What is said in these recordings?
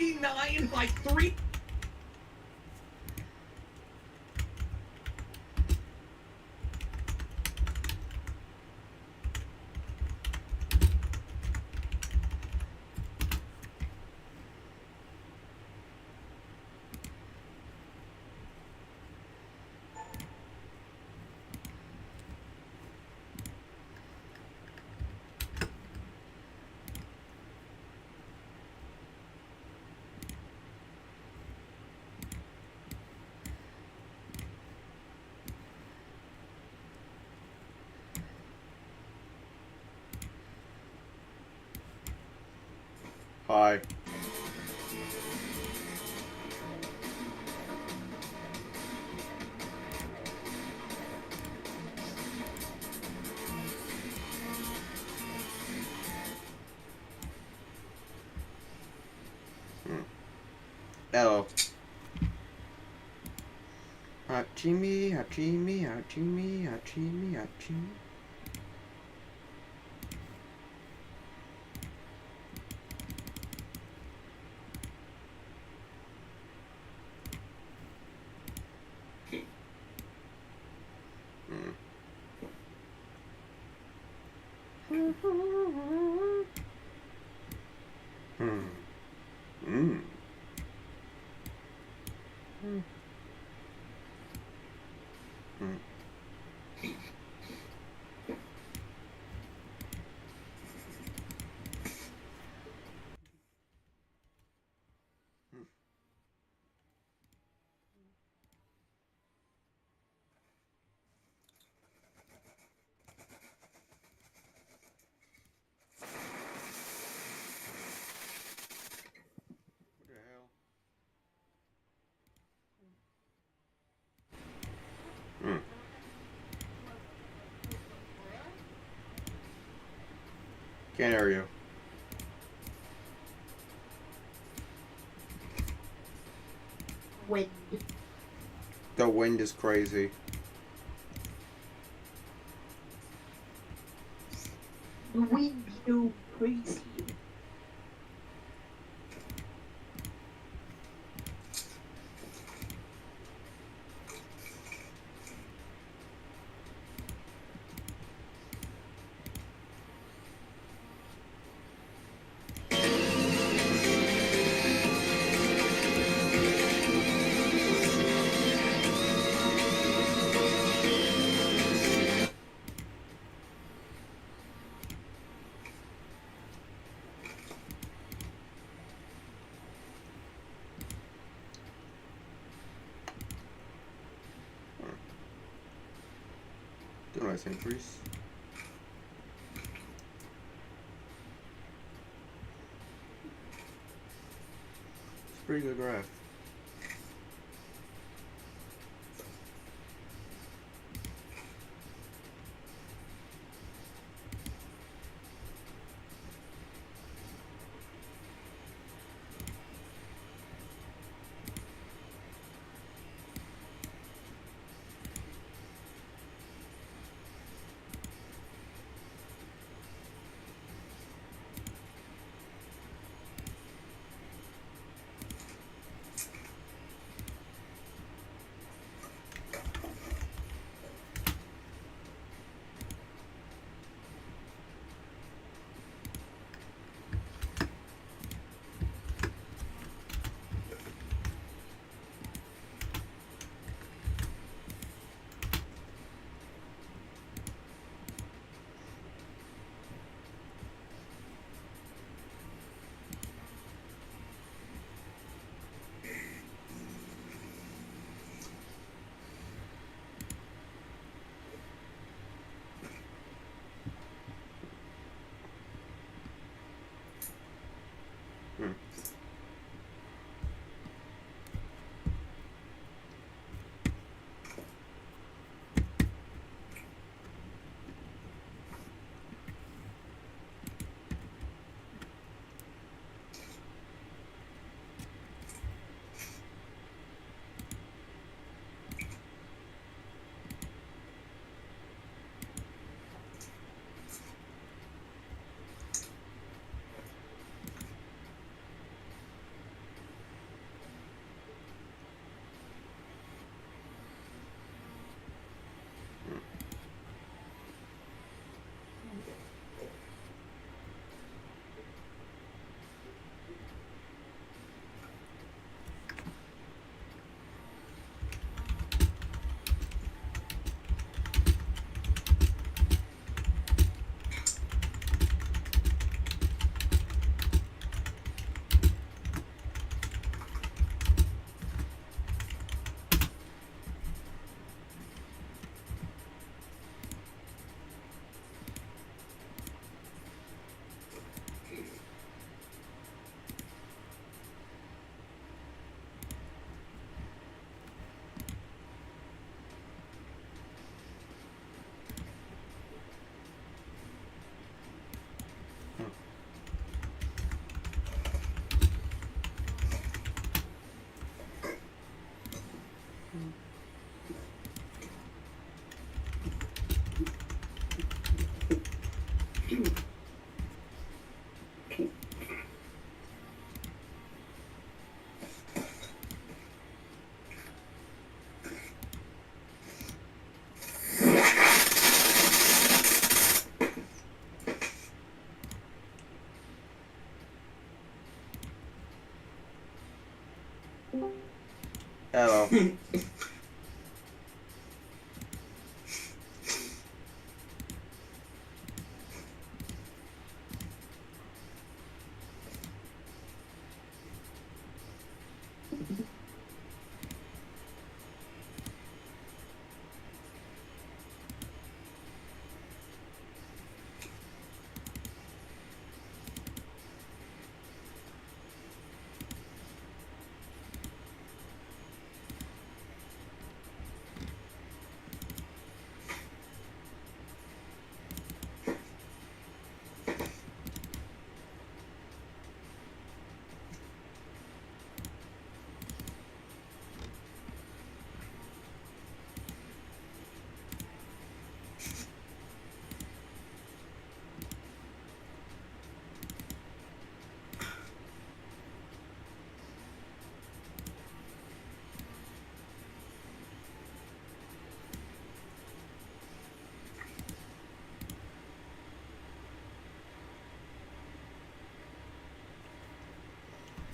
89 by 3. Hi. Hello. Hachimi, Hachimi, Hachimi, Hachimi, Hachimi. Can't hear you. Wind. The wind is crazy. The wind be so crazy. Do nice increase. It's a pretty good graph.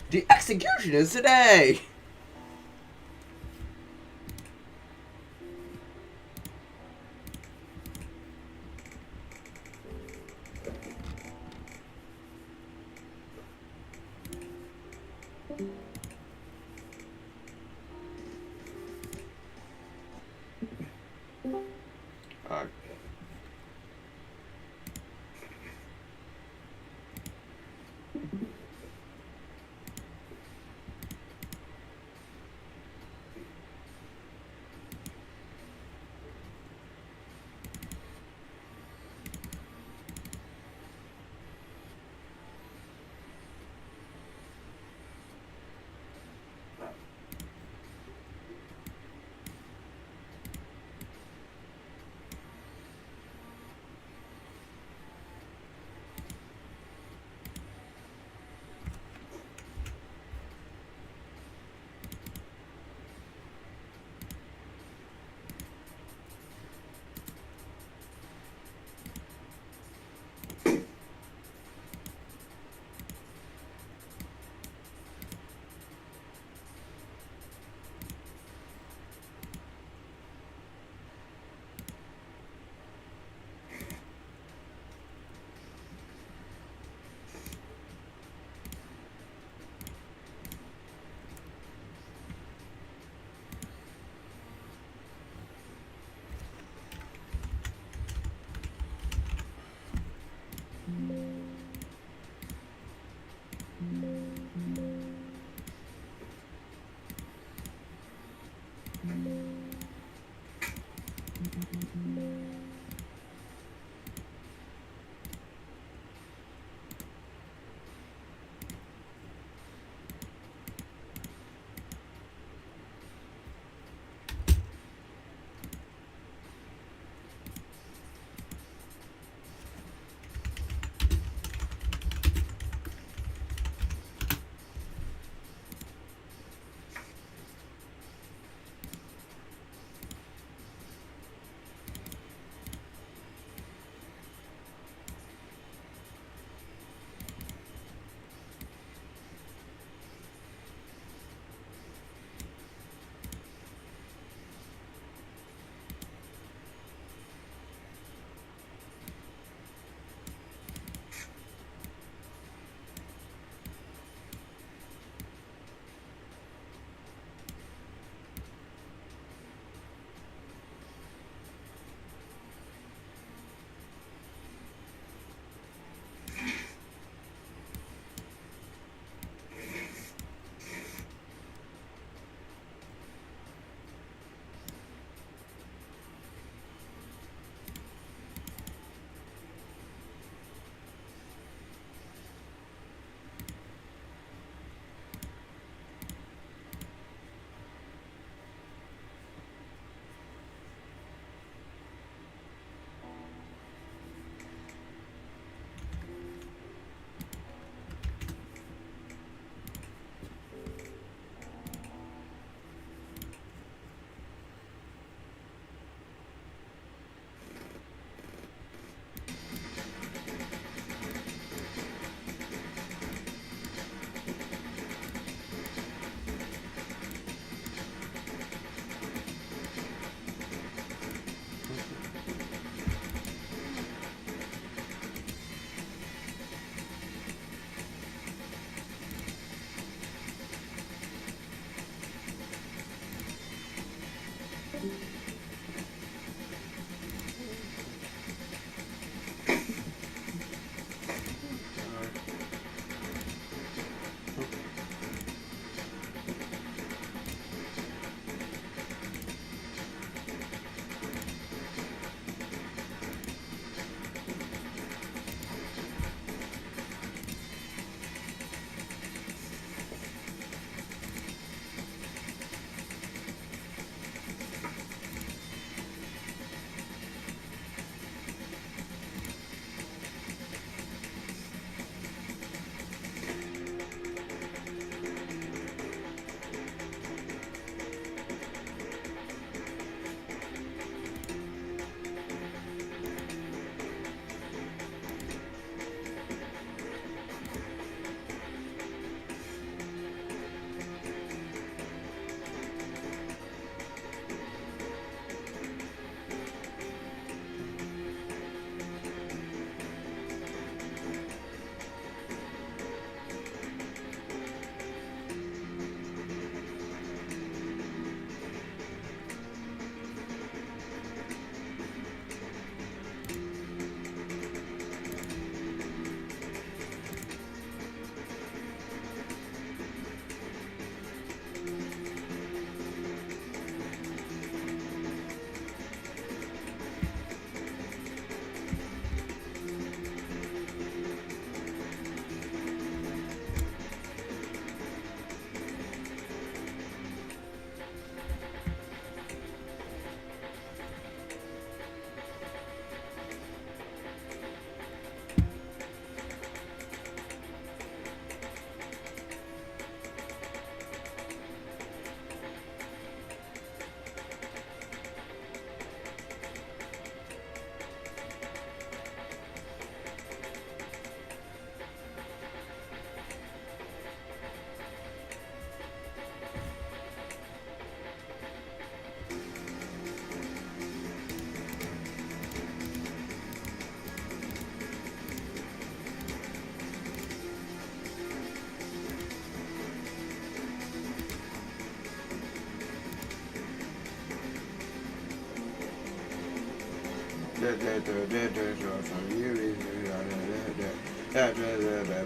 The execution is today! Alright.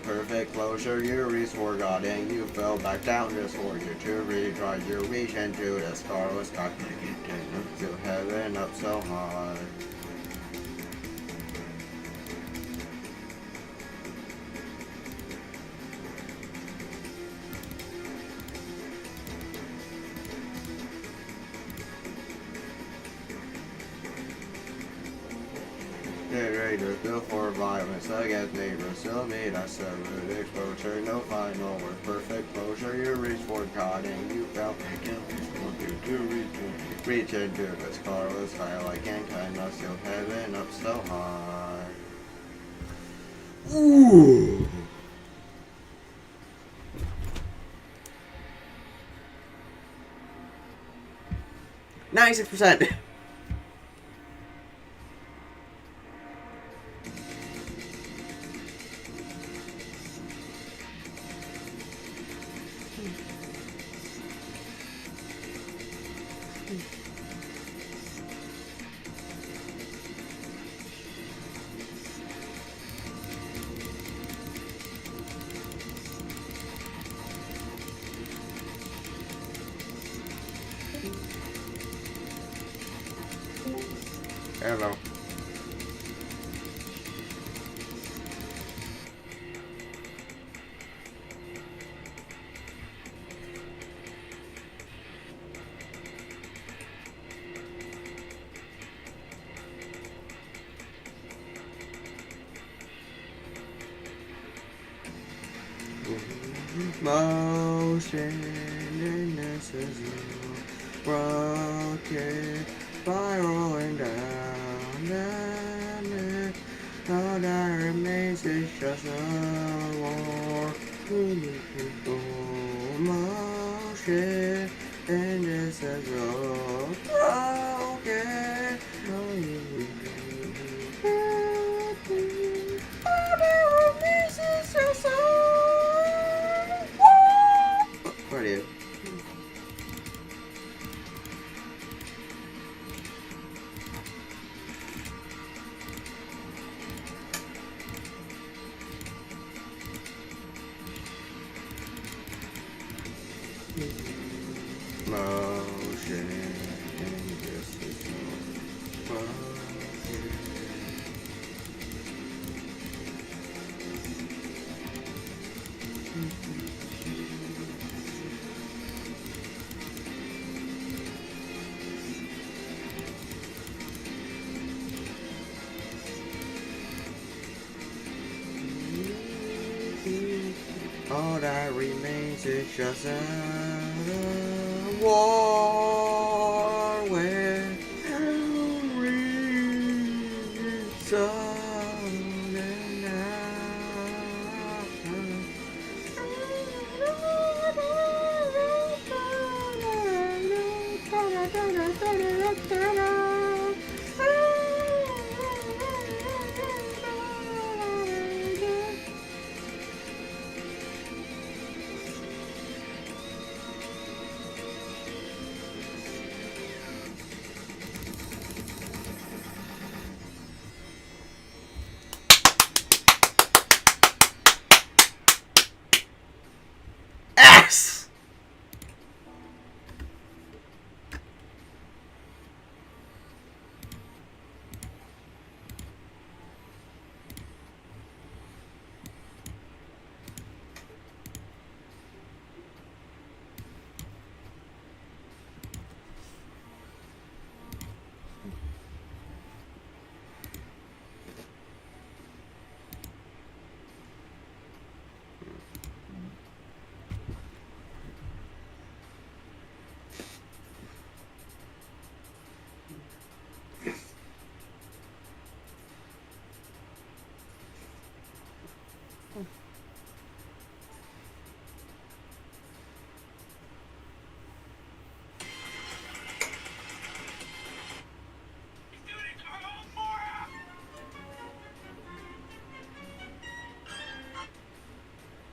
Perfect closure, you reached for God and you fell back down just for you to retry. You reach into the scarlet sky to heaven up so high. Narrators built for violence against neighbors, still made us severed exposure, no final or perfect closure. You reach for God and you felt again, to reach into the scarlet sky like antennas to heaven up so high. Ooh. 96%. Hello. Motion in this is broken, spiraling down, down it. All that remains is just a war. Motion in this is broken. All that remains is just a where are you? Motion in this is broken. All that remains is just a war with reason Ass!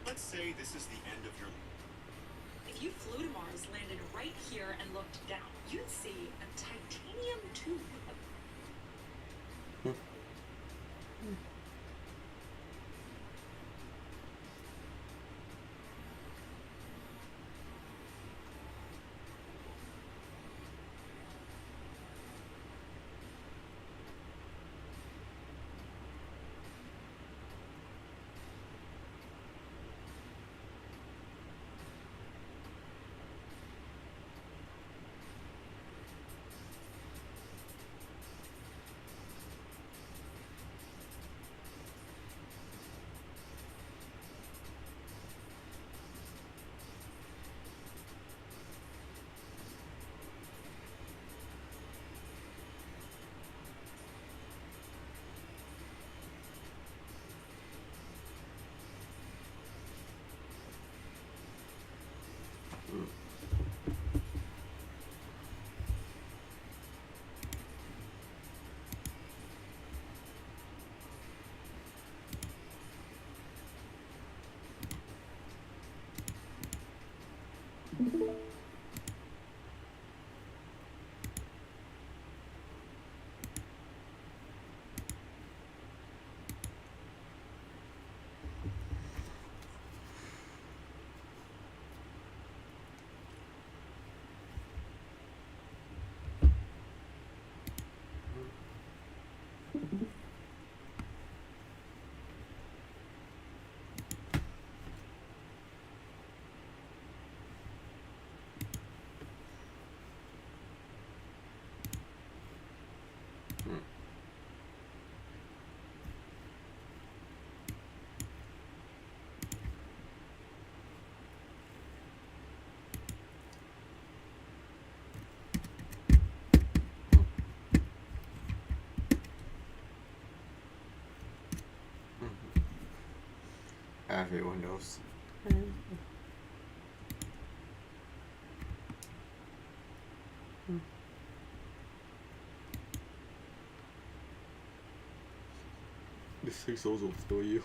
Let's say this is the end of your... If you flew to Mars, landed right here, and looked down, you'd see a titanium tube. hate Windows. This pixels will kill you.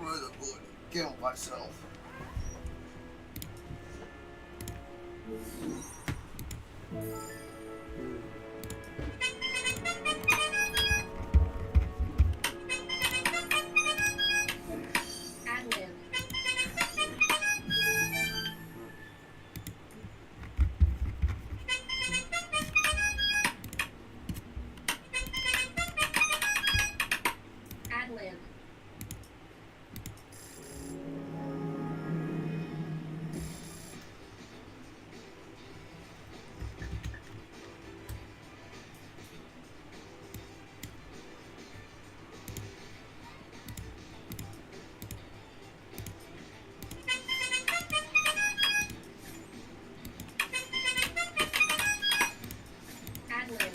gonna kill myself. Ad-lib. Ad-lib. Ad-lib.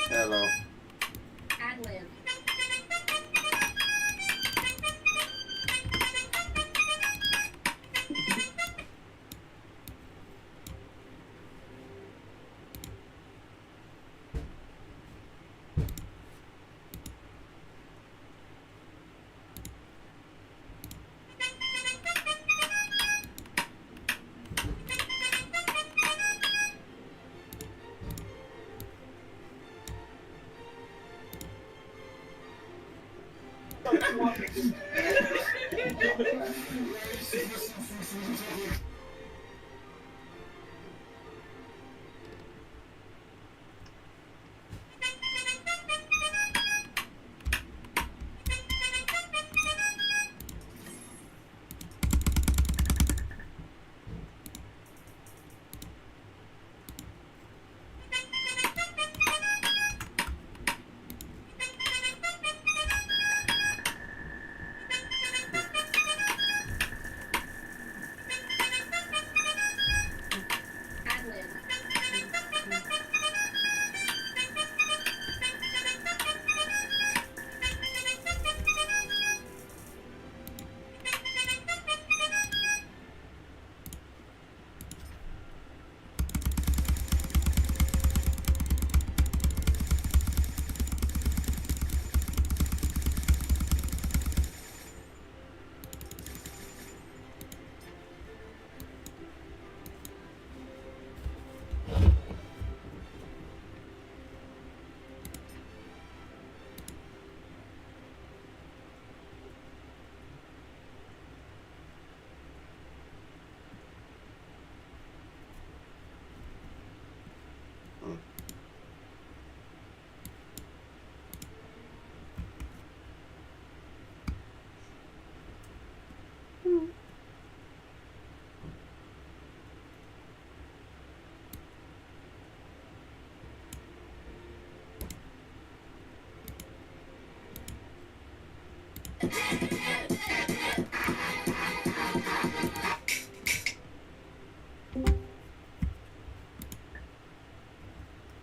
Hello. Ad-lib. Ad-lib.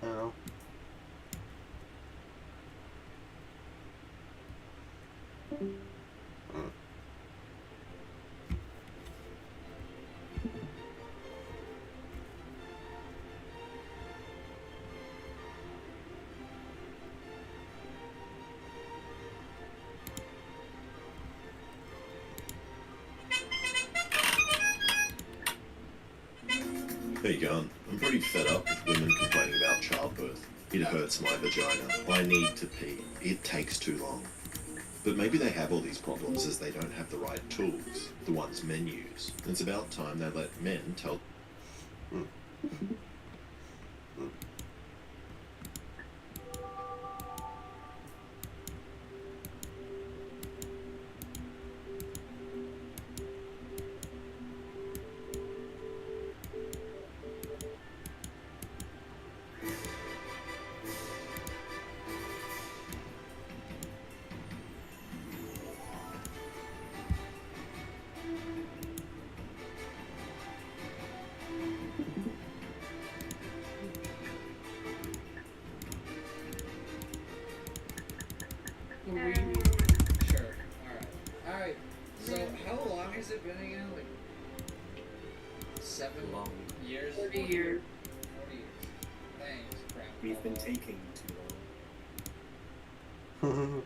Hello. Hey Gun, I'm pretty fed up with women complaining about childbirth. It hurts my vagina. I need to pee. It takes too long. But maybe they have all these problems as they don't have the right tools, the ones men use. It's about time they let men tell. Sure. Alright. So, how long has it been again? Like, 7 Long. years? 40 years. 40 years. Thanks, crap. We've been taking too long.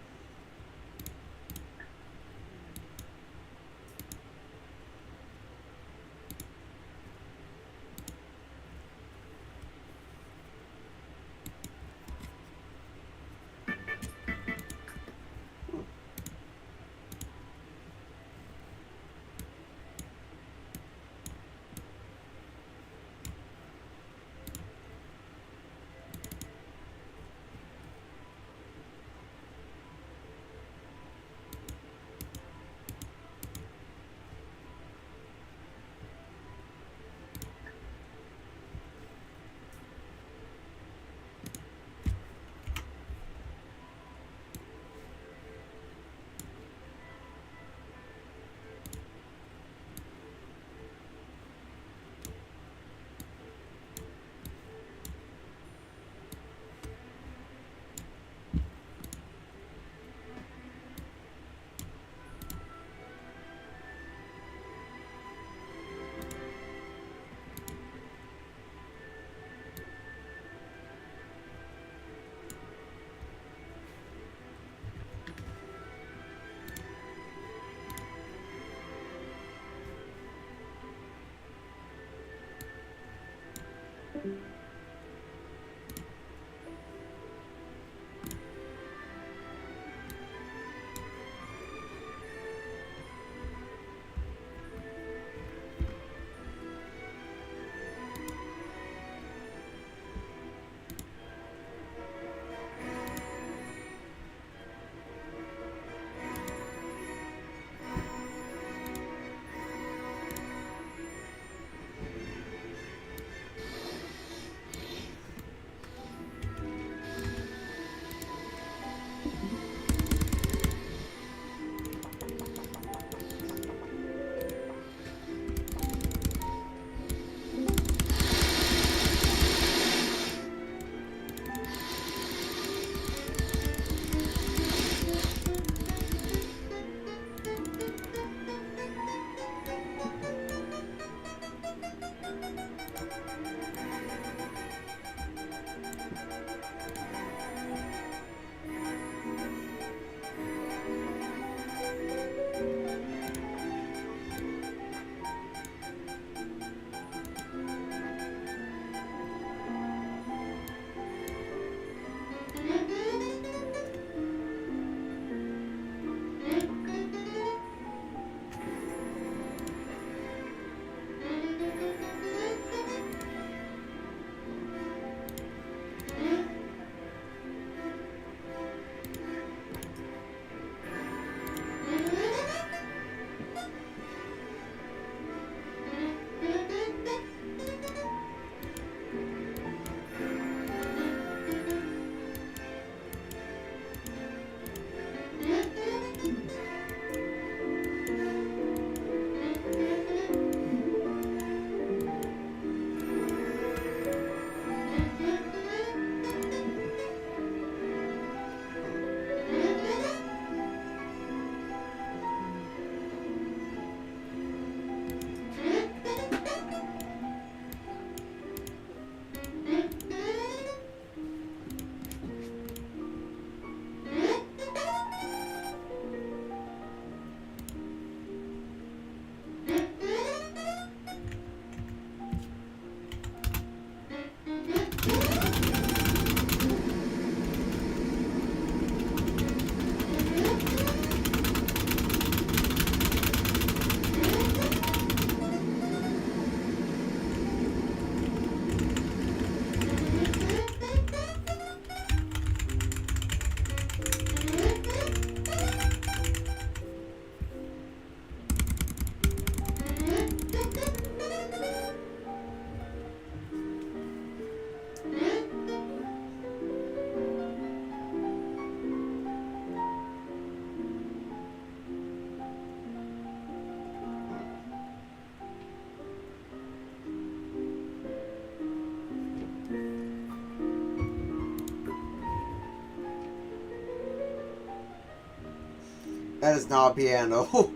That is not a piano.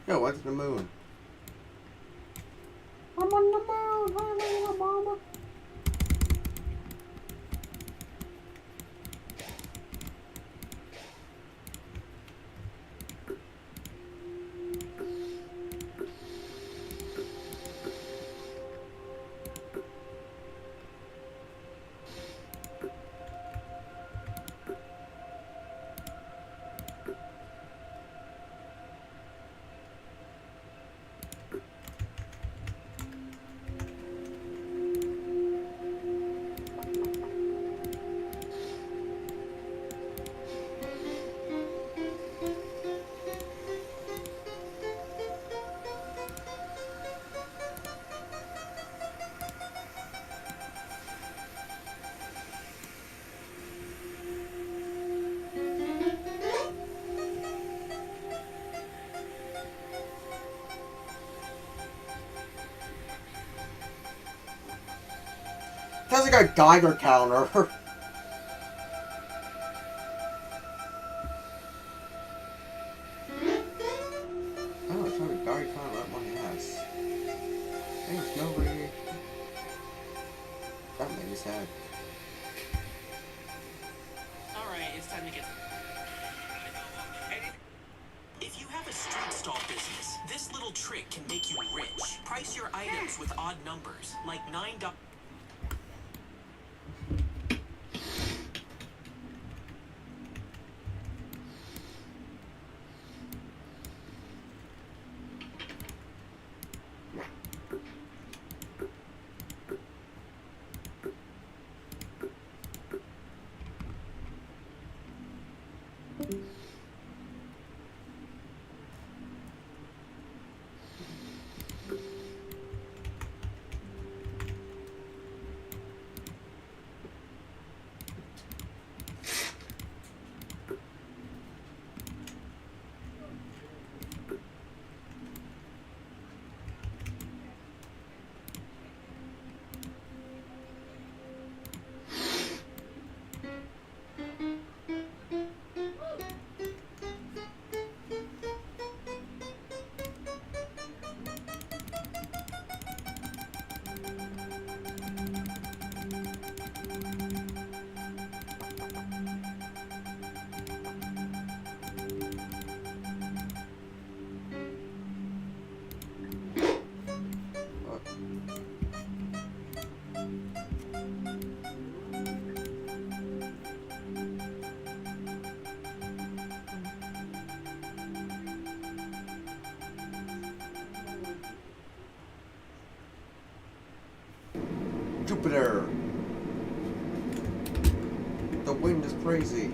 Yo, what's the moon? I'm on the moon. Hi, mama. That's like a Geiger counter. Oh, it's not a Geiger counter up my ass. Thanks, no radiation. That made me sad. Alright, it's time to get... If you have a street stall business, this little trick can make you rich. Price your items with odd numbers, like $9. Jupiter. The wind is crazy.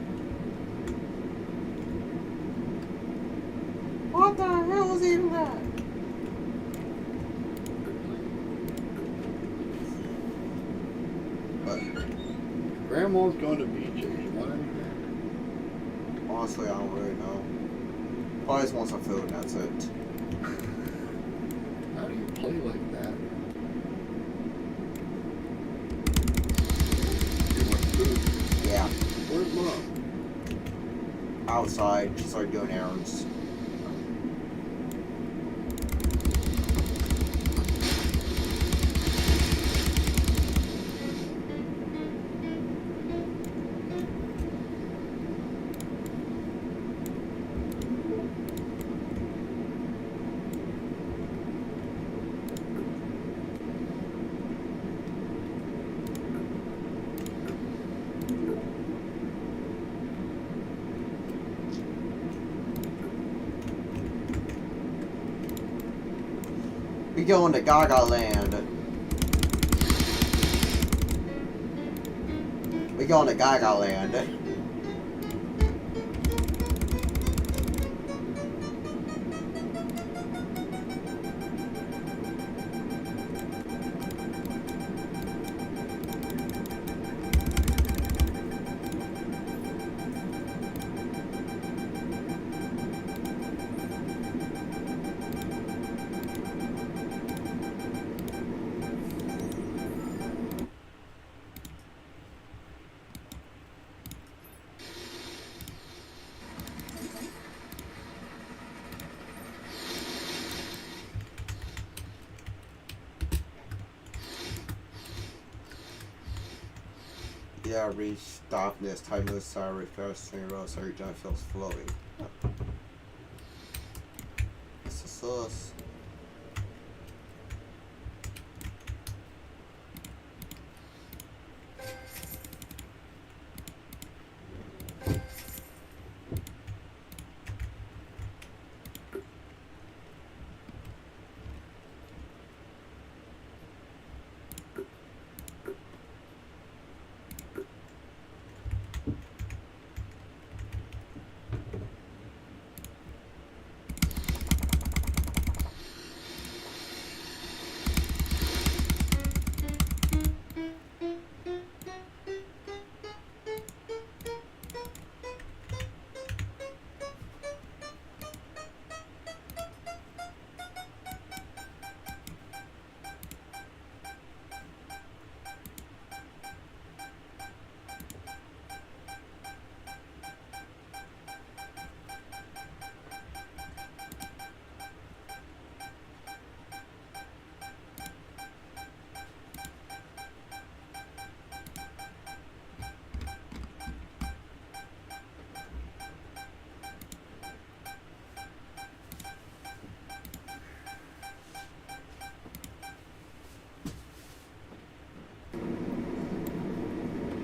What the hell is even that? But Grandma's going to beach. You want anything? honestly, I don't really know. Probably just want some food and that's it. How do you play like that? You want food? Yeah. Where's Mom. Outside, she started doing errands. We going to Gaga Land. We going to Gaga Land. Yeah, reach stopness, type of side refresh, road, so your joint feels floating. This is us.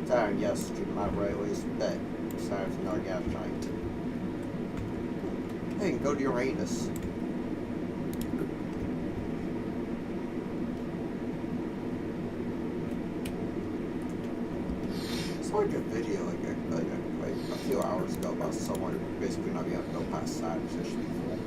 Tired yesterday, my right waist back. Sorry for no gas giant. Hey, go to Uranus. It's like a video like a few hours ago about someone basically not being able to go past side position before.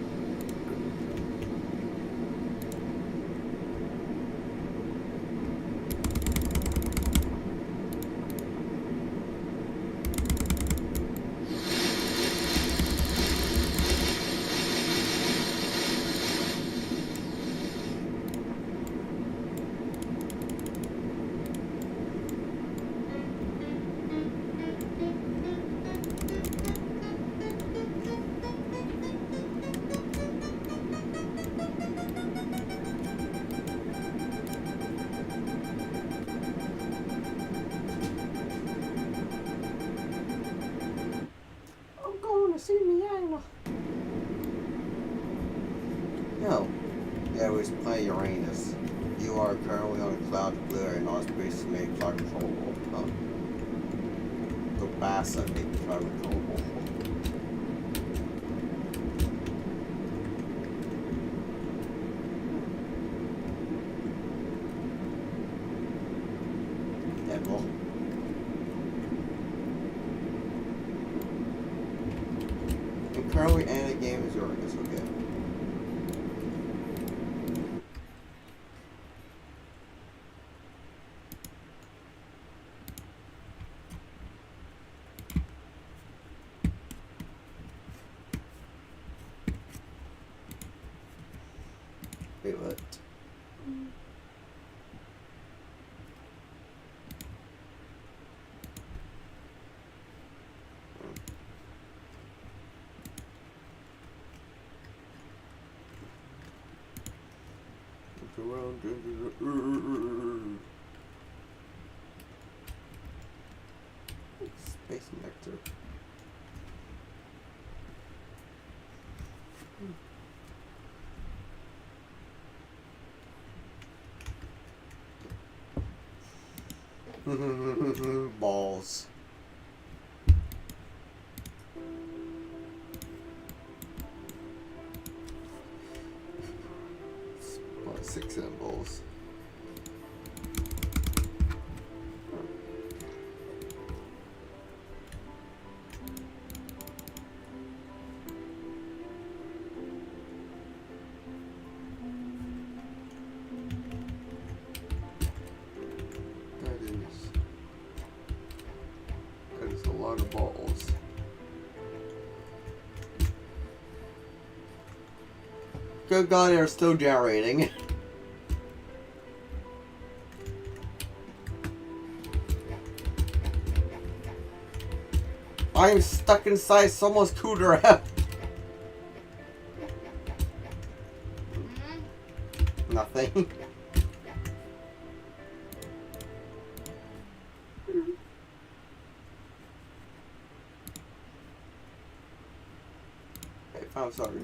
See me, No. Yeah, we play Uranus. You are currently on a cloud blue and all space to make cloud controllable. The bass that make cloud controllable. Devil. And currently any game is Uranus, okay. Wait, what? around. Space nectar. Balls. About 6 symbols. That is a lot of balls. Good God, they're still generating. I'm stuck inside someone's cooter. Nothing. Hey, I'm sorry.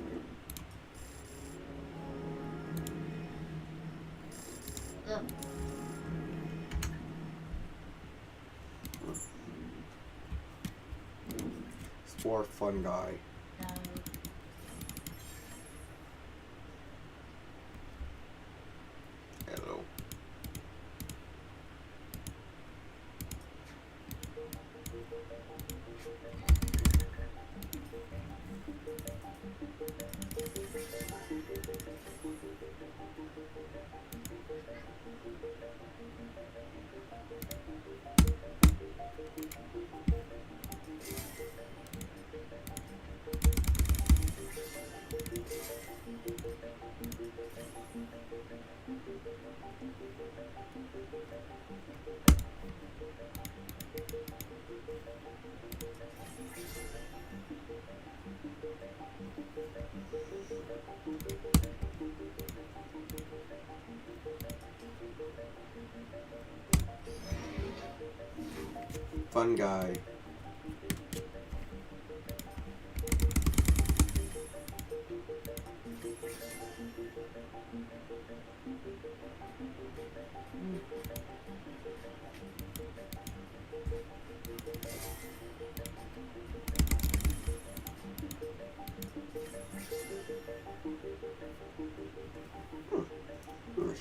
Spore fun guy. Hello. Fun guy.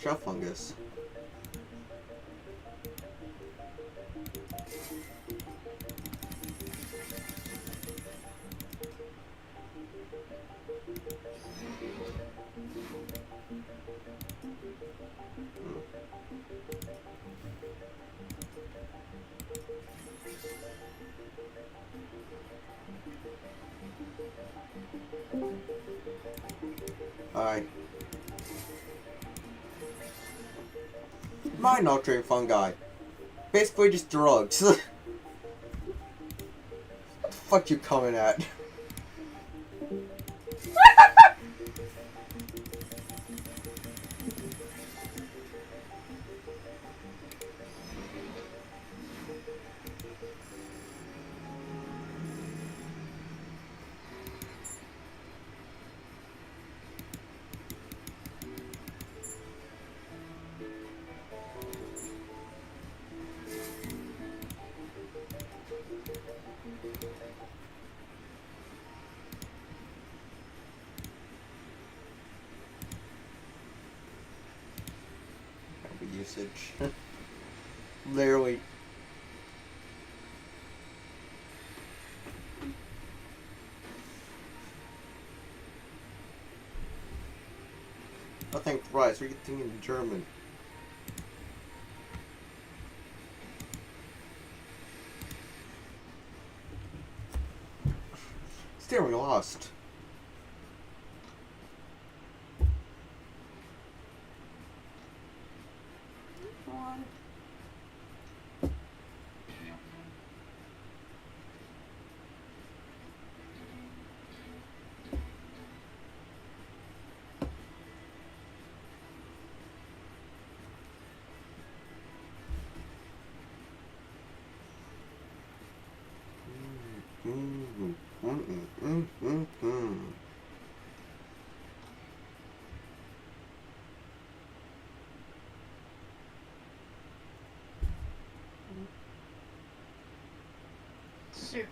Shell fungus. Alright. Mind altering fungi. Basically just drugs. What the fuck you coming at? Usage. Literally. Oh, thank Christ, we're getting in German. Still, we lost. Circle,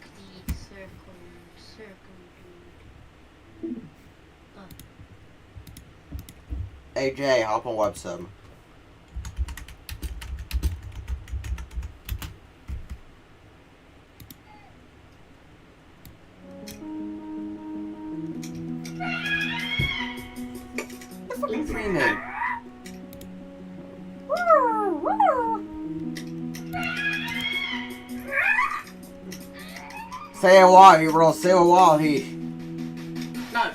circle, dude. Hey Jay, hop on website. Fucking screaming. Say a wahi, bro. Say a wahi. No.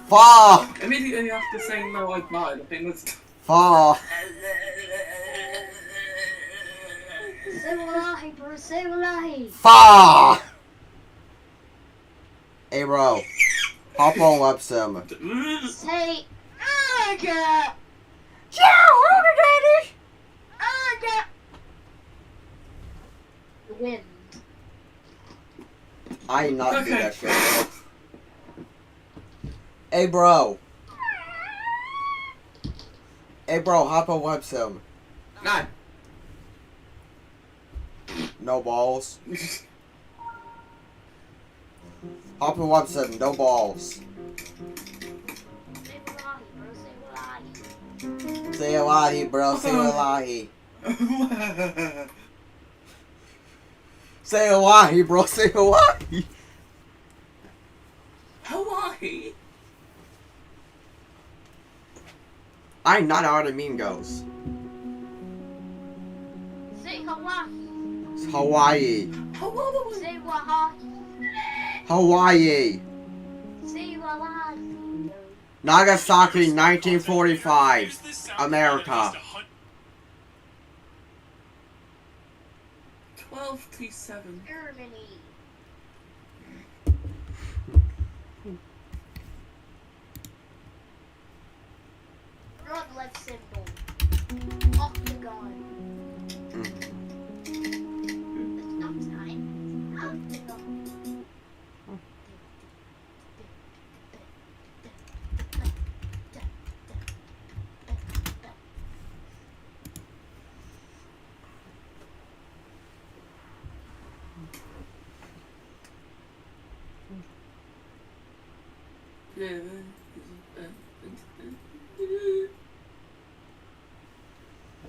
Fa. Immediately after saying no, I died. I think that's. Fa. Say wallahi, bro. Say wallahi. Fa. Hey, bro. Hop on website. Say aga. Yeah, daddy. Aga. The wind. I ain't not do Okay. that shit, bro. Hey, bro. Hey, bro. Hop on website. No. No balls. Hop on website. No balls. Say wallahi, bro. Say wallahi. Say a wahi, bro. Say a wahi. Say a wahi, bro. Say a wahi. Hawaii. I not how the meme goes. Say Hawaii. It's Hawaii. Hawaii. Say wallahi. Hawaii. Say wallahi. Nagasaki, 1945. America. 12T7. Germany. Drug life symbol. Octagon. Stop time. Octagon. Yeah.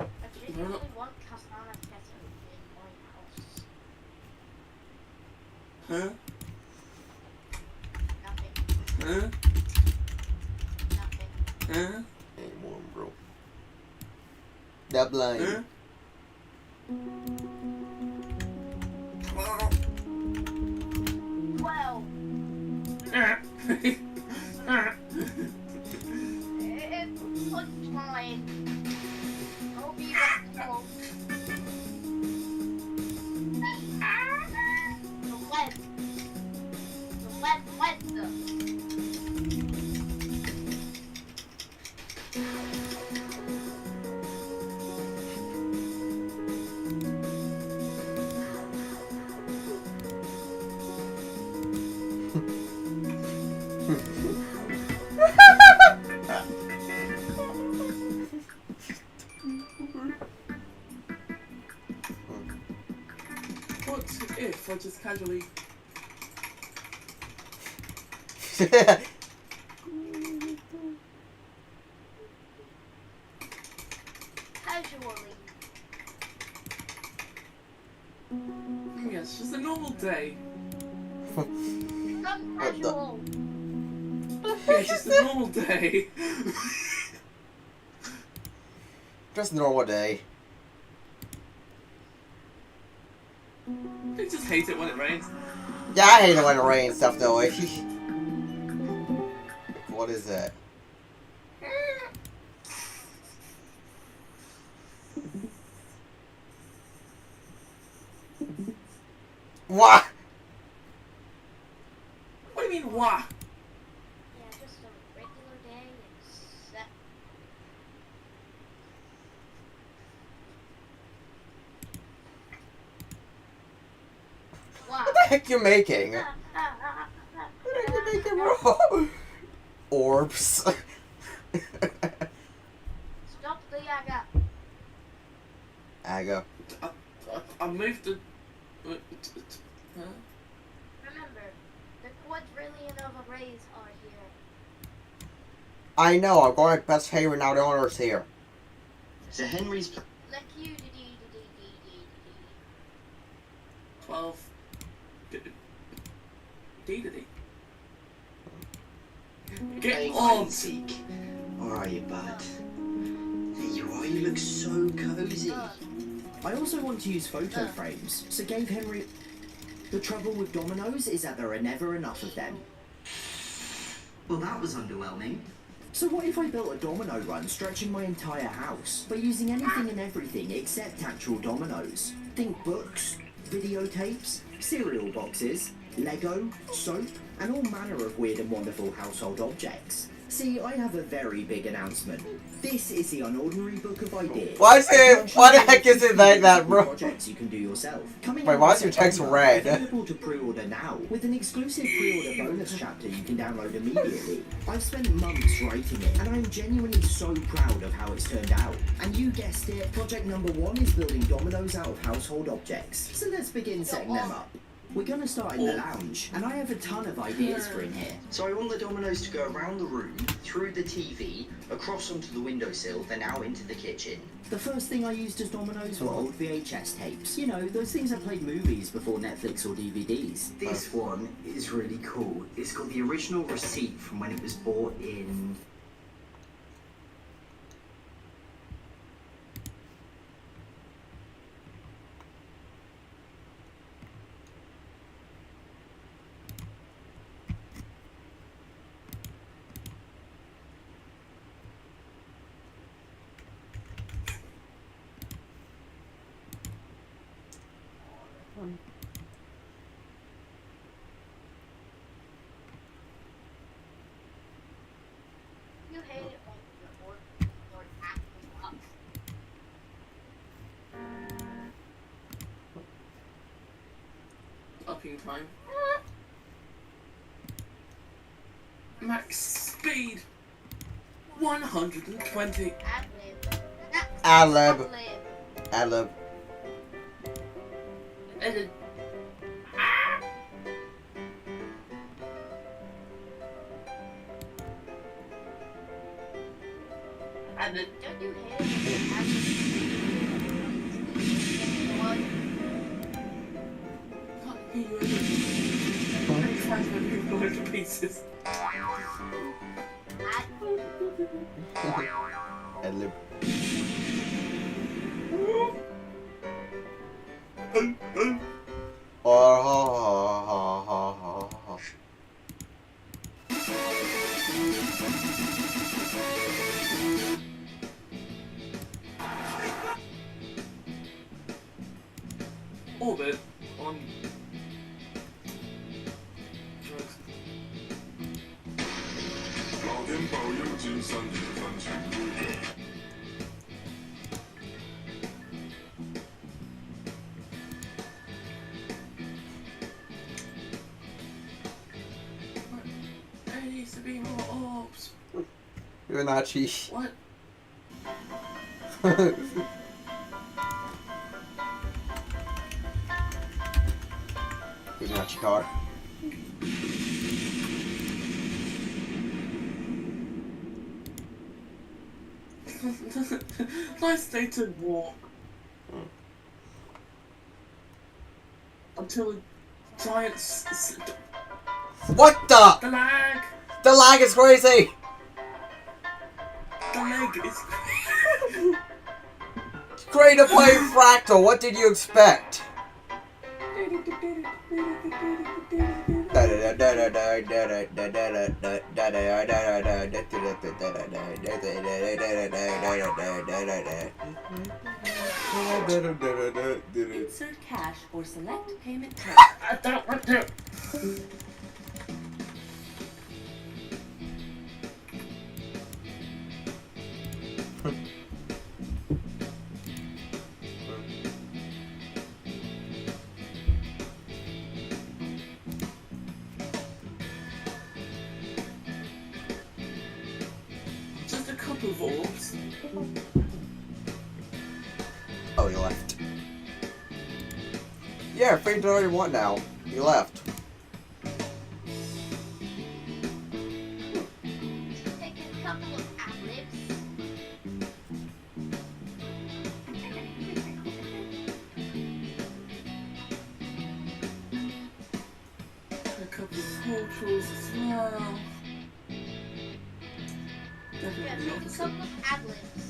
Actually, only one Kasana kettle in my house. Huh? Nothing. Huh? Nothing. Huh? Ain't one, bro. That blind. Huh? Well, it's lunchtime. I'll be back tomorrow. The wet. What if I just casually. Casually. Yes, just a normal day. Not What the- casual. Yeah, just a normal day. Just normal day. I just hate it when it rains. Yeah, I hate it when it rains stuff though. What is that? What? What do you mean, why? Yeah, just a regular day and set. Wow. What the heck you making? What the heck you making, bro? Orbs. Stop the yaga. Aga. I'm moved the. Huh? Remember, the quadrillion of arrays are here. I know, I'm going best favor now the owner's here. So Henry's Like you, 12. D. Get playing on! hide and seek. Or are you, bud? There you are, you look so cozy. I also want to use photo frames, so gave Henry... The trouble with dominoes is that there are never enough of them. Well, that was underwhelming. So what if I built a domino run stretching my entire house by using anything and everything except actual dominoes? Think books, videotapes, cereal boxes, Lego, soap, and all manner of weird and wonderful household objects. See, I have a very big announcement. This is the Unordinary Book of Ideas. Why the heck is it like that, bro? Projects you can do yourself. Wait, why is your text red? Available to pre-order now with an exclusive pre-order bonus chapter you can download immediately. I've spent months writing it, and I'm genuinely so proud of how it's turned out. And you guessed it, project number 1 is building dominoes out of household objects. So let's begin setting them up. We're gonna start in the lounge, and I have a ton of ideas for in here. So I want the dominoes to go around the room, through the TV, across onto the windowsill, then out into the kitchen. The first thing I used as dominoes were old VHS tapes. You know, those things that played movies before Netflix or DVDs. This one is really cool. It's got the original receipt from when it was bought in... You hate it when your app is up. Upping time. Max speed 120. Ad-lib. Ad-lib. Edit. Edit. Don't you hate it when your app is what? Can't hear you. I'm trying to make people into pieces. Ad-lib. Orbit on drugs. 老天保佑金山铁山全部有。There needs to be more orbs. You're not cheap. What? You're not your car. Nice day to walk. Until a giant What the? the lag! The lag is crazy! The lag is Great to play Fractal, what did you expect? Insert cash or select payment term. I don't want to. Just a couple of orbs. Oh, he left. Yeah, Fade's already won now. He left. Take a couple of ad-libs. A couple of portals as well. Yeah, Definitely take a opposite. couple of ad-libs.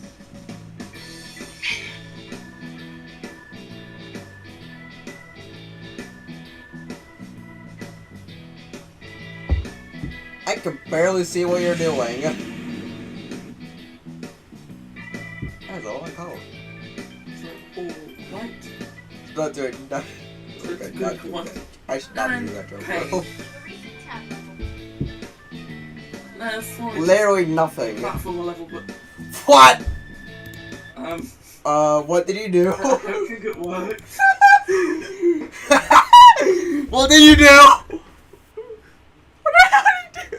I can barely see what you're doing. That's all I call it. So, all right. Not doing nothing. So it's Okay, good not for doing one. that. I should not do that joke, bro. The recent tab level. No, it's fine. Literally nothing. Platform level, but What? um, What did you do? I don't think it works. What did you do? What the hell did you do?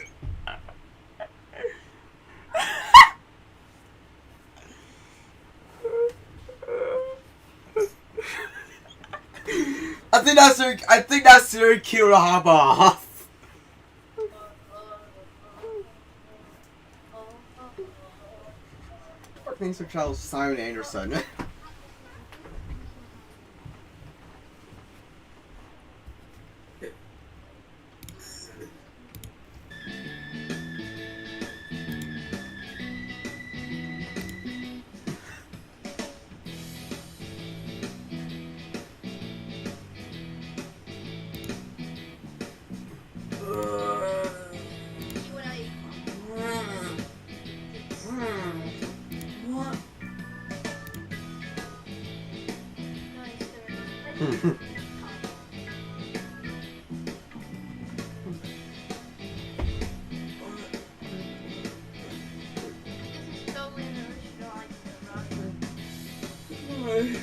I think that's very cute to hop off. Thanks for Charles Simon Anderson. What? This is totally an original idea, right? No. Wait.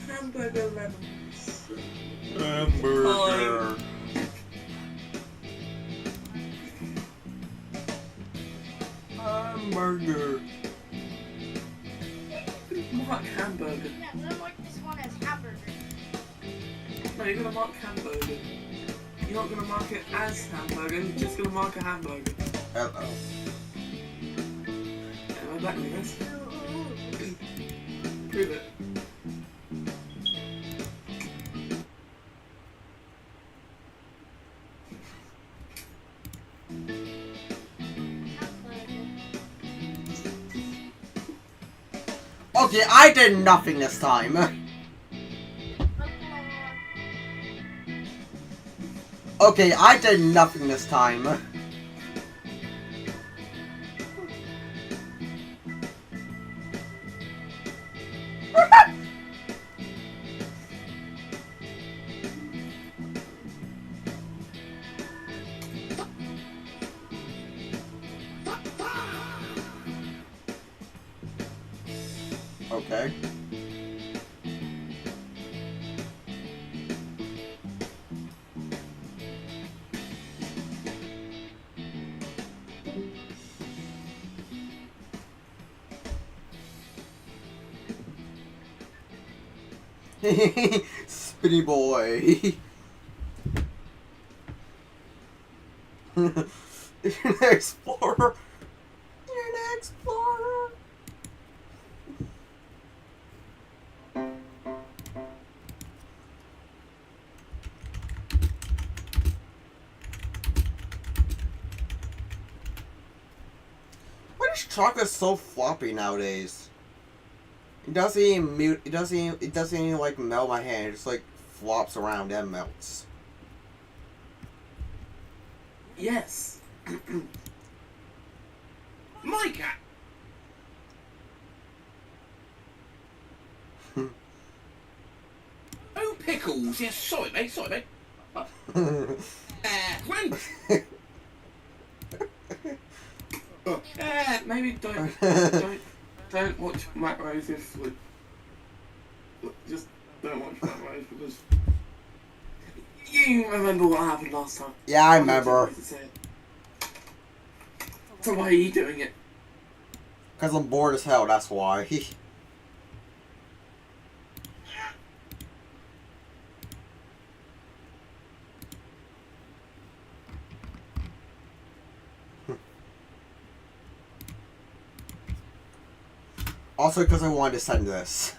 Hamburger lemons. Hamburger. Hamburger. Mark hamburger. Yeah, I'm gonna mark this one as hamburger. No, you're gonna mark hamburger. You're not gonna mark it as hamburger, you're just gonna mark a hamburger. Uh-oh. Am I back with this? Prove it. Okay, I did nothing this time. Okay, I did nothing this time. Okay. Spinny boy. You're an explorer. You're an explorer. Why is chocolate so floppy nowadays? It doesn't even mute. It doesn't even like melt my hand. It just like flops around and melts. Yes. My cat. Oh, pickles. Yes, sorry, mate. Sorry, mate. When? Maybe don't watch macros if just don't watch macros because you remember what happened last time. Yeah, I remember. So why are you doing it? Cause I'm bored as hell. That's why. Also because I wanted to send this.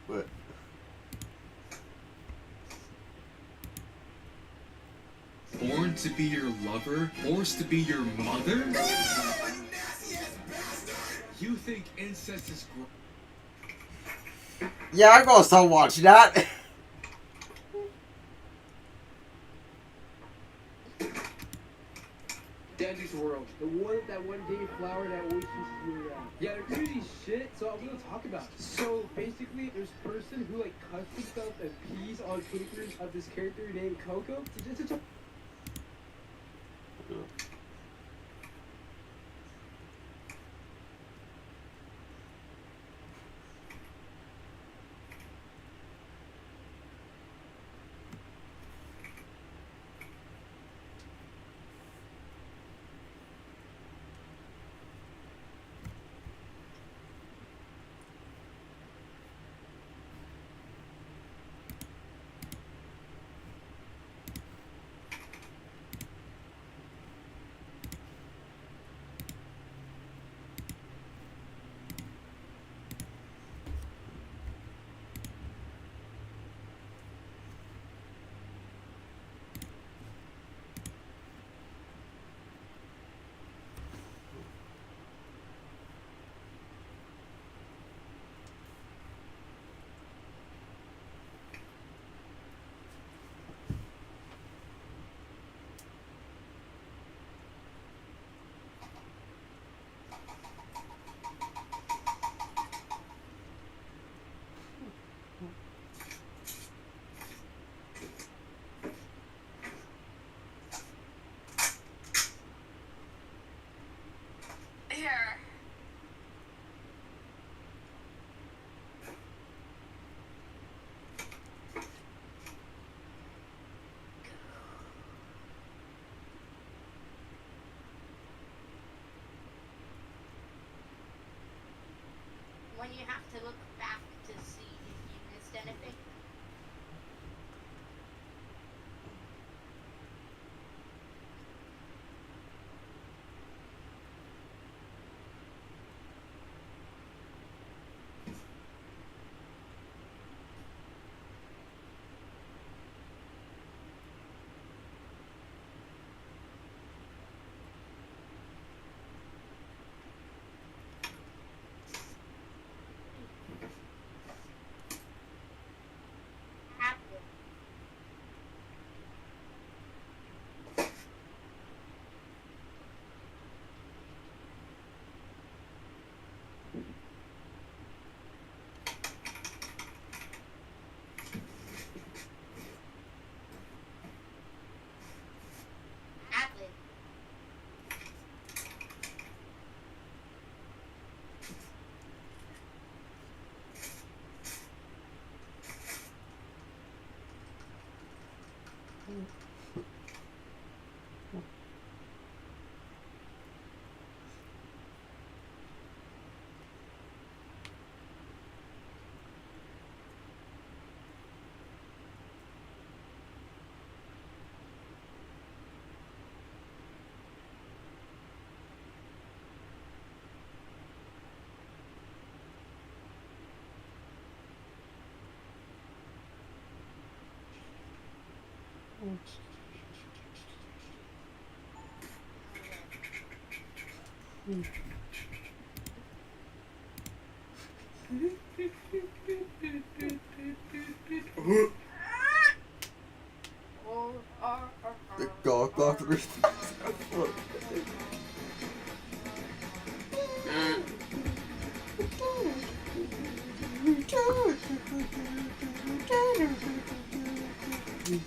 What? Born to be your lover? Forced to be your mother? You think incest is Yeah, I'm gonna stop watching that. Dandy's World. That one gay flower that always uses your yeah, they're crazy shit, so I was gonna talk about it. So basically there's a person who like cuts himself and pees on pictures of this character named Coco. Here. When you have to look back to see if you missed anything. Go through. If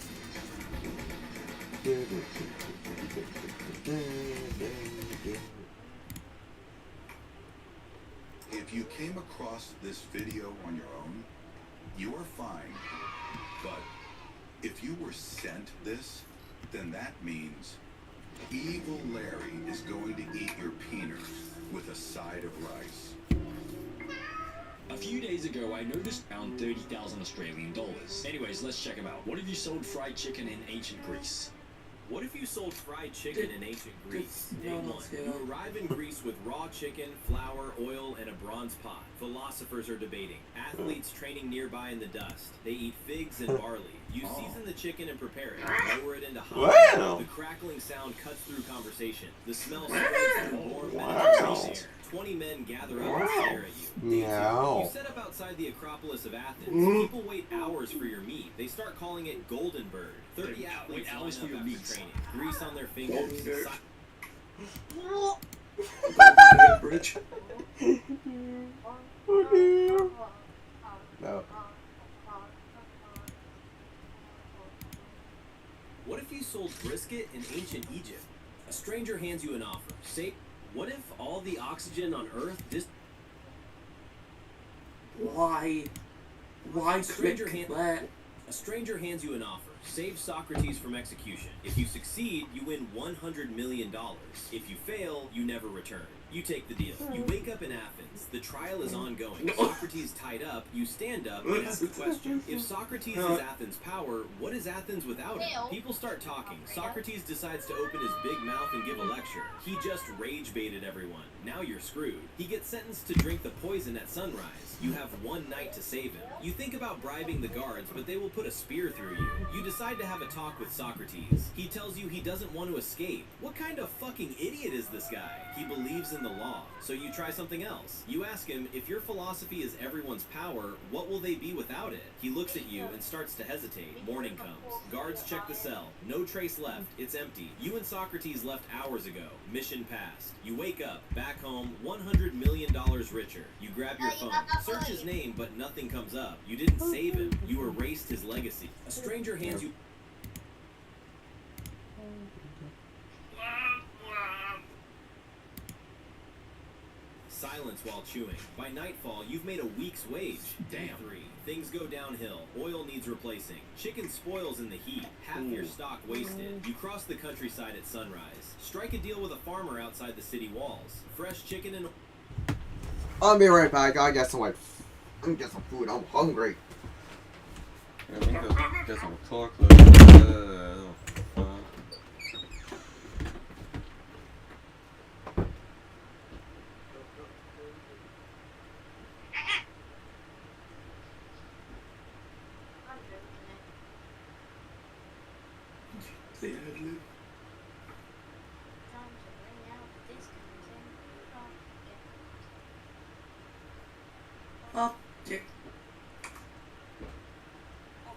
you came across this video on your own, you are fine. But if you were sent this, then that means Evil Larry is going to eat your peanut with a side of rice. A few days ago, I noticed around 30,000 Australian dollars. Anyways, let's check them out. What if you sold fried chicken in ancient Greece? What if you sold fried chicken in ancient Greece? Day one. You arrive in Greece with raw chicken, flour, oil, and a bronze pot. Philosophers are debating. Athletes training nearby in the dust. They eat figs and barley. You season the chicken and prepare it. Lower it into hot water. The crackling sound cuts through conversation. The smell spreads through warm Mediterranean air. 20 men gather up and stare at you. You set up outside the Acropolis of Athens. People wait hours for your meat. They start calling it Golden Bird. 30 athletes line up after training. Grease on their fingers. Bridge. No. What if you sold brisket in ancient Egypt? A stranger hands you an offer. Say, what if all the oxygen on Earth just... Why click that? A stranger hands you an offer. Save Socrates from execution. If you succeed, you win $100 million. If you fail, you never return. You take the deal. You wake up in Athens. The trial is ongoing. Socrates tied up. You stand up and ask a question. If Socrates is Athens' power, what is Athens without it? People start talking. Socrates decides to open his big mouth and give a lecture. He just rage baited everyone. Now you're screwed. He gets sentenced to drink the poison at sunrise. You have one night to save him. You think about bribing the guards, but they will put a spear through you. You decide to have a talk with Socrates. He tells you he doesn't want to escape. What kind of fucking idiot is this guy? He believes in the law. So you try something else. You ask him, if your philosophy is everyone's power, what will they be without it? He looks at you and starts to hesitate. Morning comes. Guards check the cell. No trace left. It's empty. You and Socrates left hours ago. Mission passed. You wake up, back home, $100 million richer. You grab your phone. Search his name, but nothing comes up. You didn't save him. You erased his legacy. A stranger hands you... Silence while chewing. By nightfall, you've made a week's wage. Damn. 3. Things go downhill. Oil needs replacing. Chicken spoils in the heat. Half your stock wasted. You cross the countryside at sunrise. Strike a deal with a farmer outside the city walls. Fresh chicken and... I'll be right back. I get some get some food. I'm hungry. Get some chocolate.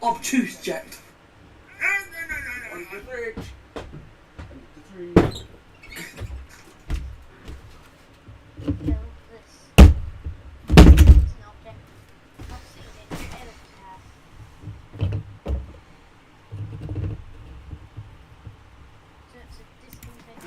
Obtuse jet.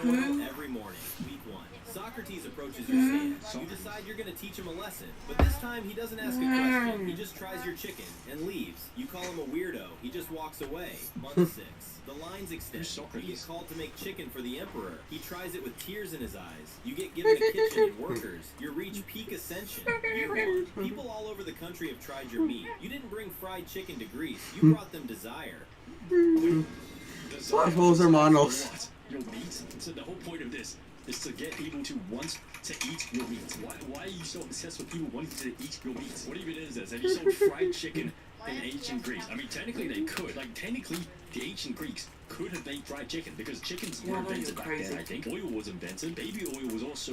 Every morning, week 1. Socrates approaches your stand. You decide you're going to teach him a lesson, but this time he doesn't ask a question. He just tries your chicken and leaves. You call him a weirdo. He just walks away. Month 6. The lines extend. You get called to make chicken for the emperor. He tries it with tears in his eyes. You get given a kitchen and workers. You reach peak ascension. Year 1. People all over the country have tried your meat. You didn't bring fried chicken to Greece. You brought them desire. Flashballs are monos. Your meat. So the whole point of this is to get people to want to eat your meat. Why are you so obsessed with people wanting to eat your meat? What even is this? Have you sold fried chicken in ancient Greece? I mean, technically they could. Like, technically, the ancient Greeks could have made fried chicken because chickens Yeah, were I know, you're invented back crazy. then, I think. Oil was invented. Baby oil was also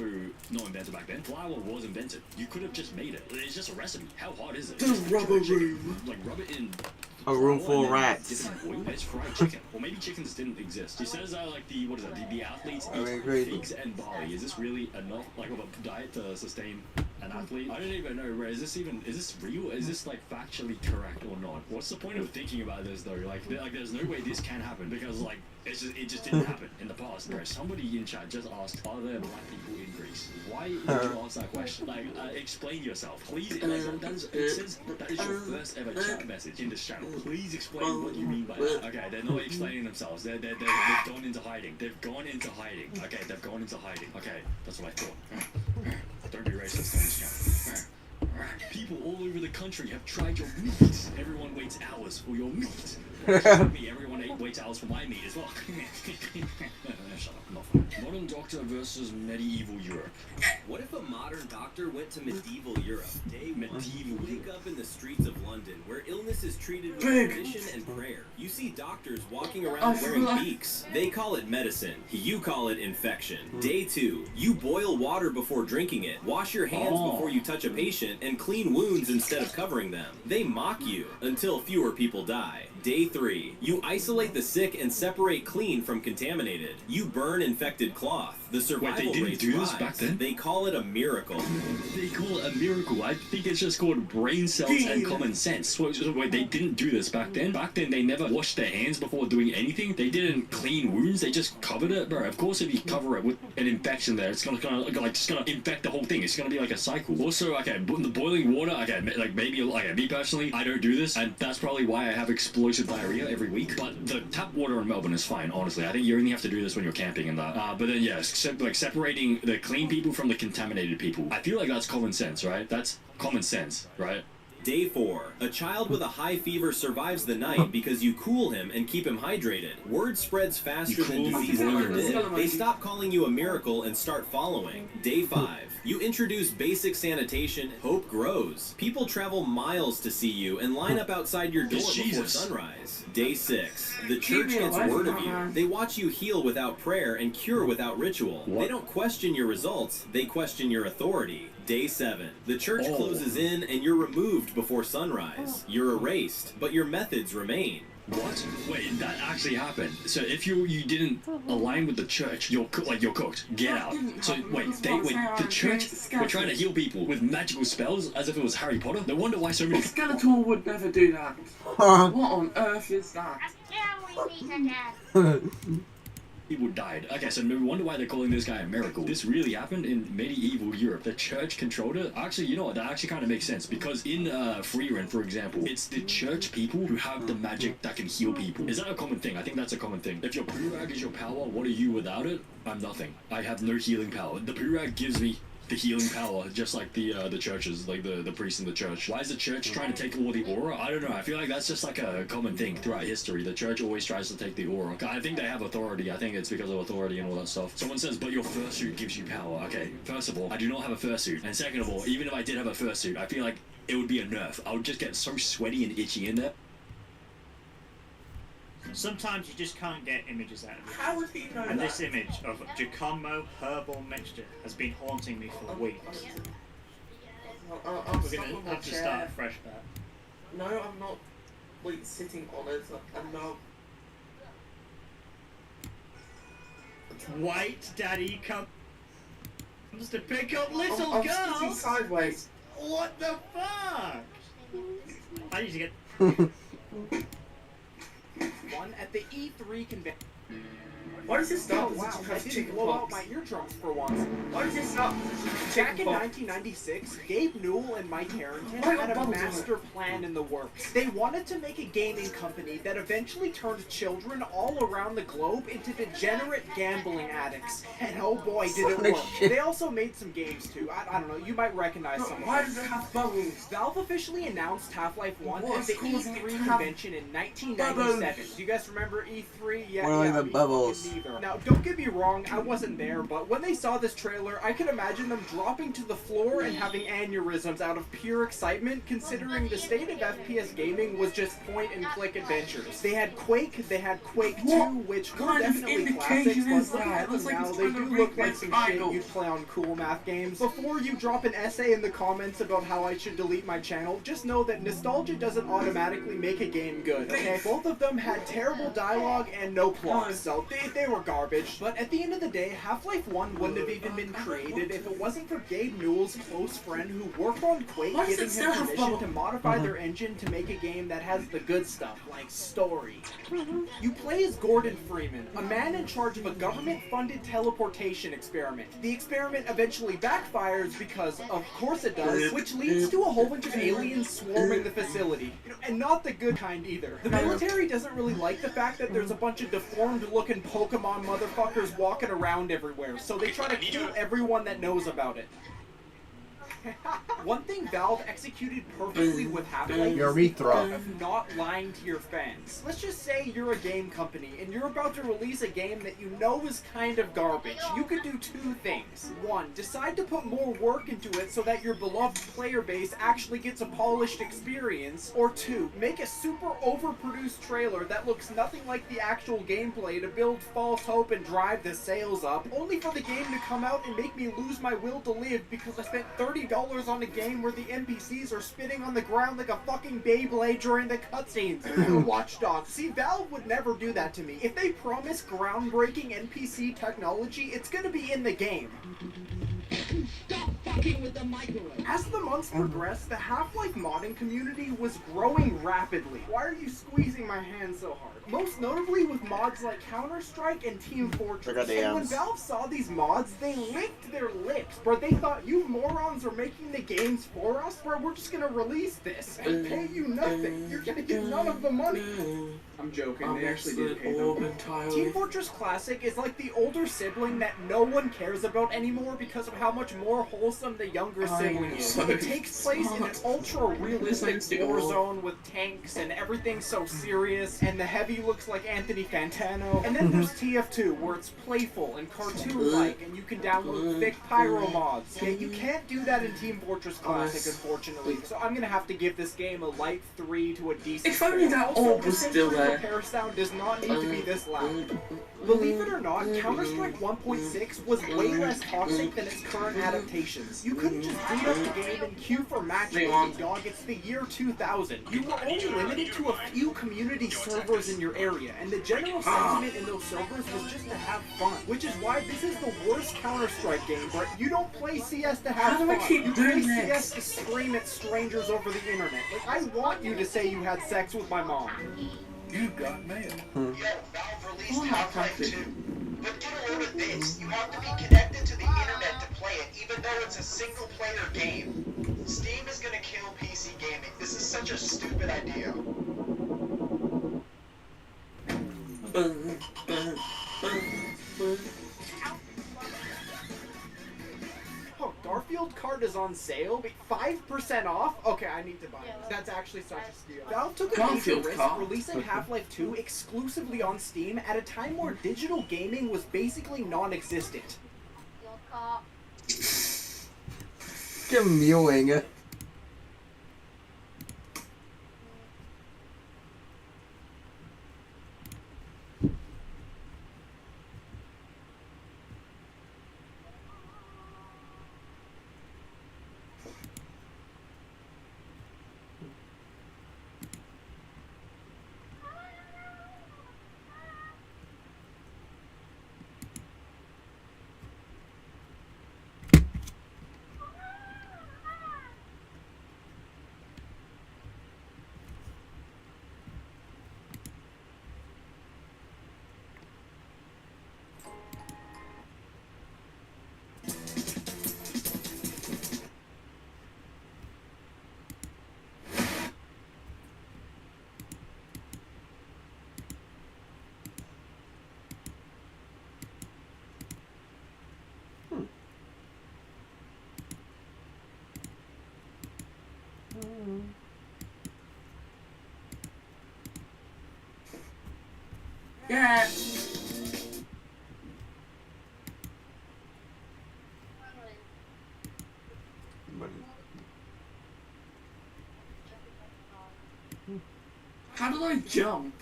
not invented back then. Flour was invented. You could have just made it. It's just a recipe. How hard is it? The Just rubber chicken. room. Like, rub it in A room flour full and of then rats. dip it in oil. It's fried chicken. Or maybe chickens didn't exist. He says like the athletes I mean, eat crazy. figs and barley. Is this really enough like of a diet to sustain an athlete? I don't even know, bro. Is this real? Is this like factually correct or not? What's the point of thinking about this though? Like there's no way this can happen because like it just didn't happen in the past, bro. Somebody in chat just asked, are there black people in Greece? Why did you ask that question? Like, explain yourself, please. Like, it says that is your first ever chat message in this channel. Please explain what you mean by that. Okay, they're not explaining themselves. They've gone into hiding. They've gone into hiding. Okay, they've gone into hiding. Okay, that's what I thought. Don't be racist on this channel. People all over the country have tried your meat. Everyone waits hours for your meat. Everyone waits hours for my meat as well. Shut up, not fun. Modern doctor versus medieval Europe. What if a modern doctor went to medieval Europe? Dave, medieval. Wake up in the streets of London, where illness is treated with tradition and prayer. You see doctors walking around wearing beaks. They call it medicine. You call it infection. Day 2. You boil water before drinking it. Wash your hands before you touch a patient, and clean wounds instead of covering them. They mock you until fewer people die. Day 3. You isolate the sick and separate clean from contaminated. You burn infected cloth. The survival they didn't rates do this rise. back then? They call it a miracle. They call it a miracle. I think it's just called brain cells and common sense. Wait, they didn't do this back then? Back then, they never washed their hands before doing anything? They didn't clean wounds? They just covered it? Bro, of course if you cover it with an infection there, it's gonna infect the whole thing. It's gonna be like a cycle. Also, okay, the boiling water, okay, like maybe, okay, me personally, I don't do this, and that's probably why I have explosive diarrhea every week. But the tap water in Melbourne is fine, honestly. I think you only have to do this when you're camping and that. But then, yeah, like separating the clean people from the contaminated people. I feel like that's common sense, right? That's common sense, right? Day 4. A child with a high fever survives the night because you cool him and keep him hydrated. Word spreads faster than disease ever did. They stop calling you a miracle and start following. Day 5. You introduce basic sanitation. Hope grows. People travel miles to see you and line up outside your door before sunrise. Day 6. The church gets word of you. They watch you heal without prayer and cure without ritual. They don't question your results. They question your authority. Day 7. The church closes in and you're removed before sunrise. You're erased, but your methods remain. What? Wait, that actually happened. So if you didn't align with the church, you're cooked. Get out. So wait, the church were trying to heal people with magical spells as if it was Harry Potter? No wonder why so many Skeletor would never do that. What on earth is that? Yeah, we meet again. people died. Okay, so no wonder why they're calling this guy a miracle. This really happened in medieval Europe. The church controlled it. Actually, you know what? That actually kind of makes sense because in Freerun, for example, it's the church people who have the magic that can heal people. Is that a common thing? I think that's a common thing. If your Purag is your power, what are you without it? I'm nothing. I have no healing power. The Purag gives me the healing power, just like the churches, like the priests in the church. Why is the church trying to take all the aura? I don't know. I feel like that's just like a common thing throughout history. The church always tries to take the aura. I think they have authority. I think it's because of authority and all that stuff. Someone says, but your fursuit gives you power. Okay, first of all, I do not have a fursuit. And second of all, even if I did have a fursuit, I feel like it would be a nerf. I would just get so sweaty and itchy in there. Sometimes you just can't get images out of it. How would he know And that? this image of Giacomo herbal mixture has been haunting me for weeks. I'm We're going to have to start fresh back. No, I'm not like sitting on it. I'm not. White daddy comes to pick up little I'm sitting girls. sideways. What the fuck? I need to get one at the E3 convention. Why does this start Oh with wow, such a I didn't chicken blow out pox? my eardrums for once. Why does this start with such a chicken Back in pox? 1996, Gabe Newell and Mike Harrington Why had a bubbles in master plan in the works. They wanted to make a gaming company that eventually turned children all around the globe into degenerate gambling addicts. And oh boy, did it Holy work. shit. They also made some games too. I don't know, you might recognize some of Why them. does it have bubbles? Valve officially announced Half-Life 1 at What's the causing it E3 to have convention in 1997. bubbles? Do you guys remember E3? Yeah, What are yeah, the bubbles? in either. Now, don't get me wrong, I wasn't there, but when they saw this trailer, I could imagine them dropping to the floor and having aneurysms out of pure excitement, considering the state of FPS gaming was just point-and-click adventures. They had Quake, they had Quake 2, which were definitely classics, but looking at them now, they do look like some shit you'd play on cool math games. Before you drop an essay in the comments about how I should delete my channel, just know that nostalgia doesn't automatically make a game good, okay? Both of them had terrible dialogue and no plot, so they were garbage. But at the end of the day, Half-Life 1 wouldn't have even been created if it wasn't for Gabe Newell's close friend who worked on Quake, giving him permission to modify their engine to make a game that has the good stuff, like story. You play as Gordon Freeman, a man in charge of a government-funded teleportation experiment. The experiment eventually backfires because, of course it does, which leads to a whole bunch of aliens swarming the facility. And not the good kind either. The military doesn't really like the fact that there's a bunch of deformed-looking Pokemon motherfuckers walking around everywhere, so they try to kill everyone that knows about it. One thing Valve executed perfectly with Half-Life Your is the urethra. art of not lying to your fans. Let's just say you're a game company and you're about to release a game that you know is kind of garbage. You could do two things. One, decide to put more work into it so that your beloved player base actually gets a polished experience. Or two, make a super overproduced trailer that looks nothing like the actual gameplay to build false hope and drive the sales up, only for the game to come out and make me lose my will to live because I spent $30 on a game where the NPCs are spitting on the ground like a fucking Beyblade during the cutscenes. Watch Dogs. See, Valve would never do that to me. If they promise groundbreaking NPC technology, it's gonna be in the game. Stop fucking with the microwave. As the months progressed, the Half-Life modding community was growing rapidly. Why are you squeezing my hand so hard? Most notably with mods like Counter-Strike and Team Fortress. And when Valve saw these mods, they licked their lips, bro. They thought, you morons are making the games for us, bro. We're just gonna release this and pay you nothing. You're gonna get none of the money. I'm joking, they actually did pay them. Team Fortress Classic is like the older sibling that no one cares about anymore because of how much more wholesome the younger sibling is. It takes place in an ultra-realistic war zone with tanks and everything's so serious, and the heavy looks like Anthony Fantano. And then there's TF2, where it's playful and cartoon-like, and you can download thick pyro mods. Yeah, you can't do that in Team Fortress Classic, unfortunately. So I'm gonna have to give this game a light 3 to a decent. If only that orb was still there. Repair sound does not need to be this loud. Believe it or not, Counter-Strike 1.6 was way less toxic than its current adaptations. You couldn't just boot up the game and queue for matchmaking, dog. It's the year 2000. You were only limited to a few community servers in your area, and the general sentiment in those servers was just to have fun. Which is why this is the worst Counter-Strike game, but you don't play CS to have fun. You play CS to scream at strangers over the internet. Like, I want you to say you had sex with my mom. You got mail. Yo, Valve released Half-Life 2. But get a load of this. You have to be connected to the internet to play it, even though it's a single-player game. Steam is gonna kill PC gaming. This is such a stupid idea. Oh, Garfield card is on sale? Wait, 5% off? Okay, I need to buy it. That's actually such a steal. Valve took a major risk releasing Half-Life 2 exclusively on Steam at a time where digital gaming was basically non-existent. Give him mewing. Yeah. jump.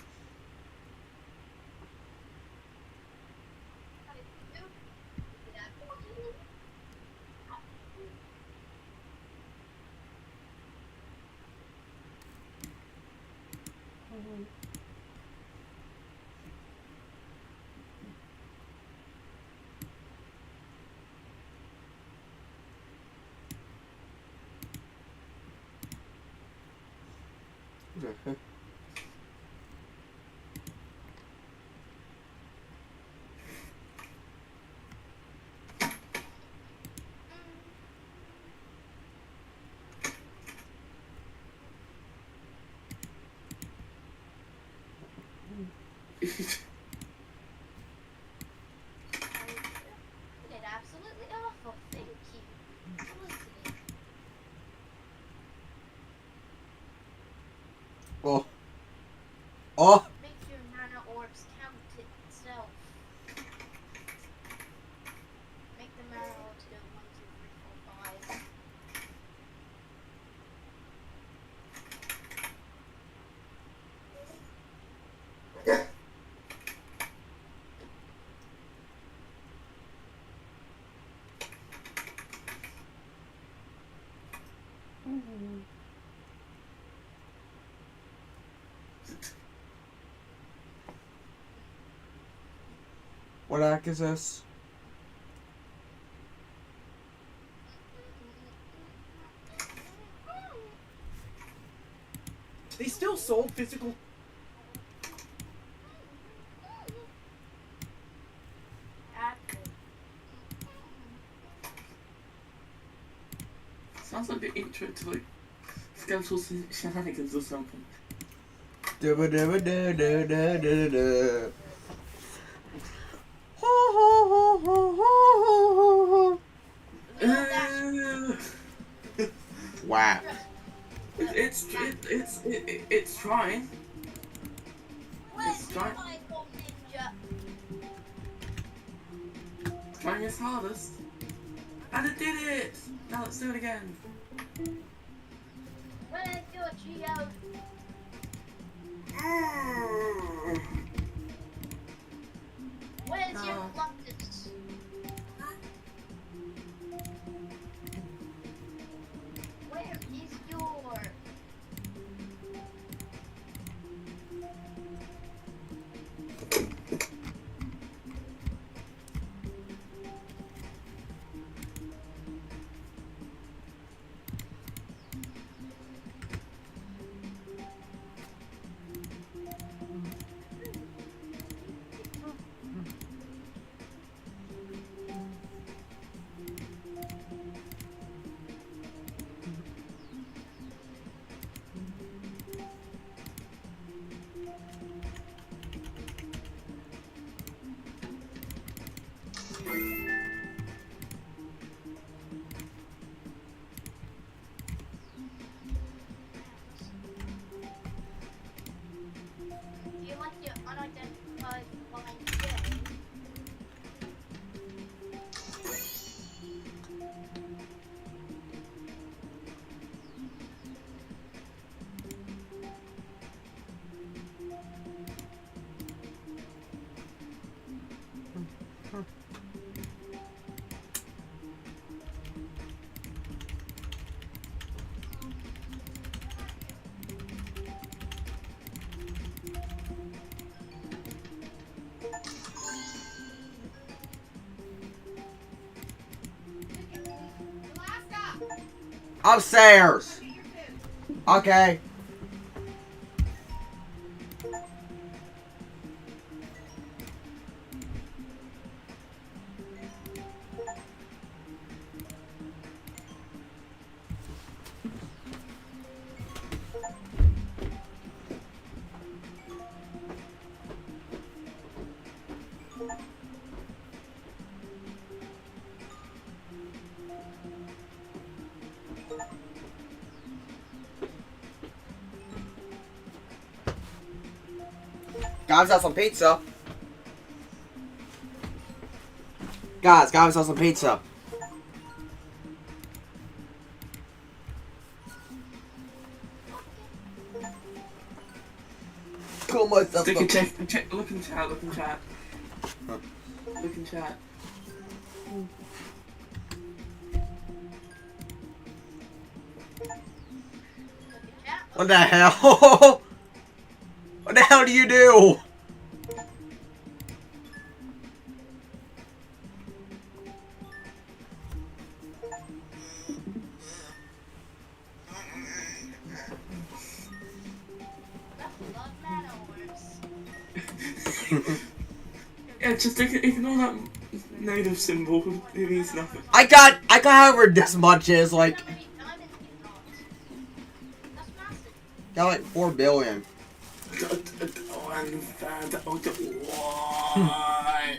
You did absolutely awful. Thank you for listening. Oh. Oh. Make your mana orbs count itself. Make the mana orbs go 1, 2, 3, 4, 5. What act is this? They still sold physical. Sounds like the intro to like Skeletal Shenanigans or something. Da-ba-da-ba-da-da-da-da-da. Wow. It's trying. It's trying. Trying its hardest. And it did it! Now let's do it again. Where's your geode? Where's your Loctus? Where is your... Do you like your unidentified flying thing? Upstairs. Okay. Guys, have some pizza. Guys, have some pizza. myself. Look in chat, look in chat. Look in chat. Look in chat. What the hell? What the hell do you do? Yeah, just ignore that native symbol. It means nothing. I got however this much is like. Got like 4 billion. Why?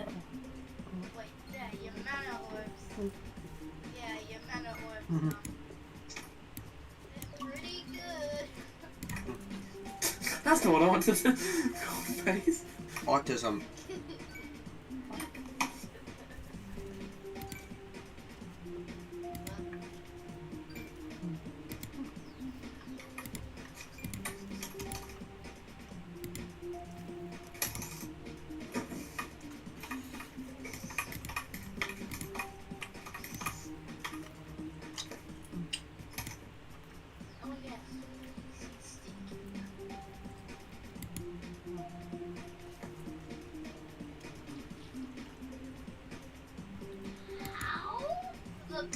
Pretty good. That's not what I wanted to face. Autism. Oh yes. Ow! Look.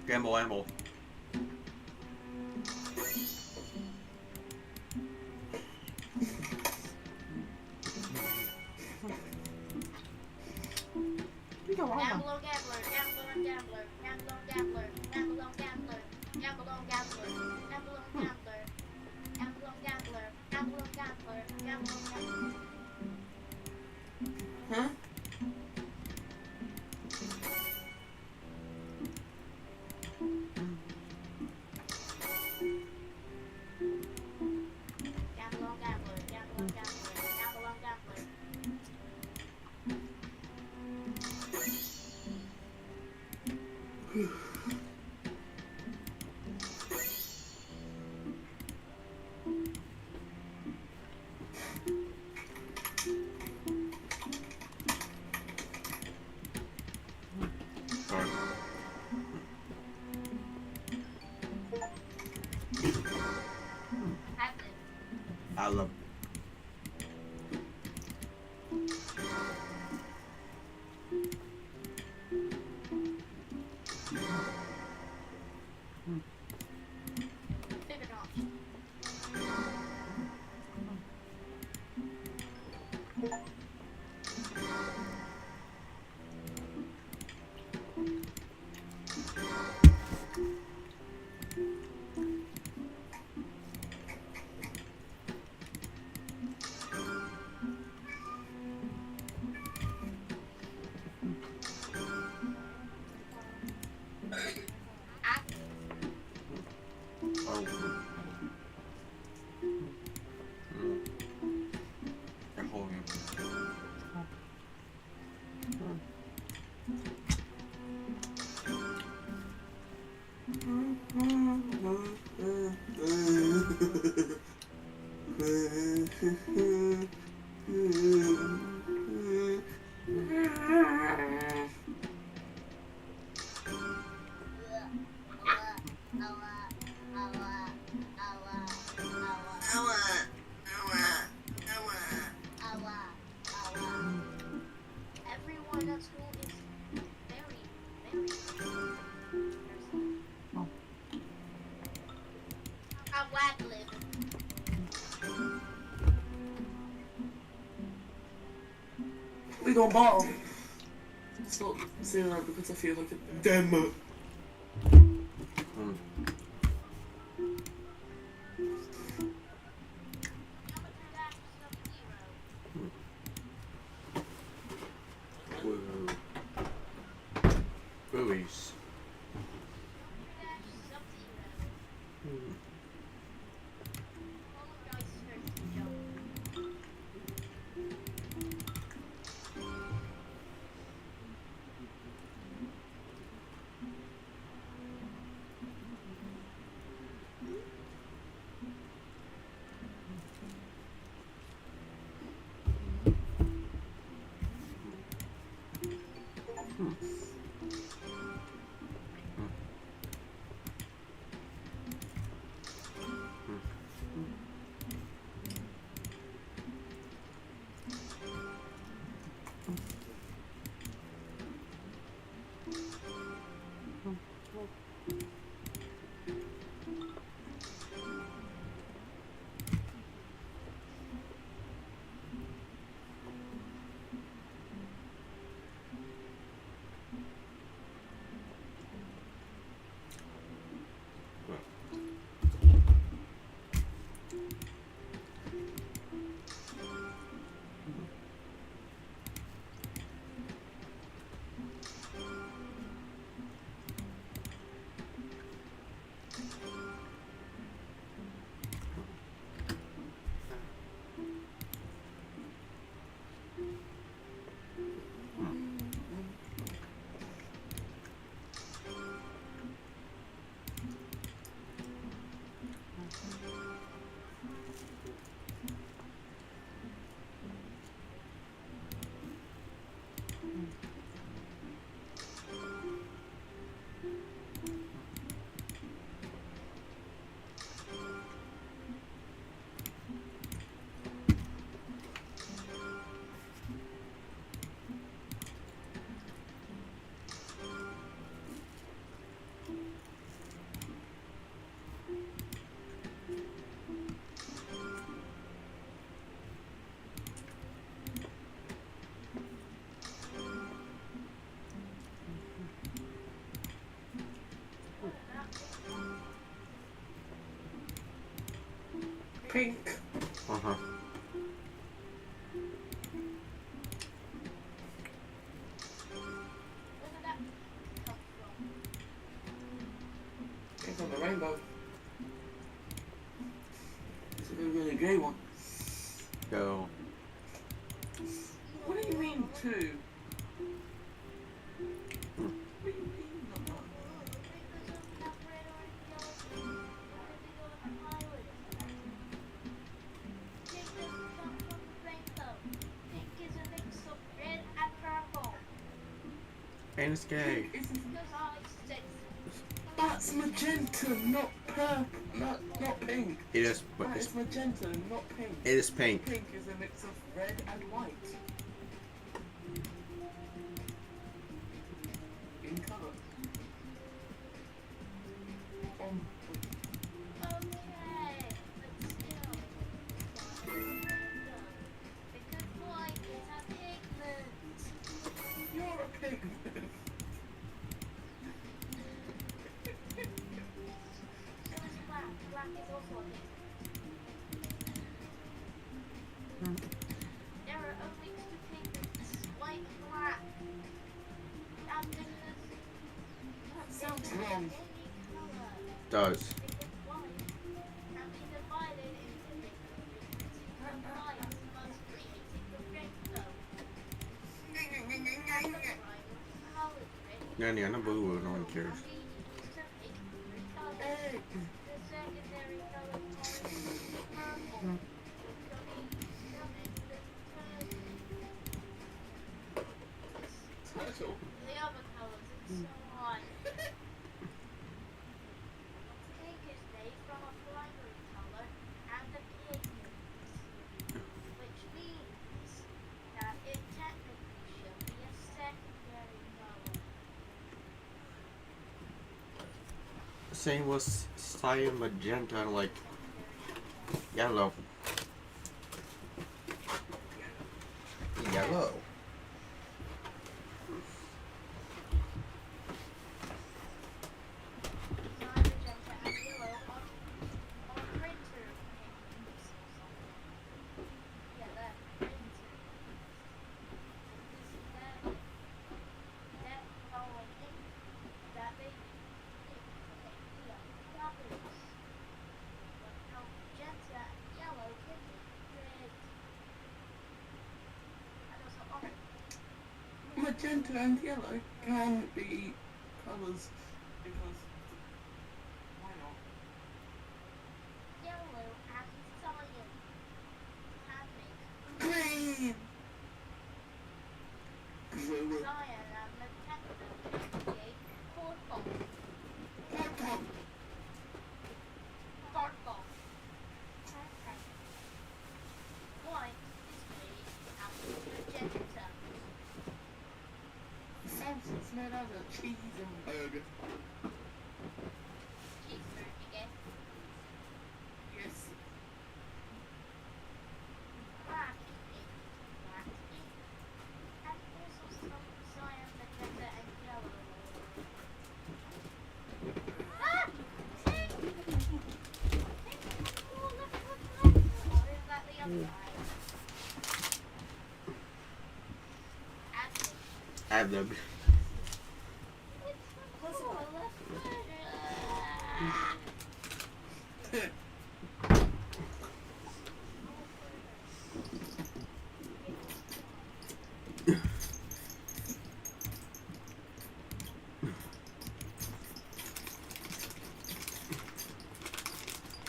Gamble, amble. Gamble on gambler, gamble on gambler, gamble on gambler, gamble on gambler, gamble on gambler, gamble on gambler, gamble on gambler, gamble on gambler, gamble on gambler. Huh? Gamble on gambler, gamble on gambler, gamble on gambler. probably go bottom. It's not 0 because I feel like a demo. Buoys. Pink. Uh-huh. It's on the rainbow. It's a really gay one. Go. What do you mean 2? And it's gay. That's magenta, not purple, not pink. It is, but That it's, is magenta, not pink. it is pink. Pink is a mix of red and white. In colour. You're a pigment. Black is also a pigment. There are only 2 pigments, white and black. And because That sounds wrong. Does. Nanny, I know boo, no one cares. Turtle. The other colours, it's so hard. Pink is made from a primary colour and a pigment, which means that it technically should be a secondary colour. Same was cyan, magenta, and like yellow. Yellow. magenta and yellow can be colours because why not? Yellow and cyan. Green! Blue. Cyan and magenta create purple. Purple. Purple. Okay. White is green and magenta. Samson's made out of cheese and burger. Cheeseburger again. Yes. Black ink. Black ink. And also some cyan, magenta and yellow. Ah! Or is that the other eye? Adlib.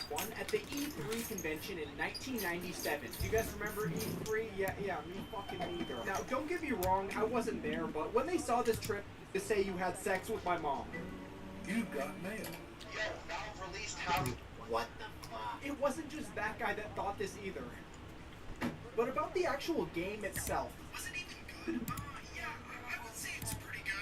One at the E3 convention in 1997. Do you guys remember E3? Yeah, me fucking neither. Now, don't get me wrong, I wasn't there, but when they saw this trip to say you had sex with my mom. You got mail. Yo, Valve released how... What the fuck? It wasn't just that guy that thought this either. But about the actual game itself. Was it even good? Yeah, I would say it's pretty good.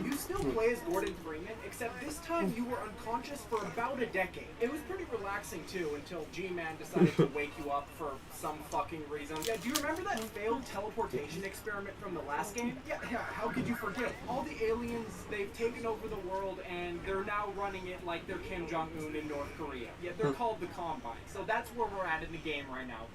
You still play as Gordon Freeman, except this time you were unconscious for about a decade. It was pretty relaxing too, until G-Man decided to wake you up for some fucking reason. Yeah, do you remember that failed teleportation experiment from the last game? Yeah, how could you forget? All the aliens, they've taken over the world, and they're now running it like they're Kim Jong-un in North Korea. Yeah, they're called the Combine, so that's where we're at in the game right now.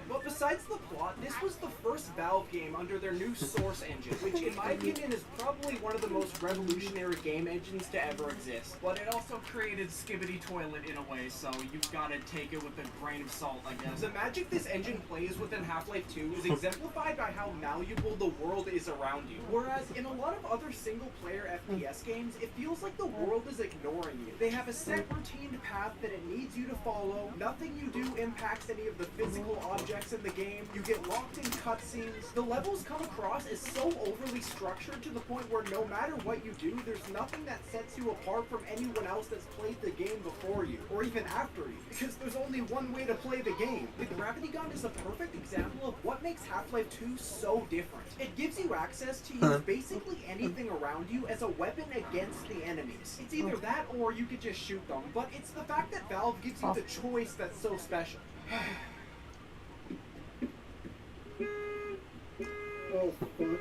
But besides the plot, this was the first Valve game under their new Source engine, which in my opinion is probably one of the most revolutionary game engines to ever exist. But it also created Skibbity Toilet in a way, so you've got to take it with a grain of salt, I guess. The magic this engine plays within Half-Life 2 is exemplified by how malleable the world is around you. Whereas in a lot of other single-player FPS games, it feels like the world is ignoring you. They have a set routine path that it needs you to follow. Nothing you do impacts any of the physical objects in the game. You get locked in cutscenes. The levels come across as so overly structured to the point where no matter what you do, there's nothing that sets you apart from anyone else that's played the game before you, or even after you, because there's only one way to play the game. The gravity gun is a perfect example of what makes Half-Life 2 so different. It gives you access to use basically anything around you as a weapon against the enemies. It's either that or you could just shoot them, but it's the fact that Valve gives you the choice that's so special.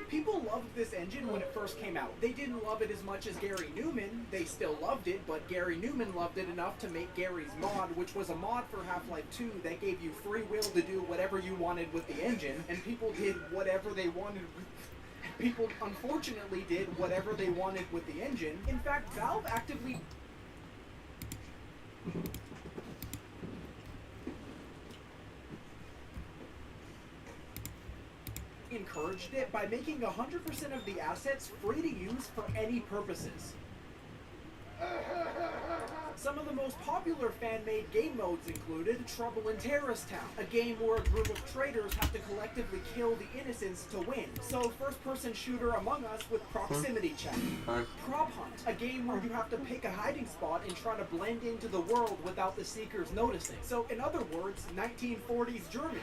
People loved this engine when it first came out. They didn't love it as much as Gary Newman. They still loved it, but Gary Newman loved it enough to make Gary's Mod, which was a mod for Half-Life 2 that gave you free will to do whatever you wanted with the engine, and people did whatever they wanted with... People unfortunately did whatever they wanted with the engine. In fact, Valve actively... encouraged it by making 100% of the assets free to use for any purposes. Some of the most popular fan-made game modes included Trouble in Terrorist Town, a game where a group of traitors have to collectively kill the innocents to win. So first-person shooter Among Us with proximity check. Prop Hunt, a game where you have to pick a hiding spot and try to blend into the world without the seekers noticing. So in other words, 1940s Germany.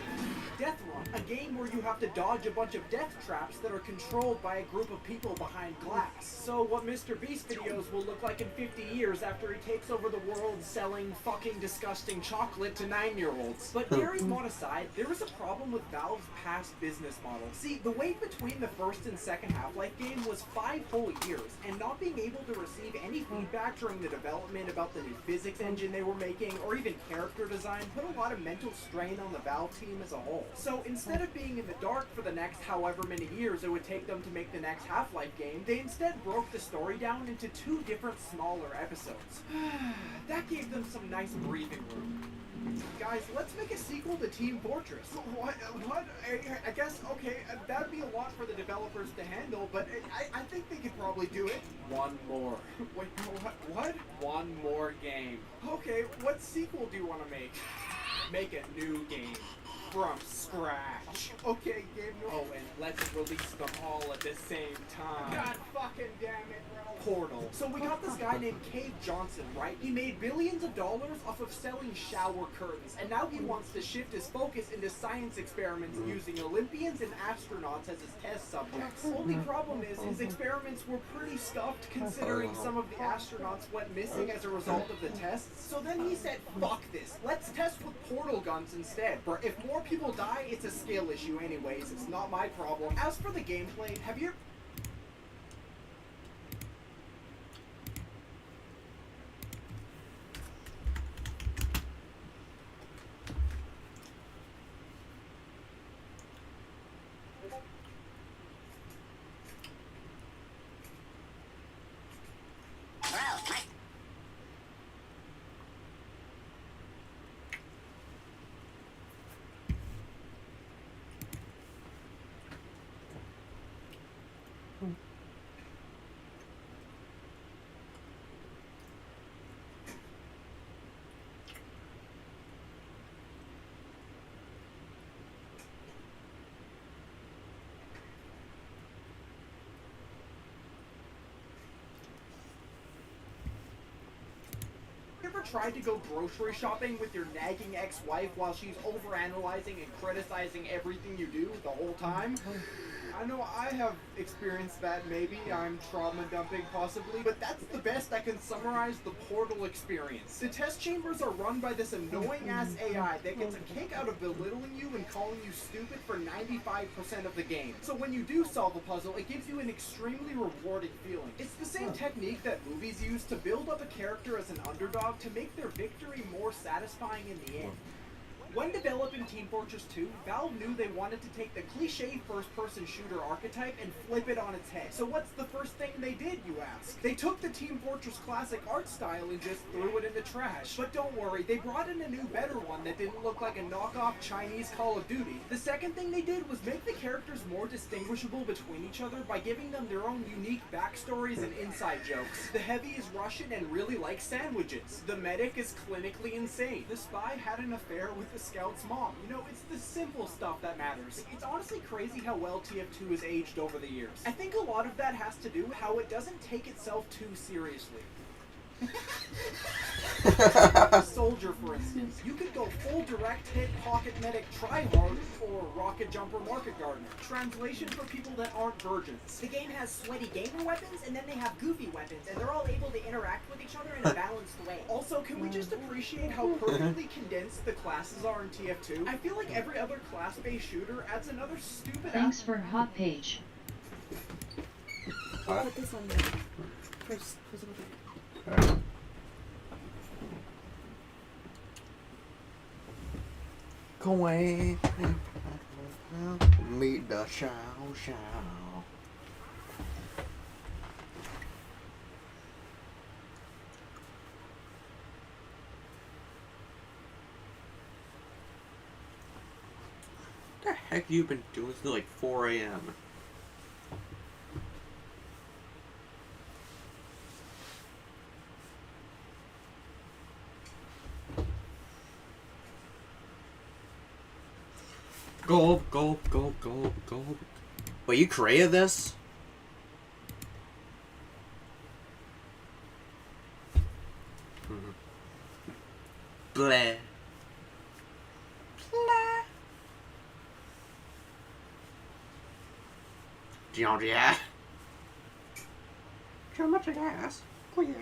Death Run, a game where you have to dodge a bunch of death traps that are controlled by a group of people behind glass. So what mrbeast videos will look like in 50 years after he takes over the world selling fucking disgusting chocolate to 9-year-olds. But Gary's mod aside, there is a problem with Valve's past business model. See, the wait between the first and second Half-Life game was 5 whole years, and not being able to receive any feedback during the development about the new physics engine they were making, or even character design, put a lot of mental strain on the Valve team as a whole. So instead of being in the dark for the next however many years it would take them to make the next Half-Life game, they instead broke the story down into 2 different smaller episodes. That gave them some nice breathing room. Guys, let's make a sequel to Team Fortress. What? I guess, okay, that'd be a lot for the developers to handle, but I think they could probably do it. One more. Wait, what? One more game. Okay, what sequel do you want to make? Make a new game. From scratch. Okay, game no. Oh, and let's release them all at the same time. God fucking damn it, bro. Portal. So we got this guy named Cave Johnson, right? He made billions of dollars off of selling shower curtains, and now he wants to shift his focus into science experiments using Olympians and astronauts as his test subjects. Only problem is his experiments were pretty stuffed considering some of the astronauts went missing as a result of the tests. So then he said, fuck this. Let's test with portal guns instead. But if more people die, it's a skill issue anyways. It's not my problem. As for the gameplay, have you... ever tried to go grocery shopping with your nagging ex-wife while she's overanalyzing and criticizing everything you do the whole time? I know I have experienced that, maybe. I'm trauma dumping, possibly. But that's the best I can summarize the Portal experience. The test chambers are run by this annoying-ass AI that gets a kick out of belittling you and calling you stupid for 95% of the game. So when you do solve a puzzle, it gives you an extremely rewarding feeling. It's the same technique that movies use to build up a character as an underdog to make their victory more satisfying in the end. When developing Team Fortress 2, Valve knew they wanted to take the cliché first-person shooter archetype and flip it on its head. So what's the first thing they did, you ask? They took the Team Fortress classic art style and just threw it in the trash. But don't worry, they brought in a new, better one that didn't look like a knockoff Chinese Call of Duty. The second thing they did was make the characters more distinguishable between each other by giving them their own unique backstories and inside jokes. The Heavy is Russian and really likes sandwiches. The Medic is clinically insane. The Spy had an affair with the Scout's mom. You know, it's the simple stuff that matters. It's honestly crazy how well TF2 has aged over the years. I think a lot of that has to do with how it doesn't take itself too seriously. Soldier, for instance, you could go full direct hit, pocket medic, tryhard, or rocket jumper, market gardener. Translation for people that aren't virgins. The game has sweaty gamer weapons, and then they have goofy weapons, and they're all able to interact with each other in a balanced way. Also, can we just appreciate how perfectly condensed the classes are in TF2? I feel like every other class-based shooter adds another stupid... Thanks for hot page. What? Put this on there. Press it over there. Alright. Go away. Meet the Shao Shao. What the heck have you been doing till like 4 a.m.? Gulp, gulp, gulp, gulp, gulp. Wait, you created this? Bleh. Bleh. Georgia. Too much gas. Oh yeah.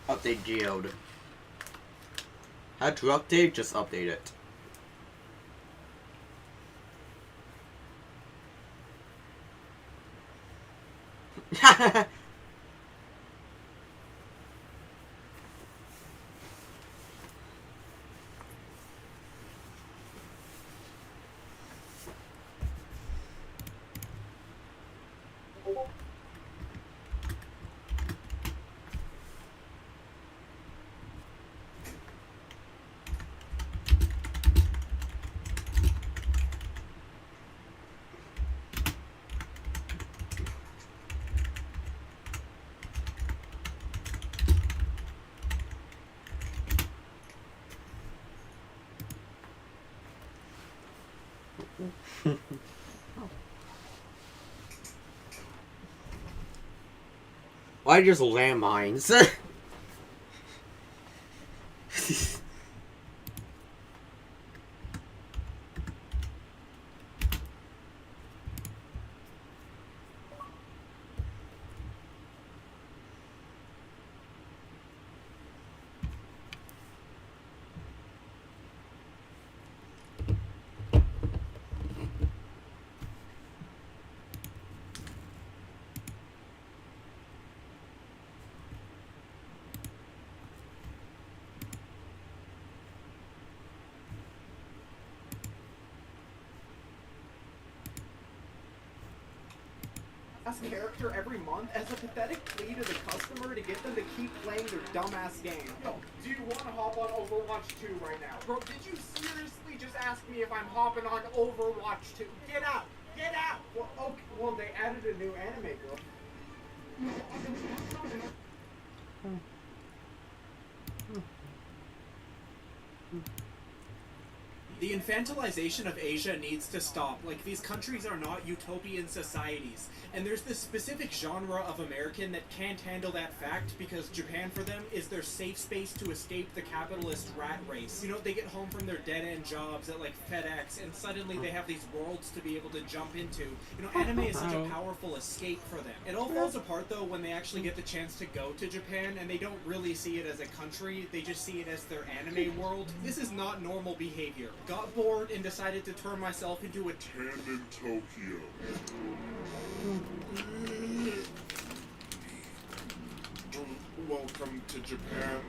Update geode. How to update? Just update it. Why just landmines? Character every month as a pathetic plea to the customer to get them to keep playing their dumbass game. Yo, do you want to hop on Overwatch 2 right now? Bro, did you seriously just ask me if I'm hopping on Overwatch 2? Get out! Get out! Well, okay, well, they added a new anime girl. The infantilization of Asia needs to stop. Like, these countries are not utopian societies. And there's this specific genre of American that can't handle that fact because Japan for them is their safe space to escape the capitalist rat race. You know, they get home from their dead-end jobs at, like, FedEx, and suddenly they have these worlds to be able to jump into. You know, anime is such a powerful escape for them. It all falls apart, though, when they actually get the chance to go to Japan, and they don't really see it as a country, they just see it as their anime world. This is not normal behavior. Got bored and decided to turn myself into a tan in Tokyo. Welcome to Japan.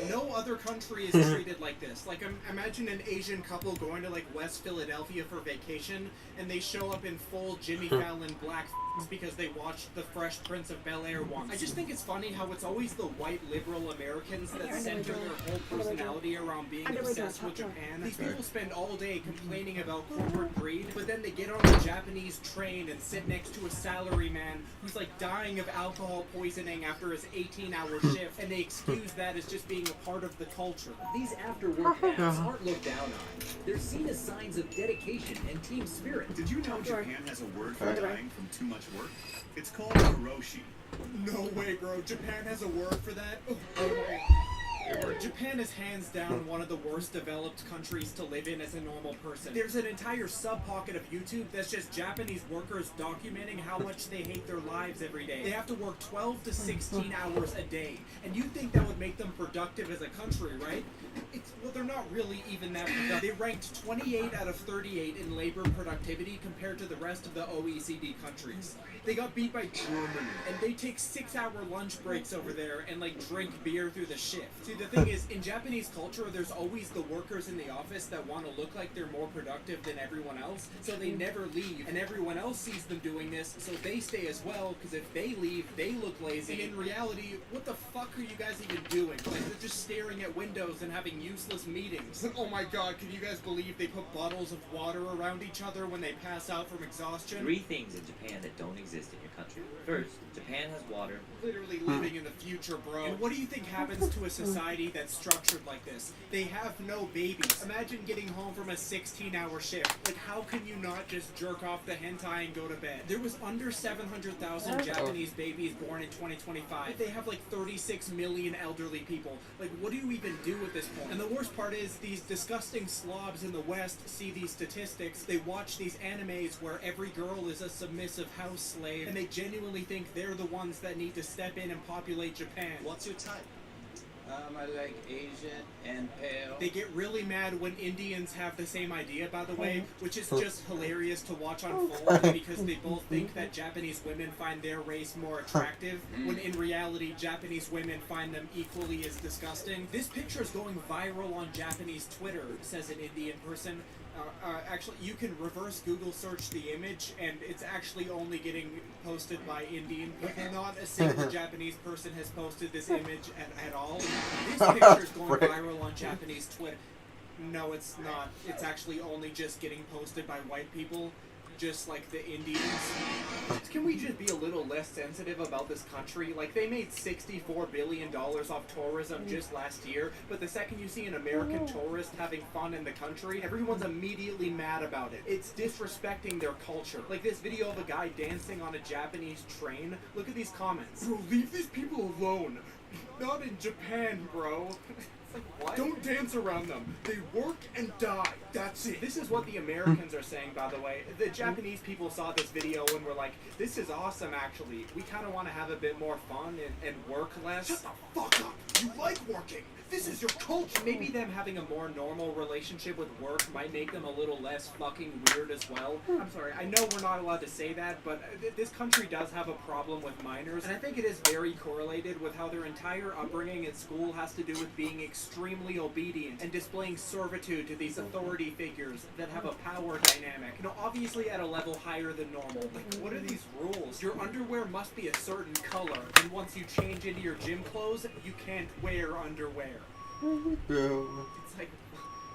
No other country is treated like this. Like, imagine an Asian couple going to, like, West Philadelphia for vacation, and they show up in full Jimmy Fallon black because they watched The Fresh Prince of Bel-Air once. I just think it's funny how it's always the white liberal Americans that center their whole personality around being obsessed with Japan. These people spend all day complaining about corporate greed, but then they get on a Japanese train and sit next to a salaryman who's, like, dying of alcohol poisoning after his 18-hour shift, and they excuse that as just being a part of the culture. These after-work naps aren't looked down on. They're seen as signs of dedication and team spirit. Did you know Japan has a word for dying from too much work? It's called hiroshi. No way, bro. Japan has a word for that? Japan is hands down one of the worst developed countries to live in as a normal person. There's an entire sub-pocket of YouTube that's just Japanese workers documenting how much they hate their lives every day. They have to work 12 to 16 hours a day. And you think that would make them productive as a country, right? Well, they're not really even that productive. They ranked 28 out of 38 in labor productivity compared to the rest of the OECD countries. They got beat by Germany, and they take 6-hour lunch breaks over there and, like, drink beer through the shift. See, the thing is, in Japanese culture, there's always the workers in the office that want to look like they're more productive than everyone else, so they never leave, and everyone else sees them doing this, so they stay as well, because if they leave, they look lazy, and in reality, what the fuck are you guys even doing? Like, they're just staring at windows and having useless meetings. Oh my god, can you guys believe they put bottles of water around each other when they pass out from exhaustion? 3 things in Japan that don't exist in your country. First, Japan has water. Literally living in the future, bro. And what do you think happens to a society that's structured like this? They have no babies. Imagine getting home from a 16-hour shift. Like, how can you not just jerk off the hentai and go to bed? There was under 700,000 Japanese babies born in 2025. They have like 36 million elderly people. Like, what do you even do at this point? And the worst part is, these disgusting slobs in the West see these statistics, they watch these animes where every girl is a submissive house slave, and they genuinely think they're the ones that need to step in and populate Japan. What's your type? I like Asian and pale. They get really mad when Indians have the same idea, by the way, which is just hilarious to watch unfold because they both think that Japanese women find their race more attractive, when in reality Japanese women find them equally as disgusting. This picture is going viral on Japanese Twitter, says an Indian person. Actually, you can reverse Google search the image, and it's actually only getting posted by Indian people. Not a single Japanese person has posted this image at all. This picture is going viral on Japanese Twitter. No, it's not. It's actually only just getting posted by white people. just like the Indians. Can we just be a little less sensitive about this country? Like, they made $64 billion off tourism just last year, but the second you see an American tourist having fun in the country, everyone's immediately mad about it. It's disrespecting their culture. Like this video of a guy dancing on a Japanese train. Look at these comments. Bro, leave these people alone. Not in Japan, bro. Like, what? Don't dance around them. They work and die. That's it. This is what the Americans are saying, by the way. The Japanese people saw this video and were like, this is awesome, actually. We kind of want to have a bit more fun and work less. Shut the fuck up. You like working. This is your culture. Maybe them having a more normal relationship with work might make them a little less fucking weird as well. I'm sorry, I know we're not allowed to say that, but this country does have a problem with minors, and I think it is very correlated with how their entire upbringing at school has to do with being extremely obedient and displaying servitude to these authority figures that have a power dynamic. You know, obviously at a level higher than normal. Like, what are these rules? Your underwear must be a certain color, and once you change into your gym clothes, you can't wear underwear. It's like,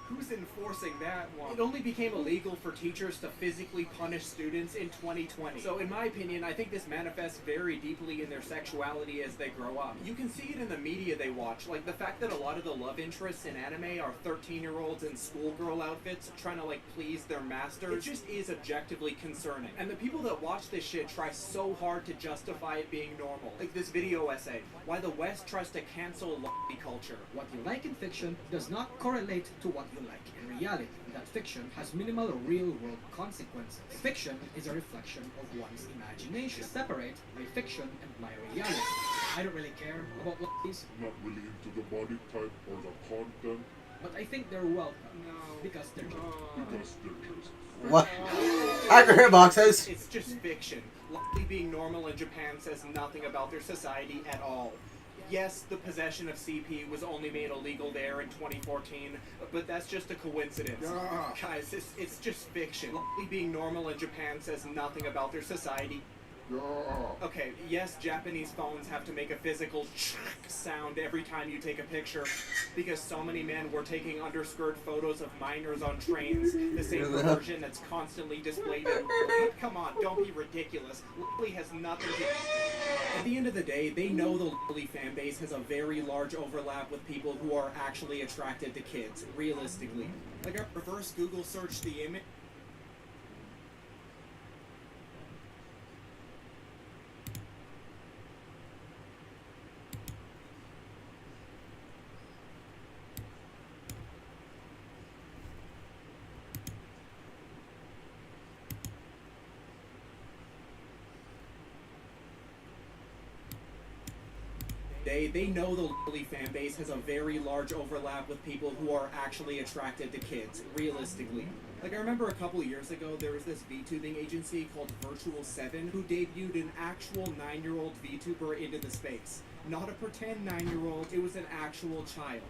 who's enforcing that one? It only became illegal for teachers to physically punish students in 2020. So in my opinion, I think this manifests very deeply in their sexuality as they grow up. You can see it in the media they watch, like the fact that a lot of the love interests in anime are 13-year-olds in schoolgirl outfits trying to like please their master. It just is objectively concerning. And the people that watch this shit try so hard to justify it being normal. Like this video essay, why the West tries to cancel culture. What you like in fiction does not correlate to what you like in reality. That fiction has minimal real-world consequences. Fiction is a reflection of one's imagination. Separate my fiction and my reality. I don't really care about these. Not really into the body type or the content. But I think they're welcome. No. Because they're just. Because they're just. What? Accurate boxes. It's just fiction. Luckily, being normal in Japan says nothing about their society at all. Yes, the possession of CP was only made illegal there in 2014, but that's just a coincidence. Guys, it's just fiction. Luckily, being normal in Japan says nothing about their society. Okay, yes, Japanese phones have to make a physical sound every time you take a picture, because so many men were taking underskirt photos of minors on trains, the same version that's constantly displayed in... Come on, don't be ridiculous. Lily has nothing to... At the end of the day, they know the Lily fan base has a very large overlap with people who are actually attracted to kids, realistically. Like, I reverse Google search the image... They know the Lily fan base has a very large overlap with people who are actually attracted to kids, realistically. Like, I remember a couple years ago, there was this VTubing agency called Virtual 7 who debuted an actual 9-year-old VTuber into the space. Not a pretend 9-year-old, it was an actual child.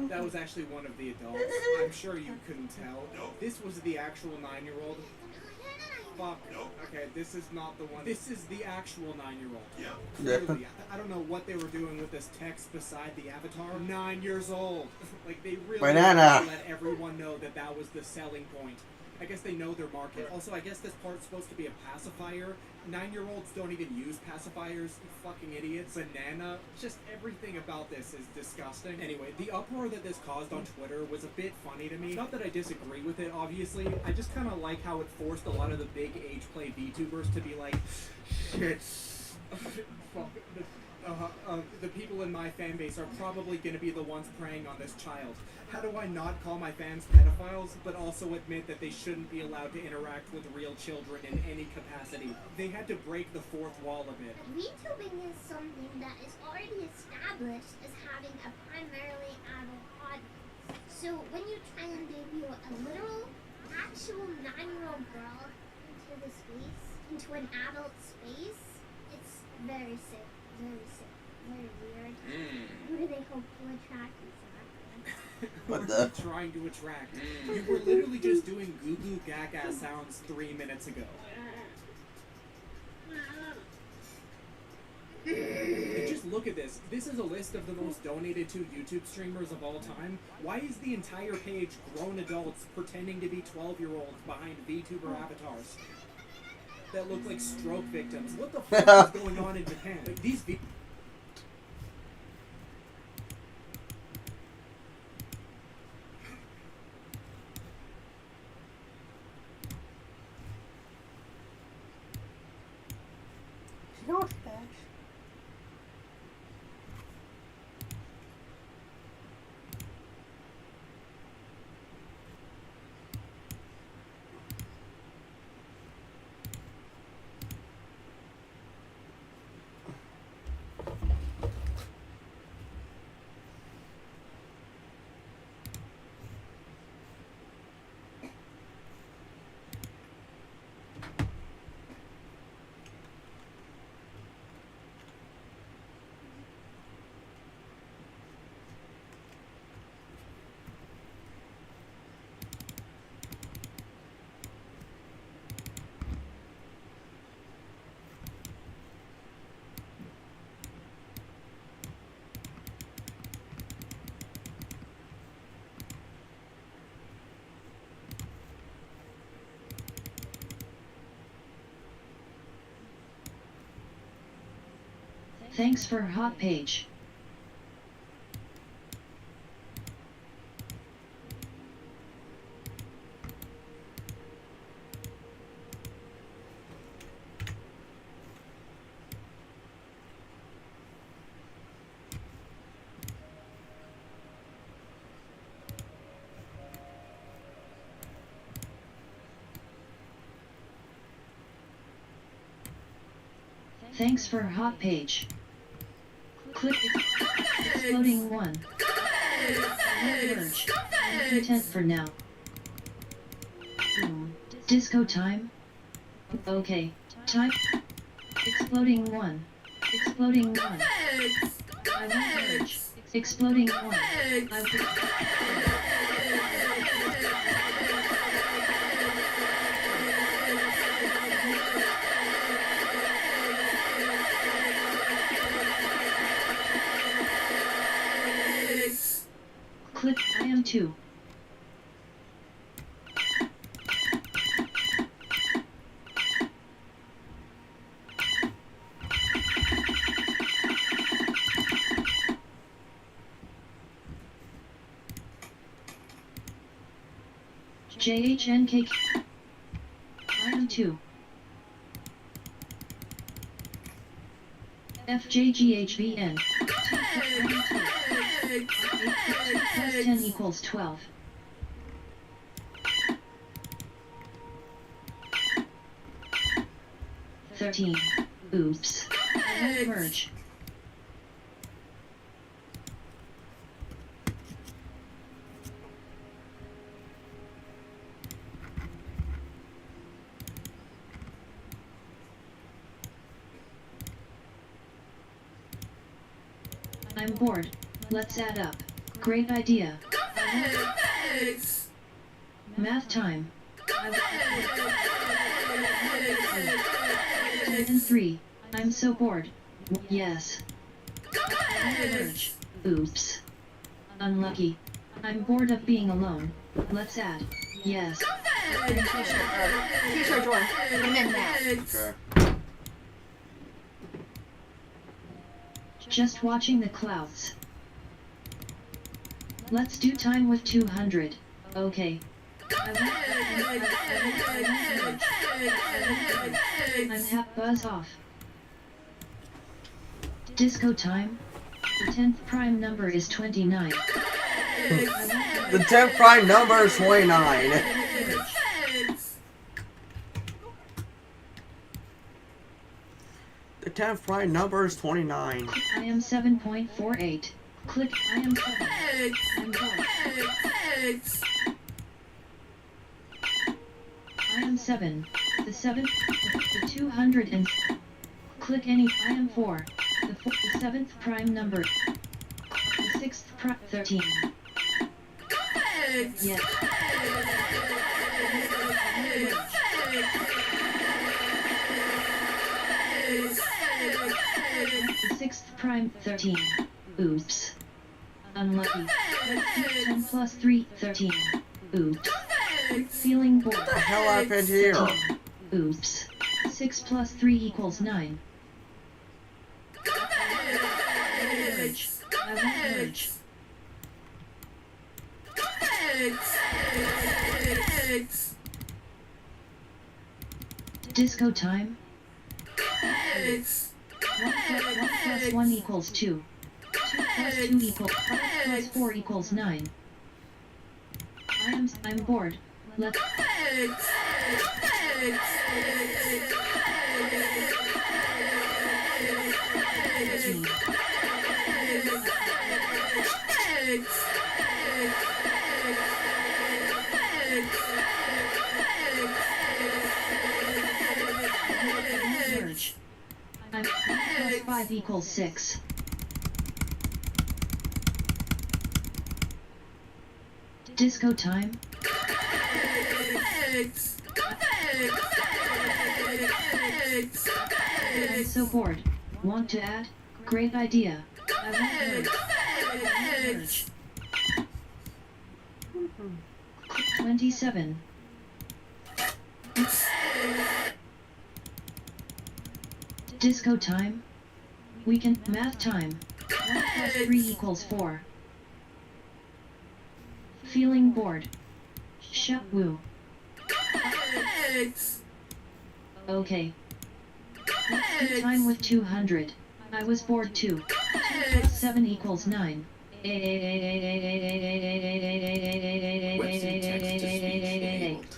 That was actually one of the adults. I'm sure you couldn't tell. No. This was the actual 9-year-old. Fuck. No. Okay, this is not the one. This is the actual 9-year-old. Yeah. Clearly, I don't know what they were doing with this text beside the avatar. 9 years old. Like, they really Banana. let everyone know that that was the selling point. I guess they know their market. Also, I guess this part's supposed to be a pacifier. 9-year-olds don't even use pacifiers, you fucking idiots. Banana. Just everything about this is disgusting. Anyway, the uproar that this caused on Twitter was a bit funny to me. Not that I disagree with it, obviously. I just kind of like how it forced a lot of the big age play VTubers to be like, shit. Fuck. The people in my fan base are probably going to be the ones preying on this child. How do I not call my fans pedophiles, but also admit that they shouldn't be allowed to interact with real children in any capacity? They had to break the fourth wall a bit. VTubing is something that is already established as having a primarily adult audience. So when you try and debut a literal, actual 9-year-old girl into the space, into an adult space, it's very sick, very weird. Who do they hope to attract exactly? What the? Trying to attract. You were literally just doing goo goo gaga sounds 3 minutes ago. And just look at this. This is a list of the most donated to YouTube streamers of all time. Why is the entire page grown adults pretending to be 12-year-olds behind VTuber avatars that look like stroke victims? What the fuck is going on in Japan? Like, these Not bad. Thanks for hot page. Thanks for hot page. Click exploding 1. Merge. Content for now. Disco time. Okay. Time. Exploding 1. Exploding 1. I won't merge. Exploding 1. Click I am 2. JHNK I am 2. FJGHBN 8 plus 10 equals 12. $13. Oops. I won't merge. I'm bored. Let's add up. Great idea. Math time. 10 and 3. I'm so bored. Yes. Merge. Oops. Unlucky. I'm bored of being alone. Let's add. Yes. T-shirt door. I'm in now. Okay. Just watching the clouds. Let's do time with 200. Okay. I'm buzz off. Disco time. The 10th prime number is 29. The 10th prime number is 29. The 10th prime number is 29. I am 7.48. Click I am 7. I'm bored. I am 7. The 7th, the 200 and click any. I am 4. The 7th prime number. The 6th prime 13. Yes. time 13. Oops. Unlucky. 10 plus 3, 13. Oops. Feeling bored. What the hell happened here? 13. Oops. 6 plus 3 equals 9. Merge. I won't merge. Disco time. 1 plus 1 equals 2. 2 plus 2 equals 5 plus 4 equals 9. I'm bored. Let's merge. 1 plus 5 equals 6. Disco time. I'm so bored. Want to add? Great idea. I won't merge. 27. Disco time. We can math time. 1 plus 3 equals 4. Feeling bored. Shut woo. Okay. Let's do time with 200. I was bored too. 2 plus 7 equals 9. Website text to speech enabled.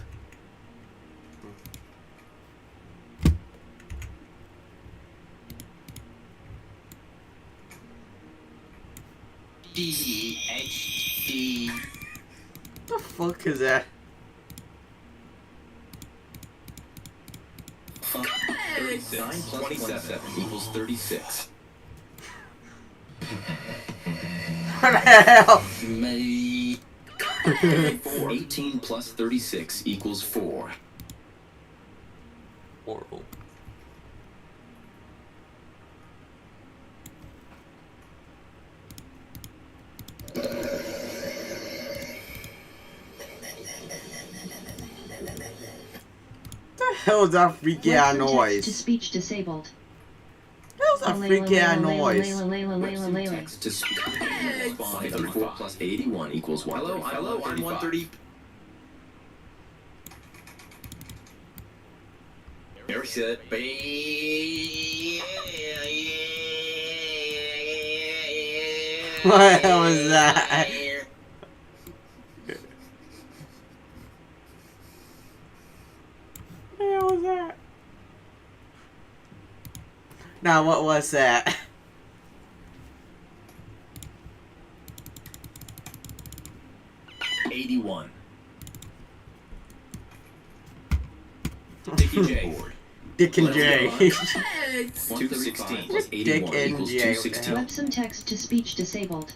DHD. What the fuck is that? 36 plus 27 equals 36. What the hell? 18 plus 36 equals 4. Horrible. What the hell is that freaky ass noise? To speech disabled. What the hell is that freaky ass noise? Website text to speech enabled. 34 plus 81 equals 1. Hello, I'm 130. Very good. What the hell was that? What the hell was that? Now, what was that? $81. Dickie J. Dick and J. 216 plus 81 Dick and equals J. 216. Website text to speech disabled.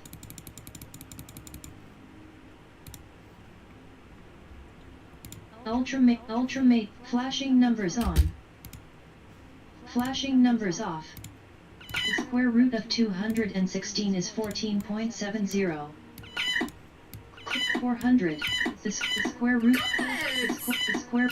Ultramate, flashing numbers on. Flashing numbers off. The square root of 216 is 14.70. 400. The square root. The square.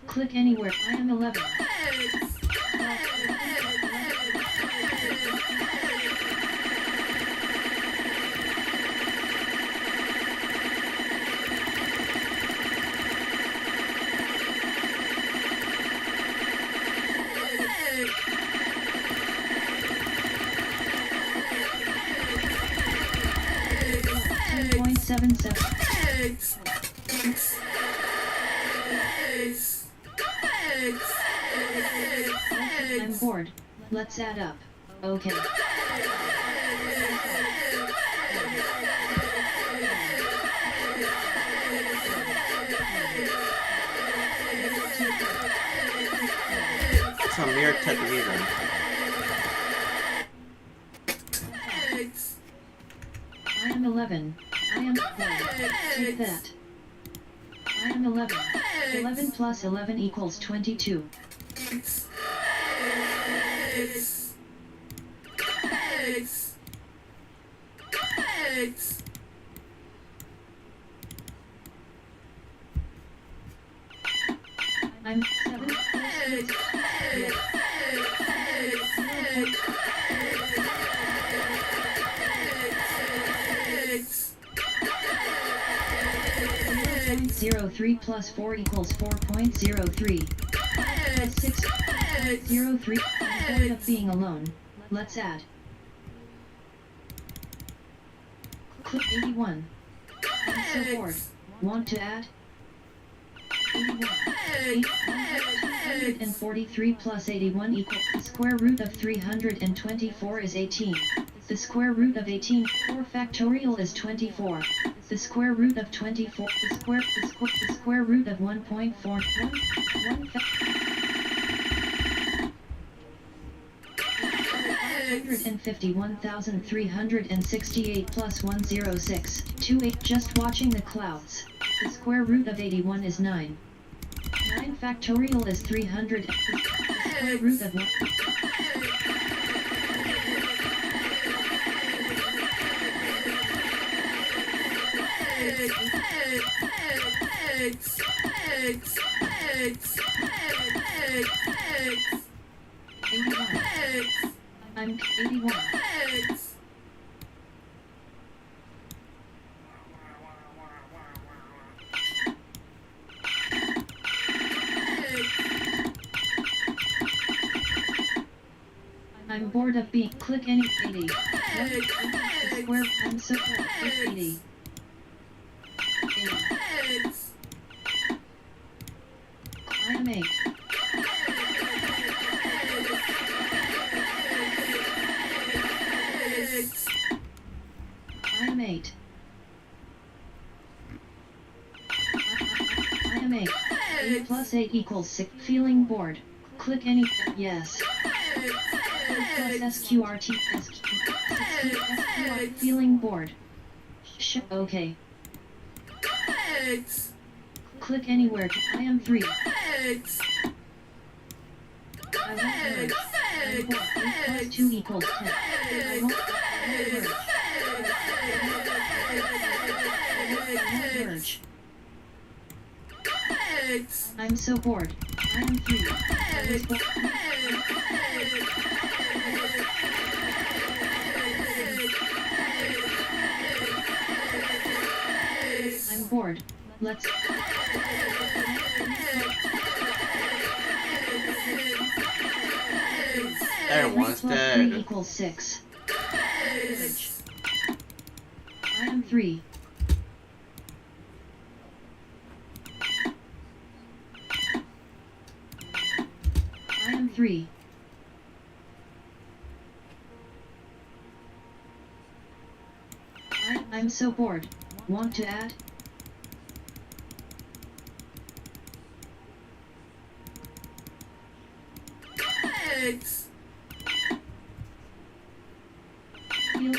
Click anywhere. I am 11. I'm bored. Let's add up. Okay. a mere tetrameter. I am 11. I am 12. Take that. I am 11. 11 plus 11 equals 22. I'm 7 .03 plus 4 equals 4.03. Plus 6 03. I'm bored of being alone. Let's add. Click 81. I'm so bored. Want to add? 81. 143 plus 81 equals the square root of 324 is 18. The square root of 18, 4 factorial is 24. The square root of 24, the square root of 1.4, 151,368 plus 106, 28. Just watching the clouds. The square root of 81 is 9. 9 factorial is 300. The square root of 1. I'm 81. I'm bored of being. Click any 80. The square. I'm so bored. 80. 80. I am 8. I am 8. I am 8. 8 plus 8 equals 6. Feeling bored. Click any. Yes. Plus SQRT. SQR. Feeling bored. Okay. Click anywhere. I am 3. I won't merge. I'm bored. 8 plus 2 equals 10. I won't merge. I'm so bored. I am 3. I was bored. I'm bored. Let's. Everyone's 3 plus dead. 3 equals 6. I am 3. I am 3. I'm so bored. Want to add? Feel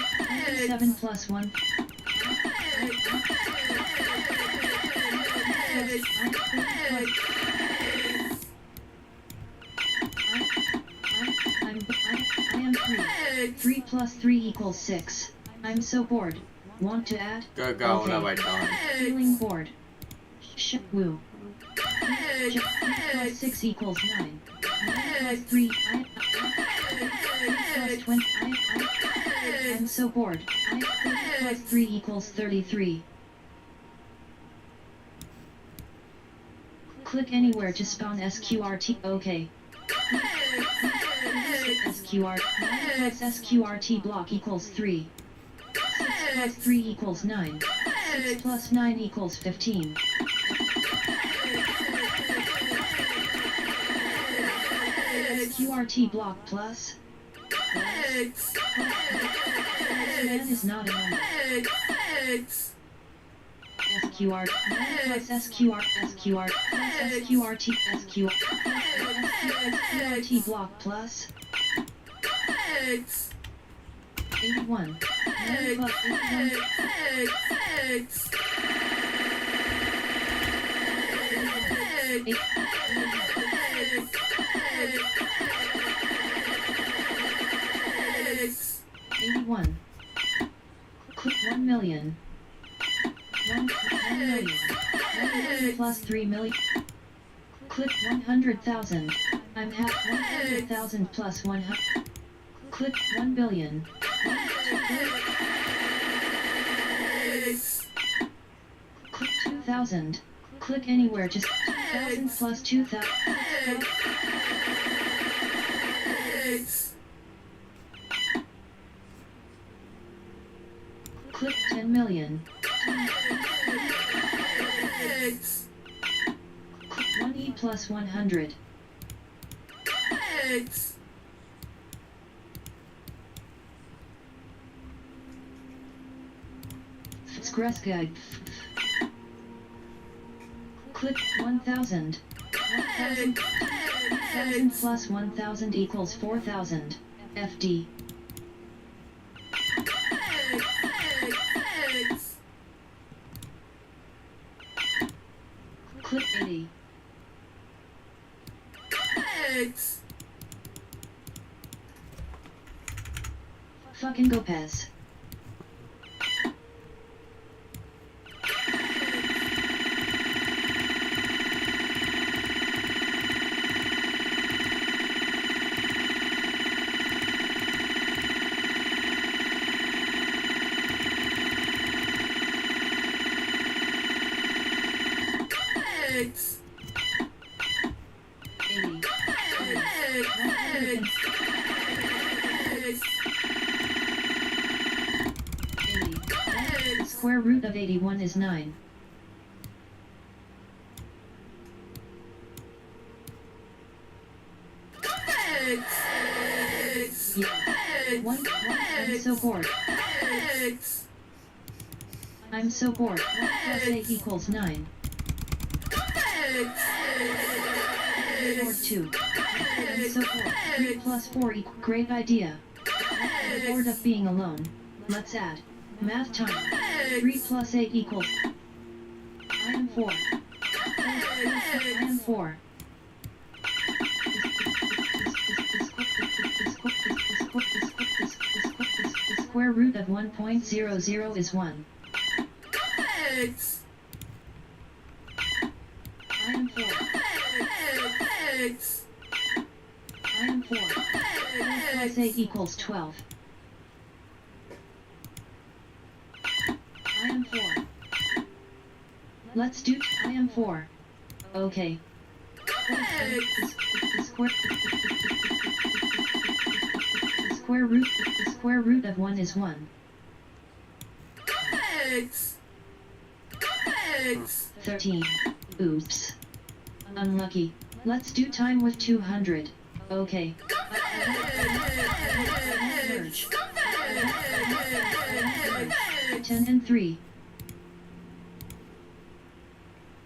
7 plus 1. I am 3. 3 plus 3 equals 6. I'm so bored. Want to add? Good God, what Okay. have I done? Feeling bored. Woo. 3 plus 6 equals 9. 9 plus 3. 3 plus 20. I'm so bored. 30 plus 3 equals 33. Click anywhere to spawn SQRT. Okay. SQR. 9 plus SQRT block equals 3. 6 plus 3 equals 9. 6 plus 9 equals 15. SQRT block plus. This man is not a number. SQR 9 plus SQR SQR plus SQRT SQR SQRT block plus 81 9 plus 81 click 1 million 1 million 1 million plus 3 million click 100,000 I'm half 100,000 plus 100 click 1 billion click 2,000 click anywhere just 2,000 plus 2,000 click 10 million click 1e plus 100 Skreska click 1,000 1,000 plus 1,000 equals 4,000 FD click 80 fucking Gopez Square root of 81 is 9. Yeah. One, I'm so bored. I'm so bored. 1 plus 8 equals 9. Or 2. I'm so bored. 3 plus 4 equals. Great idea. I'm bored of being alone. Let's add. Math time. 3 plus 8 equals. I am 4. I am 4. The square root of 1.00 is 1. I am 4. I am 4. 4 plus 8 equals 12. I am 4. Let's do. I am 4. Okay. The square root of 1 is 1. 13. Oops. Unlucky. Let's do time with 200. Okay. Merge. 10 and 3.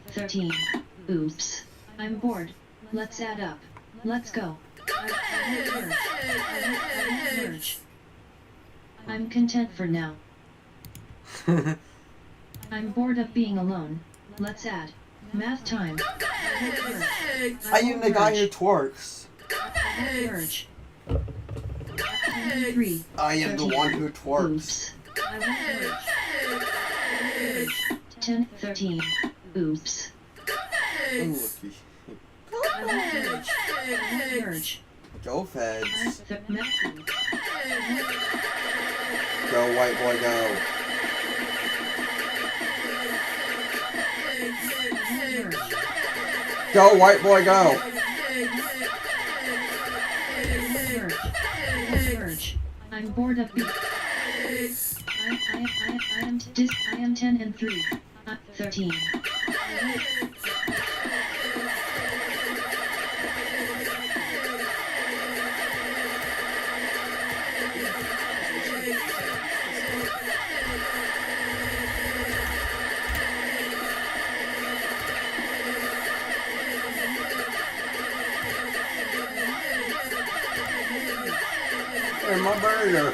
13. Oops. I'm bored. Let's add up. Let's go. Merge. I'm content for now. I'm bored of being alone. Let's add. Math time. I am the guy who twerks. Merge. 10 and 3. I am 13. The one who twerks. Oops. I won't merge. 10, 13. Oops. I won't merge. Go Feds. Go white boy go. Go white boy go. Merge. I'm bored of being. I am 10 and 3. 13. my burger.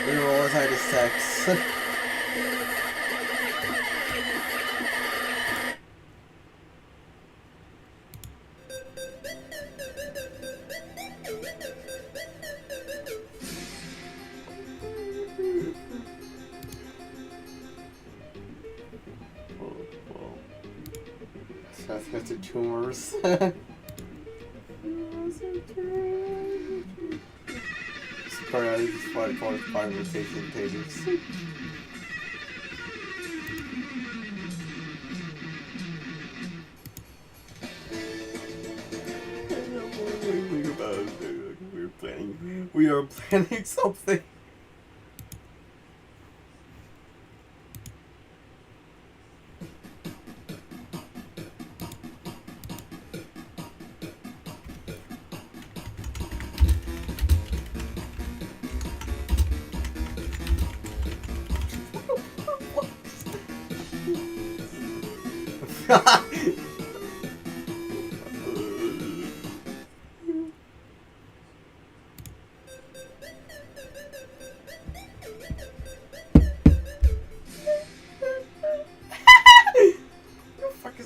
We were always had sex. That's got the tumors. Sorry, just 5.5 rotation pages. We are planning something.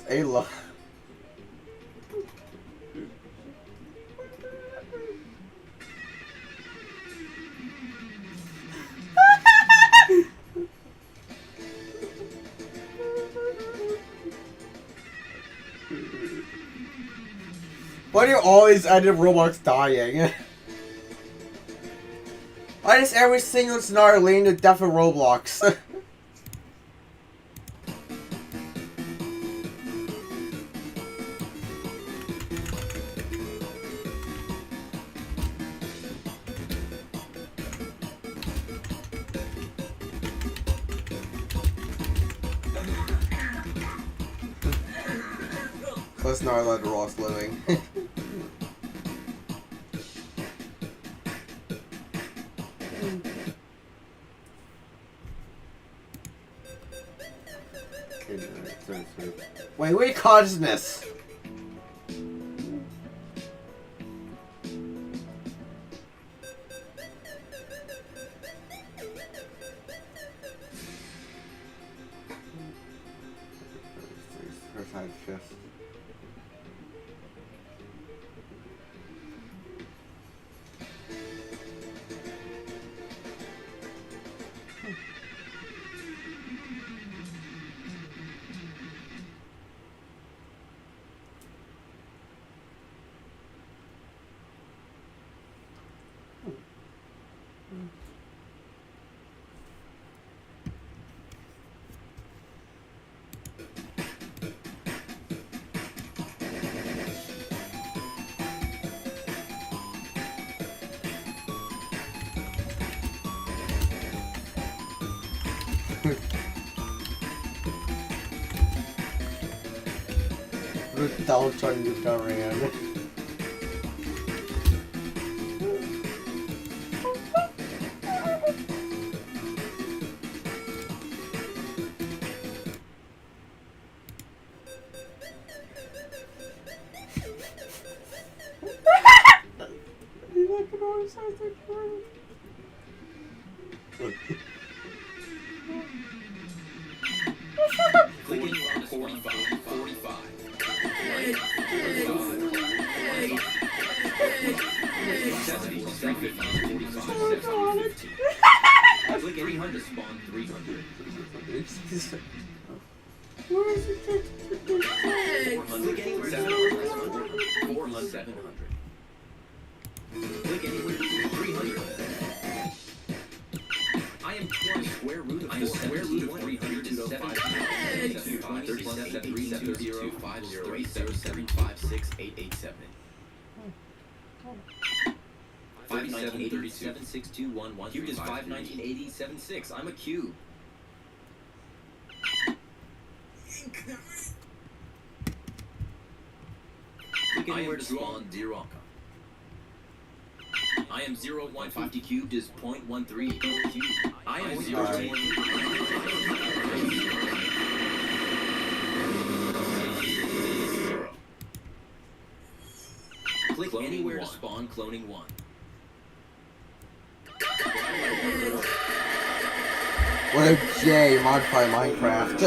Ayla. Why do you always end up Roblox dying? Why does every single scenario lead to death of Roblox? Let's not let the Ross living. Wait, consciousness! First side fifth. Down trying to get around. Click 300 spawn 300. Where is it? 400 anywhere 700. 400 700. Click anywhere 300. I am 20 square root of 300 is 7. 519876211. Cubed is 5198076. I'm a cube. Click anywhere to spawn Deronka. I am 150 cubed is 0.13 cubed. I am 0. Click anywhere to spawn cloning 1. What a J, modify Minecraft.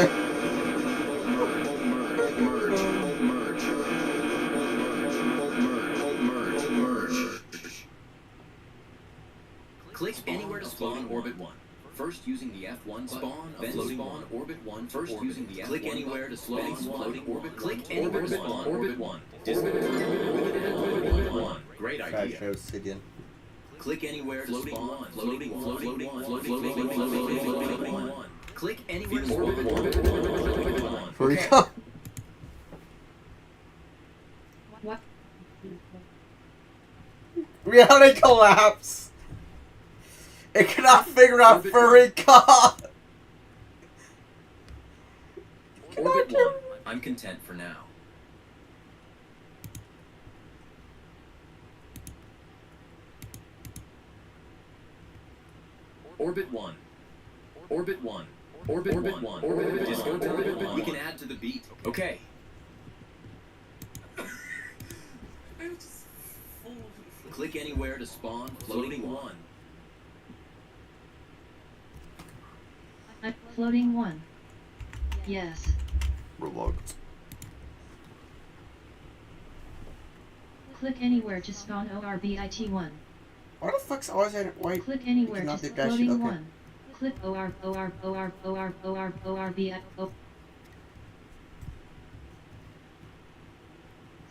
Click anywhere to spawn orbit 1. First using the F1 spawn, then spawn orbit 1. First using the F1. Click anywhere to spawn floating orbit. Click anywhere to spawn orbit 1. Orbit 1. Great idea. Click anywhere to spawn floating 1. Click anywhere to spawn orbit 1. Where we go? What? Reality collapse. It cannot figure out furry god. Orbit 1. I'm content for now. Orbit 1. Orbit 1. Orbit 1. Orbit 1. We can add to the beat. Okay. Click anywhere to spawn floating 1. I'm floating 1. Yes. Relooked. Click anywhere to spawn ORBIT 1. Why the fuck's always at white? Click anywhere to that shit, floating okay. 1. Click ORBIT.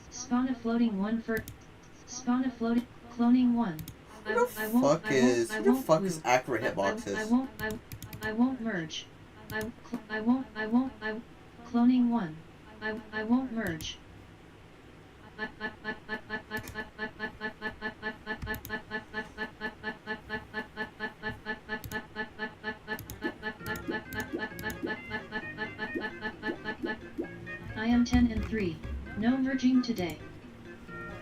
Spawn a floating 1 for. Spawn a floating. Cloning 1. I won't move. accurate hitboxes? I won't merge. Cloning 1. I won't merge. I am 10 and 3. No merging today.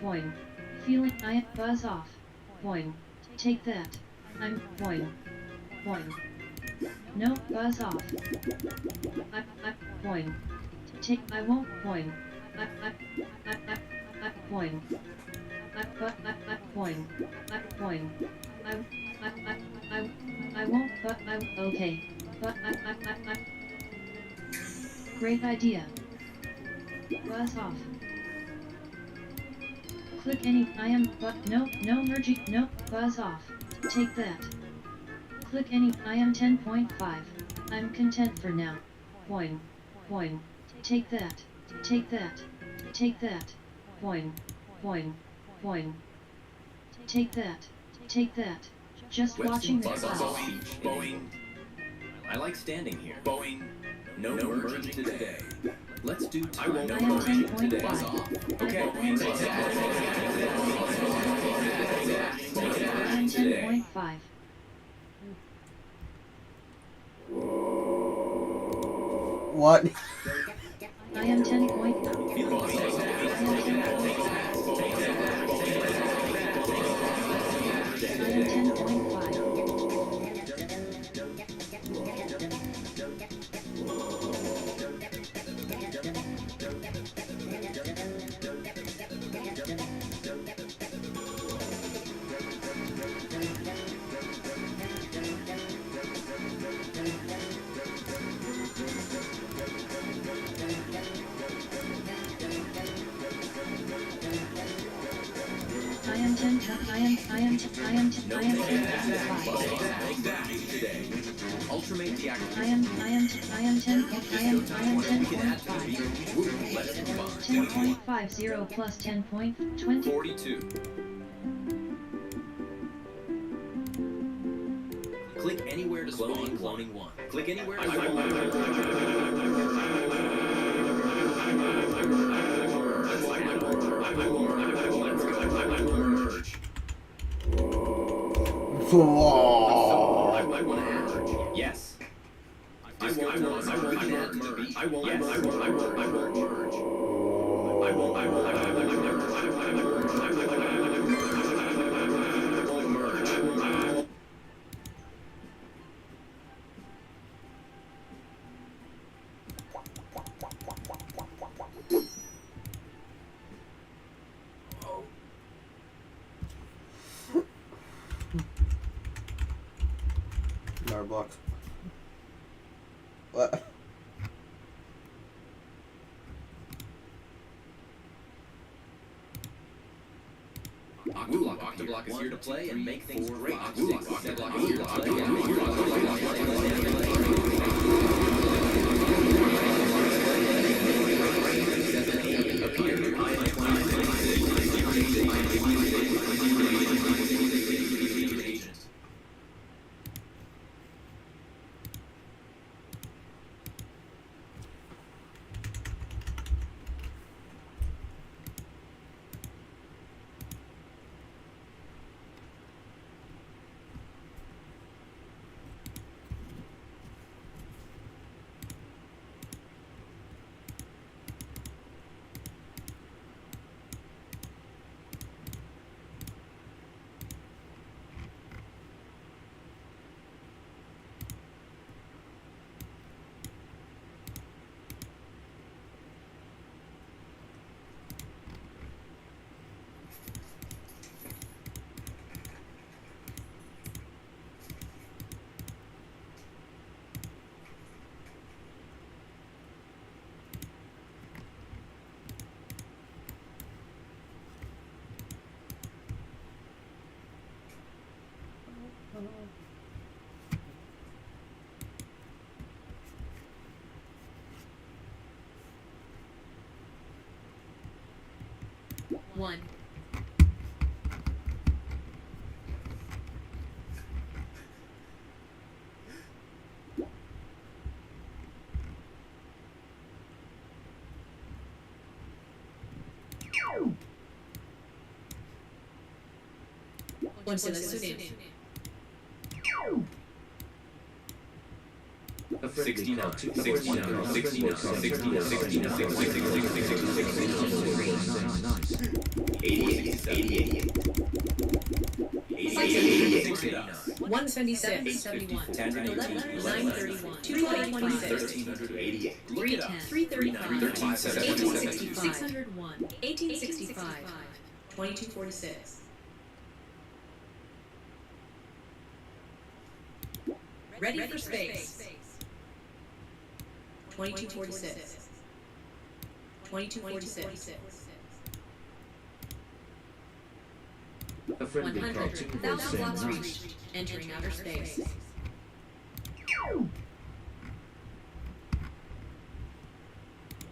Boing. Feeling I buzz off. Boing. Take that. I'm boing. Boing. No buzz off. Boing. Take I won't boing. Boing. Boing. Boing. I won't but I okay. But great idea. Buzz off. Click any I am but no merging no buzz off. Take that. Click any I am 10.5. I'm content for now. Boing. Boing. Take that. Take that. Take that. Boing. Boing. Boing. Take that. Take that. Just watching the class. Boing. I like standing here. Boing. No merging today. Let's do time. No merging today. Buzz off. Okay. I am 10.5. What? I am 10.5. Ultimate deactivate. I am 10. Let's move on. 10.50 plus 10.20. 42. Click anywhere to spawn cloning 1. Click anywhere to spawn. Yes. I won't merge. I won't merge. $500. What? Octoblock is here to play and make things great. Octoblock is here to play and make One. Once in a tsunami. 176, 71, 11, 931, 226, 310, 335, 1865, 601, 1865, 2246. Ready for space. 2246. 2246. A friendly 100. cartoon voice 1,000 saying blocks nice. reached. Entering outer space.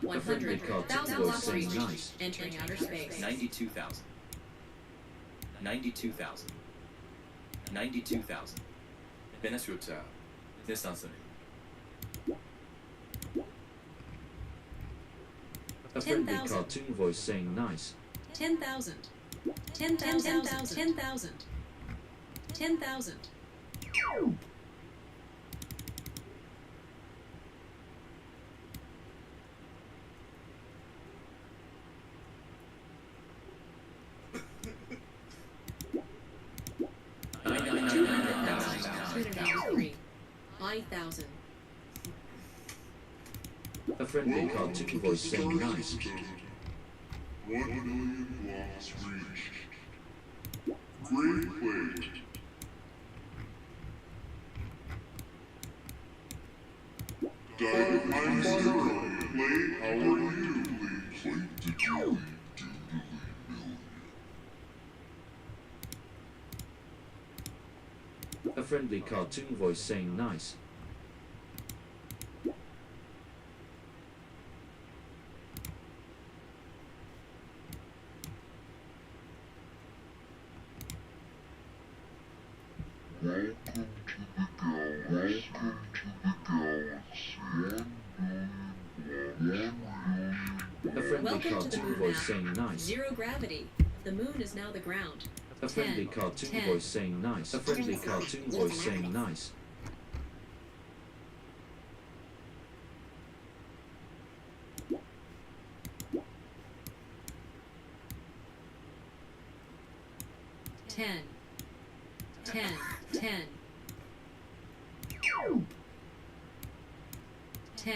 100. 1,000 blocks reached. Nice. Entering outer space. 92,000. 92,000. 92,000. Bene sutta. Distansen. A friendly 10,000. cartoon voice saying nice. 10,000. 10,000. 10,000. 10,000. 293. 5,000. A friendly cartoon voice saying nice. 1 million blocks reached. Great play. I'm Zero. Play our you, please. Play to Joey. A friendly cartoon voice saying nice. A friendly Welcome to the cartoon moon voice map. saying nice. Zero gravity. The moon is now the ground. A friendly 10, cartoon 10. voice saying nice. A friendly cartoon voice saying nice. Ten. 10. 10. 10.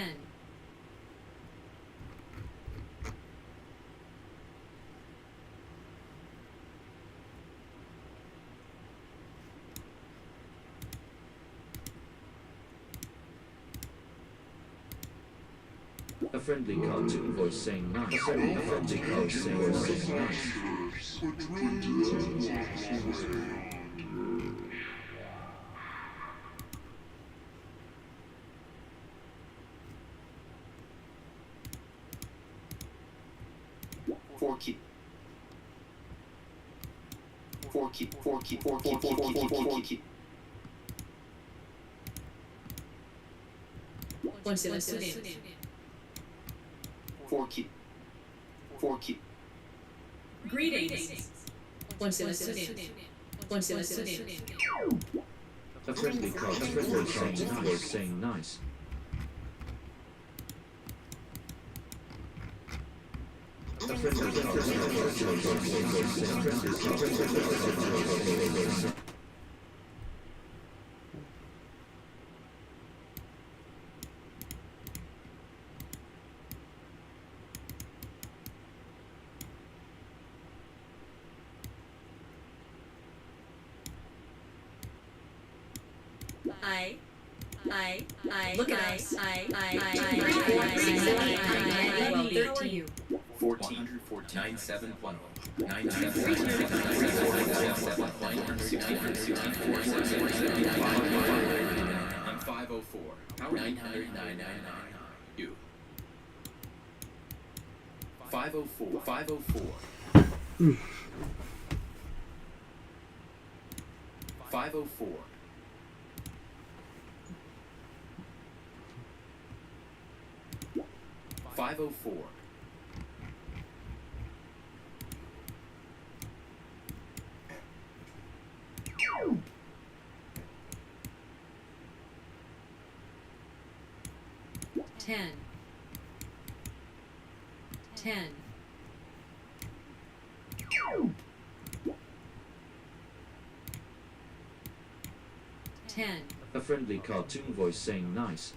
A friendly cartoon voice saying nice. A friendly cartoon voice saying nice. Four key. 원실의 student. Four key. Greetings. 원실의 student. 원실의 student. A friendly cartoon voice saying nice. A friendly cartoon voice saying nice. Look at us. I 14. 9710. 504. 999. You. 504. 504. 504. 504. 10. 10. A friendly cartoon voice saying nice.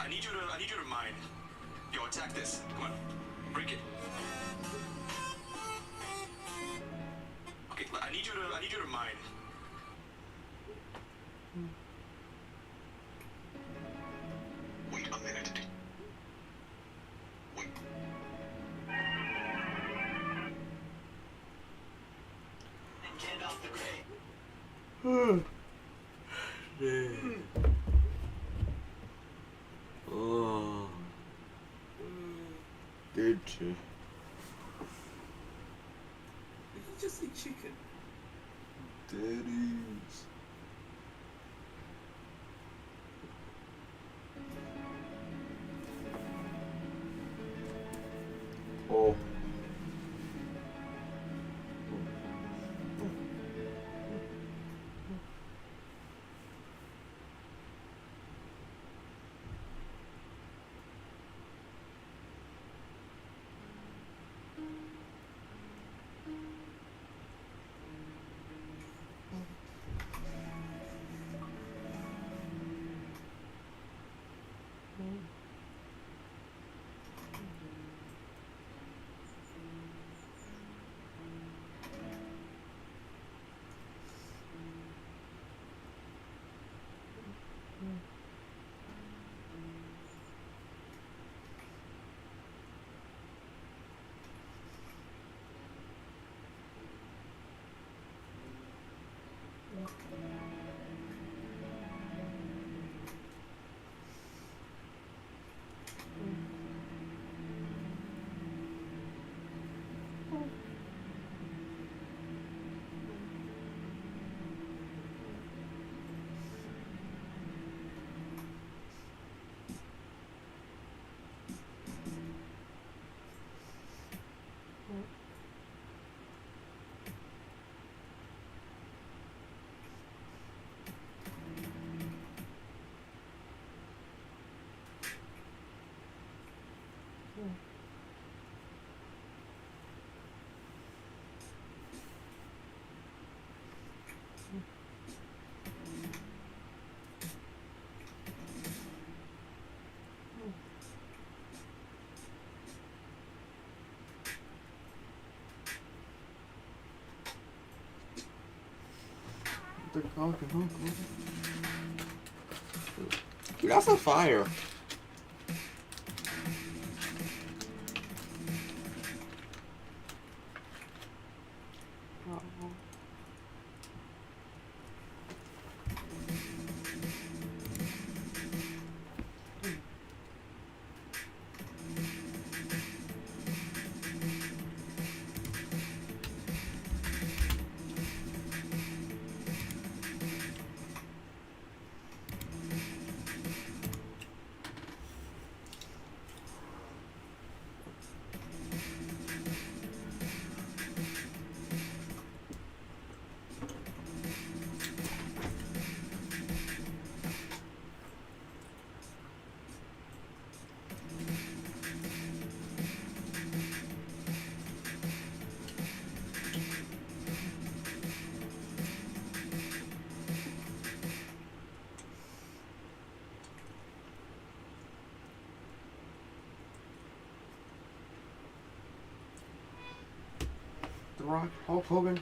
I need you to mine. Yo, attack this. Come on. Break it. Okay, I need you to mine. Wait a minute. Wait. And get off the crate. Oh. Did you? Did you just eat chicken? Daddies. Oh. Dude, that's a fire. The Rock, Hulk Hogan.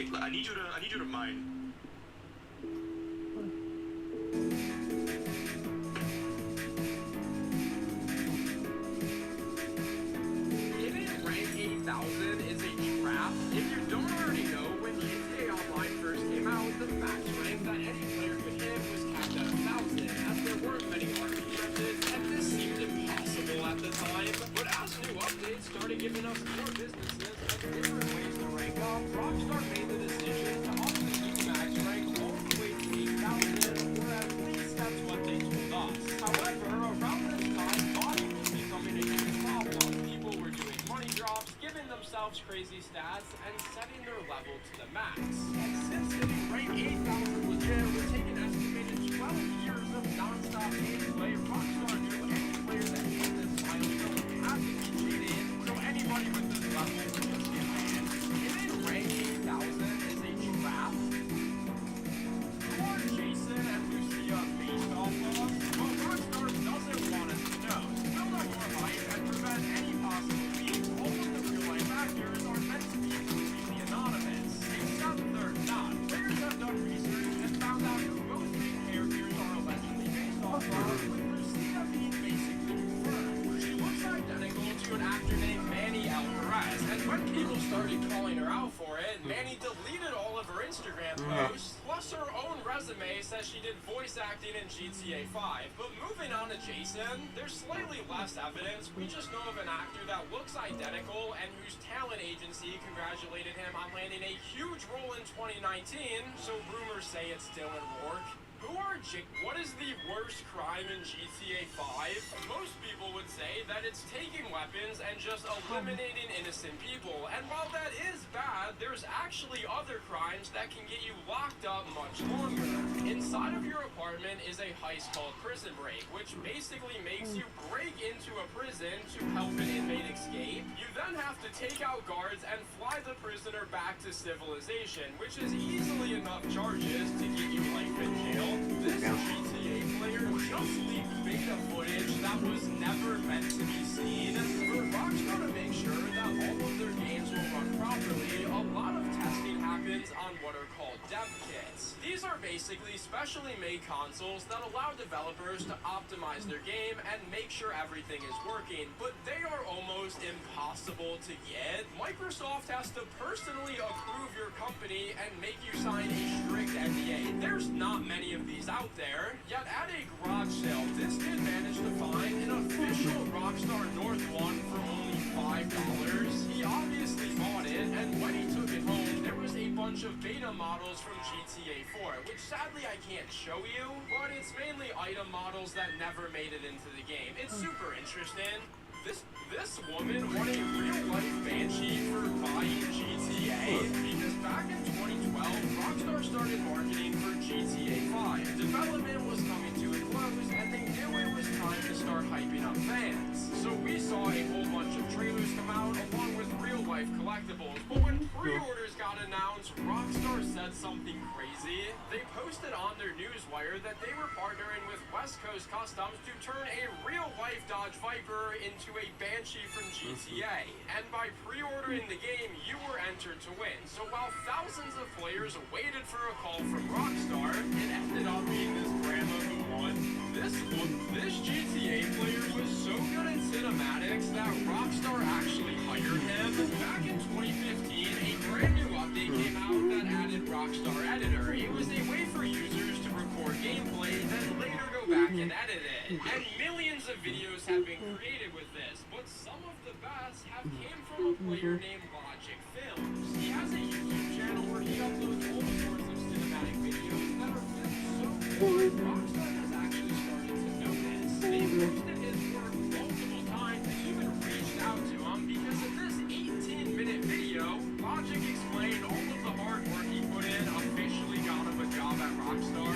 Okay, I need you to mine. Getting rank 8,000 is a trap. If you don't already know, when GTA Online first came out, the max rank that any player could hit was capped at 1,000, as there weren't many RP methods, and this seemed impossible at the time. But as new updates started giving us more businesses and different ways to rank up, Rockstar made the decision to up the max rank all the way to 8,000, or at least that's what they told us. However, around this time, botting was becoming a huge problem. People were doing money drops, giving themselves crazy stats, and setting their level to the max. And since hitting rank 8,000 was there, would take an estimated 12 years of non-stop gameplay, Rockstar knew any player that hit this milestone had to be cheating, so anybody with this level would just get banned. Hitting rank 8,000 is a trap. Who are Jason and Lucia based off of? Well, Rockstar doesn't want us to know. To build up more hype and prevent any possible leaks, all of the real-life actors are meant to be completely anonymous. Except they're not. Players have done research and found out who most main characters are allegedly based off of, with Lucia being basically confirmed. She looks identical to an actor named Manny Alvarez, and when people started calling her out for it, Manny deleted all of her Instagram posts, plus her own resume says she did voice acting in GTA 5. But moving on to Jason, there's slightly less evidence. We just know of an actor that looks identical and whose talent agency congratulated him on landing a huge role in 2019, so rumors say it's Dylan Rourke. Who are what is the worst crime in GTA 5? Most people would say that it's taking weapons and just eliminating innocent people. And while that is bad, there's actually other crimes that can get you locked up much longer. Inside of your apartment is a heist called Prison Break, which basically makes you break into a prison to help an inmate escape. You then have to take out guards and fly the prisoner back to civilization, which is easily enough charges to get you life in jail. This GTA player just leaked beta footage that was never meant to be seen. For Rockstar to make sure that all of their games will run properly, a lot of testing happens on what are called dev kits. These are basically specially made consoles that allow developers to optimize their game and make sure everything is working, but they are almost impossible to get. Microsoft has to personally approve your company and make you sign a strict NDA. There's not many of these out there, yet at a garage sale, this kid managed to find an official Rockstar North one for only $5. He obviously bought it, and when he took it home, there was a bunch of beta models from GTA 4, which sadly I can't show you, but it's mainly item models that never made it into the game. It's super interesting. This woman won a real-life Banshee for buying GTA, because back in 2012, Rockstar started marketing for GTA 5. Development was coming to a close, and they knew it was time to start hyping up fans. So we saw a whole bunch of trailers come out, along with real-life collectibles. But when pre-orders got announced, Rockstar said something crazy. They posted on their newswire that they were partnering with West Coast Customs to turn a real-life Dodge Viper into a Banshee from GTA. And by pre-ordering the game, you were entered to win. So while thousands of players waited for a call from Rockstar, it ended up being this grandma who won. This GTA player was so good at cinematics that Rockstar actually hired him. Back in 2015, a brand new update came out that added Rockstar Editor. It was a way for users to record gameplay, then later go back and edit it. And millions of videos have been created with this, but some of the best have came from a player named Logic Films. He has a YouTube channel where he uploads all sorts of cinematic videos that are filmed so good, Rockstar has actually started to notice. They posted his work multiple times and even reached out to him because in this 18-minute video, Logic explained all of the hard work he put in officially got him a job at Rockstar.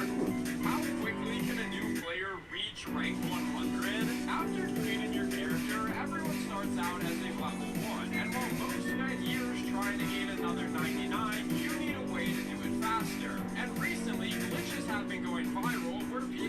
How quickly can a new player reach rank 100? After creating your character, everyone starts out as a level 1, and while most spend years trying to gain another 99, you need a way to do it faster. And recently, glitches have been going viral where people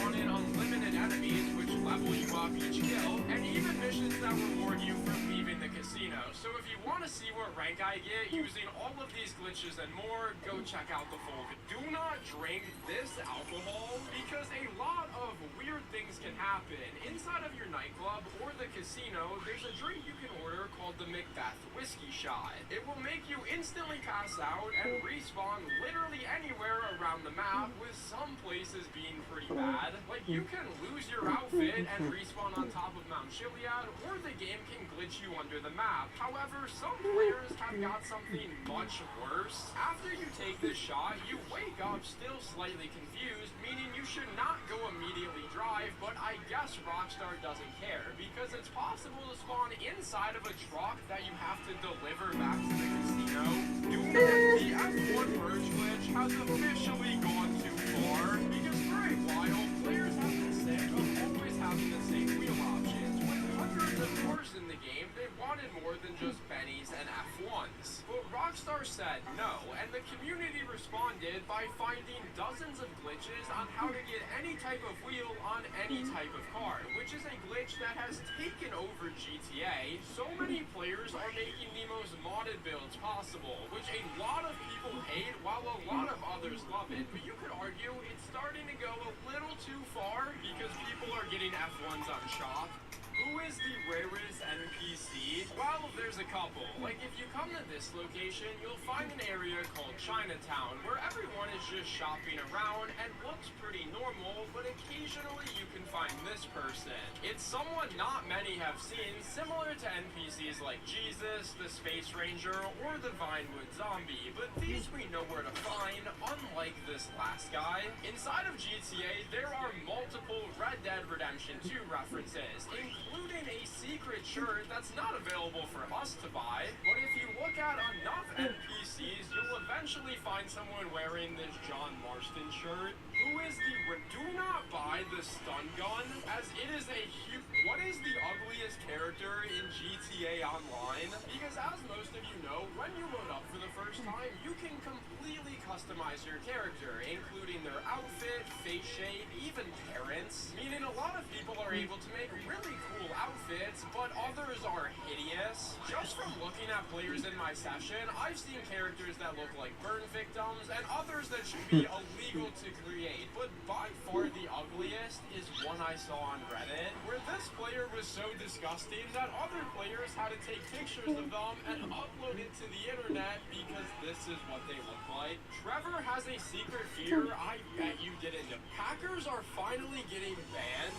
spawn in unlimited enemies which level you up each kill, and even missions that reward you for leaving the casino. So if you want to see what rank I get using all of these glitches and more, go check out the full video. Do not drink this alcohol because a lot of weird things can happen. Inside of your nightclub or the casino, there's a drink you can order called the Macbeth Whiskey Shot. It will make you instantly pass out and respawn literally anywhere around the map, with some places being pretty bad. Like, you can lose your outfit and respawn on top of Mount Chiliad, or the game can glitch you under the map. However, some players have got something much worse. After you take this shot, you wake up still slightly confused, meaning you should not go immediately drive, but I guess Rockstar doesn't care, because it's possible to spawn inside of a truck that you have to deliver back to the casino. The F1 merge glitch has officially gone too far, because for a while, players have been sick of always having the same wheel options. With hundreds of cars in the game, they wanted more than just Bennies and F1s. But Rockstar said no, and the community responded by finding dozens of glitches on how to get any type of wheel on any type of car, which is a glitch that has taken over GTA. So many players are making the most modded builds possible, which a lot of people hate while a lot of others love it. But you could argue it's starting to go a little too far because people are getting F1s on shop. Who is the rarest NPC? Well, there's a couple. Like, if you come to this location, you'll find an area called Chinatown, where everyone is just shopping around and looks pretty normal, but occasionally you can find this person. It's someone not many have seen, similar to NPCs like Jesus, the Space Ranger, or the Vinewood Zombie, but these we know where to find, unlike this last guy. Inside of GTA, there are multiple Red Dead Redemption 2 references, including a secret shirt that's not available for us to buy, but if you look at enough NPCs, you'll eventually find someone wearing this John Marston shirt. Who is the... Do not buy the stun gun, as it is a huge... What is the ugliest character in GTA Online? Because as most of you know, when you load up for the first time, you can completely customize your character, including their outfit, face shape, even parents. Meaning a lot of people are able to make really cool outfits, but others are hideous. Just from looking at players in my session, I've seen characters that look like burn victims, and others that should be illegal to create. But by far the ugliest is one I saw on Reddit, where this player was so disgusting that other players had to take pictures of them and upload it to the internet because this is what they look like. Trevor has a secret fear I bet you didn't know. Hackers are finally getting banned.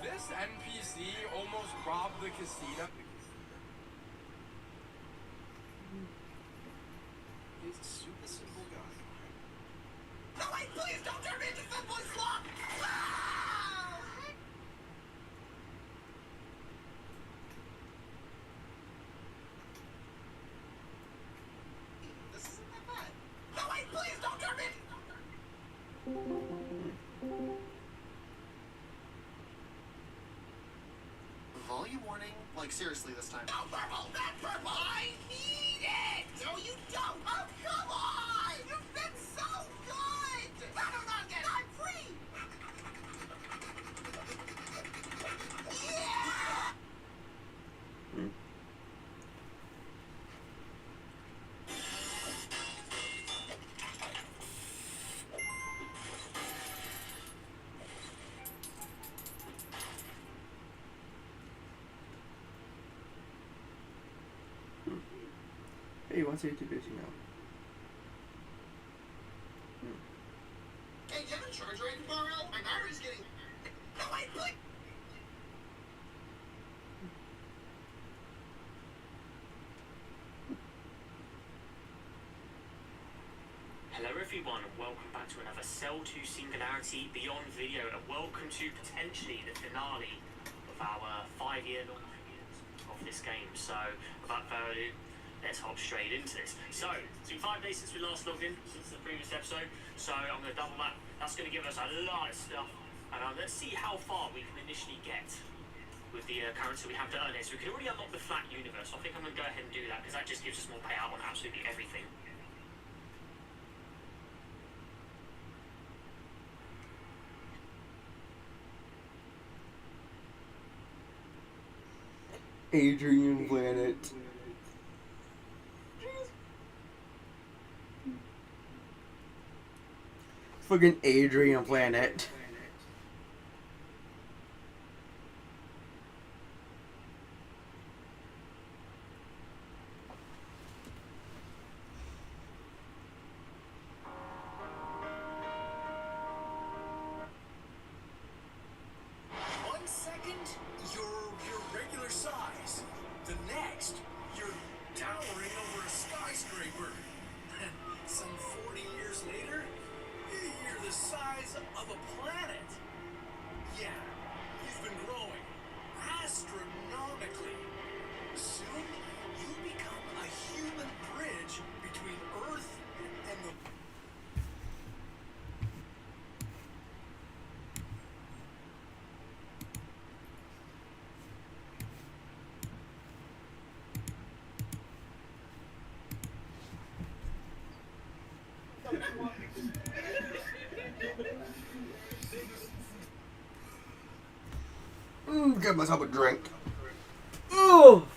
This NPC almost robbed the casino. He's a super simple guy. No, wait, please don't turn me into Football Slop! This isn't that bad. No, wait, please don't turn me! Volume warning? Like, seriously this time. No, purple! Not purple! I need it! No, you don't! Oh, come on! You've been so good! Battle Nugget! I'm free! Yeah! Hey, what's your YouTube busy now? Hey, do you have a charger I can borrow? My battery's getting... No, wait, please! Hello everyone and welcome back to another Cell 2 Singularity Beyond video, and welcome to potentially the finale of our 5-year long of this game. So, without further ado, let's hop straight into this. So, it's been 5 days since we last logged in, since the previous episode, so I'm going to double that. That's going to give us a lot of stuff, and let's see how far we can initially get with the currency we have to earn here. So we can already unlock the flat universe, so I think I'm going to go ahead and do that, because that just gives us more payout on absolutely everything. Adrian Planet. Fucking Adrian Planet. Get myself a drink. Oh.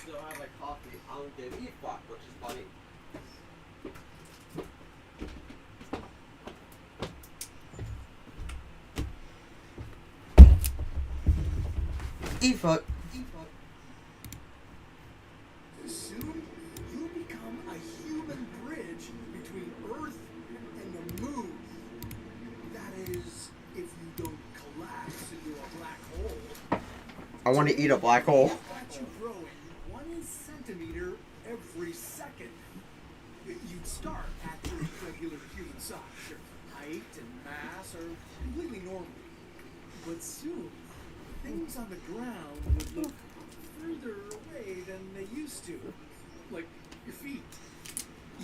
Still have my coffee. I don't get eat fuck, which is funny. Eat fuck. Soon, you become a human bridge between Earth and the Moon. That is, if you don't collapse into a black hole. I want to eat a black hole. Got you growing 1 centimeter every second. You'd start at your regular human size. Your height and mass are completely normal. But soon, things on the ground would look further away than they used to. Like your feet.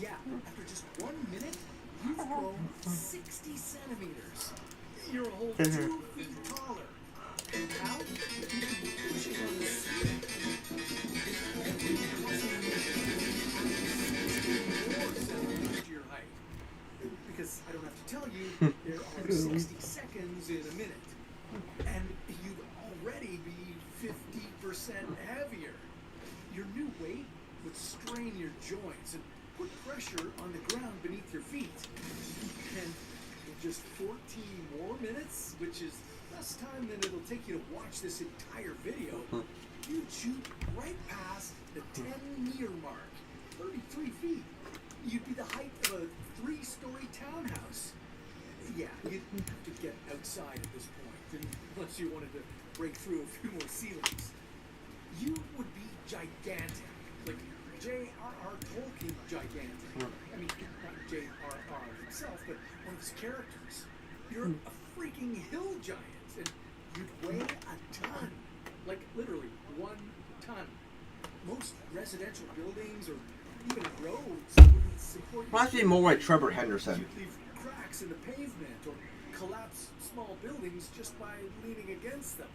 Yeah, after just 1 minute, you've grown 60 centimeters. You're a whole 2 feet taller. And now, you can be pushing on the ceiling. Every passing more centimeters to your height. Because I don't have to tell you, there are 60 seconds in a minute. And you'd already be 50% heavier. Your new weight would strain your joints and put pressure on the ground beneath your feet. And in just 14 more minutes, which is less time than it'll take you to watch this entire video, you'd shoot right past the 10-meter mark, 33 feet. You'd be the height of a 3-story townhouse. Yeah, you'd have to get outside at this point, unless you wanted to break through a few more ceilings. You would be gigantic, like J.R.R. Tolkien gigantic. I mean, not J.R.R. himself, but one of his characters. You're a freaking hill giant, and you'd weigh a ton. Like, literally, 1 ton. Most residential buildings or even roads wouldn't support you. Reminds me more like Trevor Henderson. You'd leave cracks in the pavement or collapse small buildings just by leaning against them.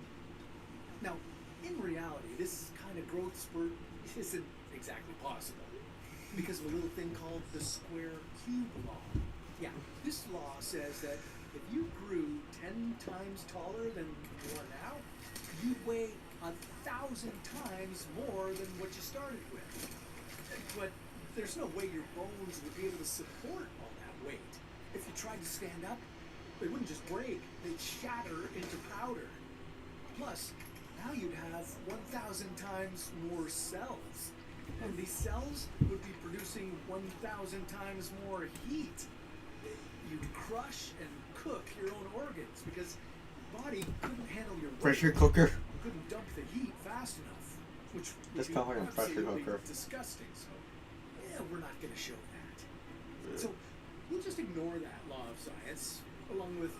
Now, in reality, this kind of growth spurt isn't exactly possible because of a little thing called the square cube law. Yeah, this law says that if you grew 10 times taller than you are now, you'd weigh 1,000 times more than what you started with. But there's no way your bones would be able to support all that weight. If you tried to stand up, they wouldn't just break, they'd shatter into powder. Plus, now you'd have 1,000 times more cells. And these cells would be producing 1,000 times more heat. You'd crush and cook your own organs because your body couldn't handle your weight. Pressure cooker. You couldn't dump the heat fast enough, which would Just be call her a pressure absolutely cooker. disgusting. So, yeah, we're not going to show that. So we'll just ignore that law of science, along with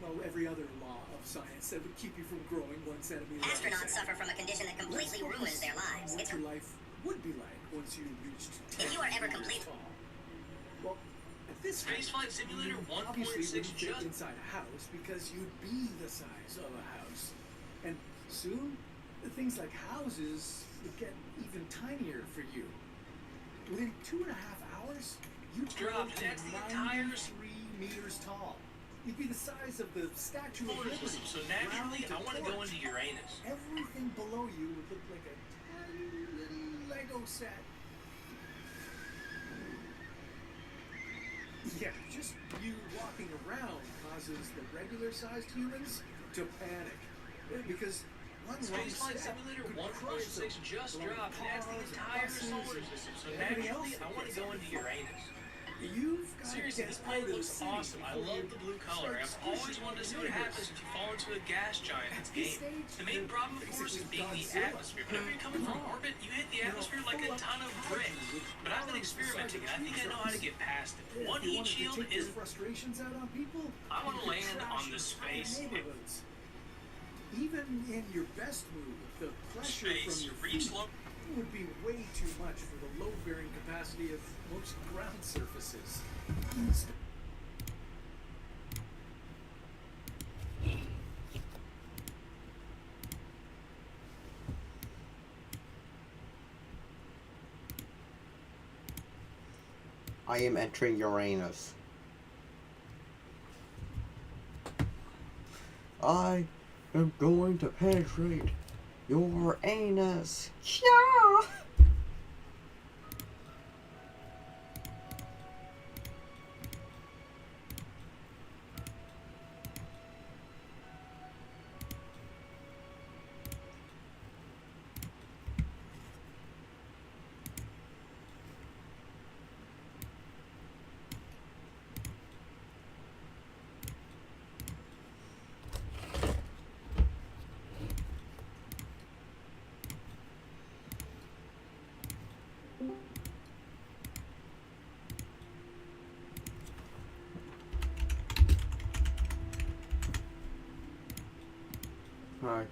well, every other law of science that would keep you from growing 1 centimeter. Astronauts suffer from a condition that completely ruins their lives. What It's your life would be like once you reached 10 If you are ever meters complete- tall. Well, at this Spaceflight Simulator you obviously 1.6 wouldn't fit just... inside a house because you'd be the size of a house. And soon, things like houses would get even tinier for you. Within 2.5 hours, you'd grow Drop to next to the tires. 93 meters tall. You'd be the size of the Statue of Solar Liberty. system, so naturally I want to go round into Uranus. Everything below you would look like a tiny little Lego set. Yeah, just you walking around causes the regular-sized humans to panic. Because one wrong Spaceflight step Simulator could crush 1.6 them, just along dropped with next to cars the and entire buses solar and system, so everything naturally else I want to that go gets into Uranus. You've got Seriously, to this get planet out of looks the city awesome. I before love you the blue color. start I've always squishing wanted to see your what neighbors. happens if you fall into a gas giant in this At this game. stage, The main you're problem, of course, is basically being the Godzilla. atmosphere. Whenever you're coming from orbit, you hit the atmosphere like a ton of bricks. But I've been experimenting, and I think I know how to get past it. One If you heat wanted to shield take your isn't... frustrations out on people, I want to you could land trash on the entire space. neighborhoods. Even in your best mood, the pressure from Space. your Reach feet low. would be way too much for the load-bearing capacity of most ground surfaces. I am entering Uranus. I am going to penetrate your anus. Yeah. Hi.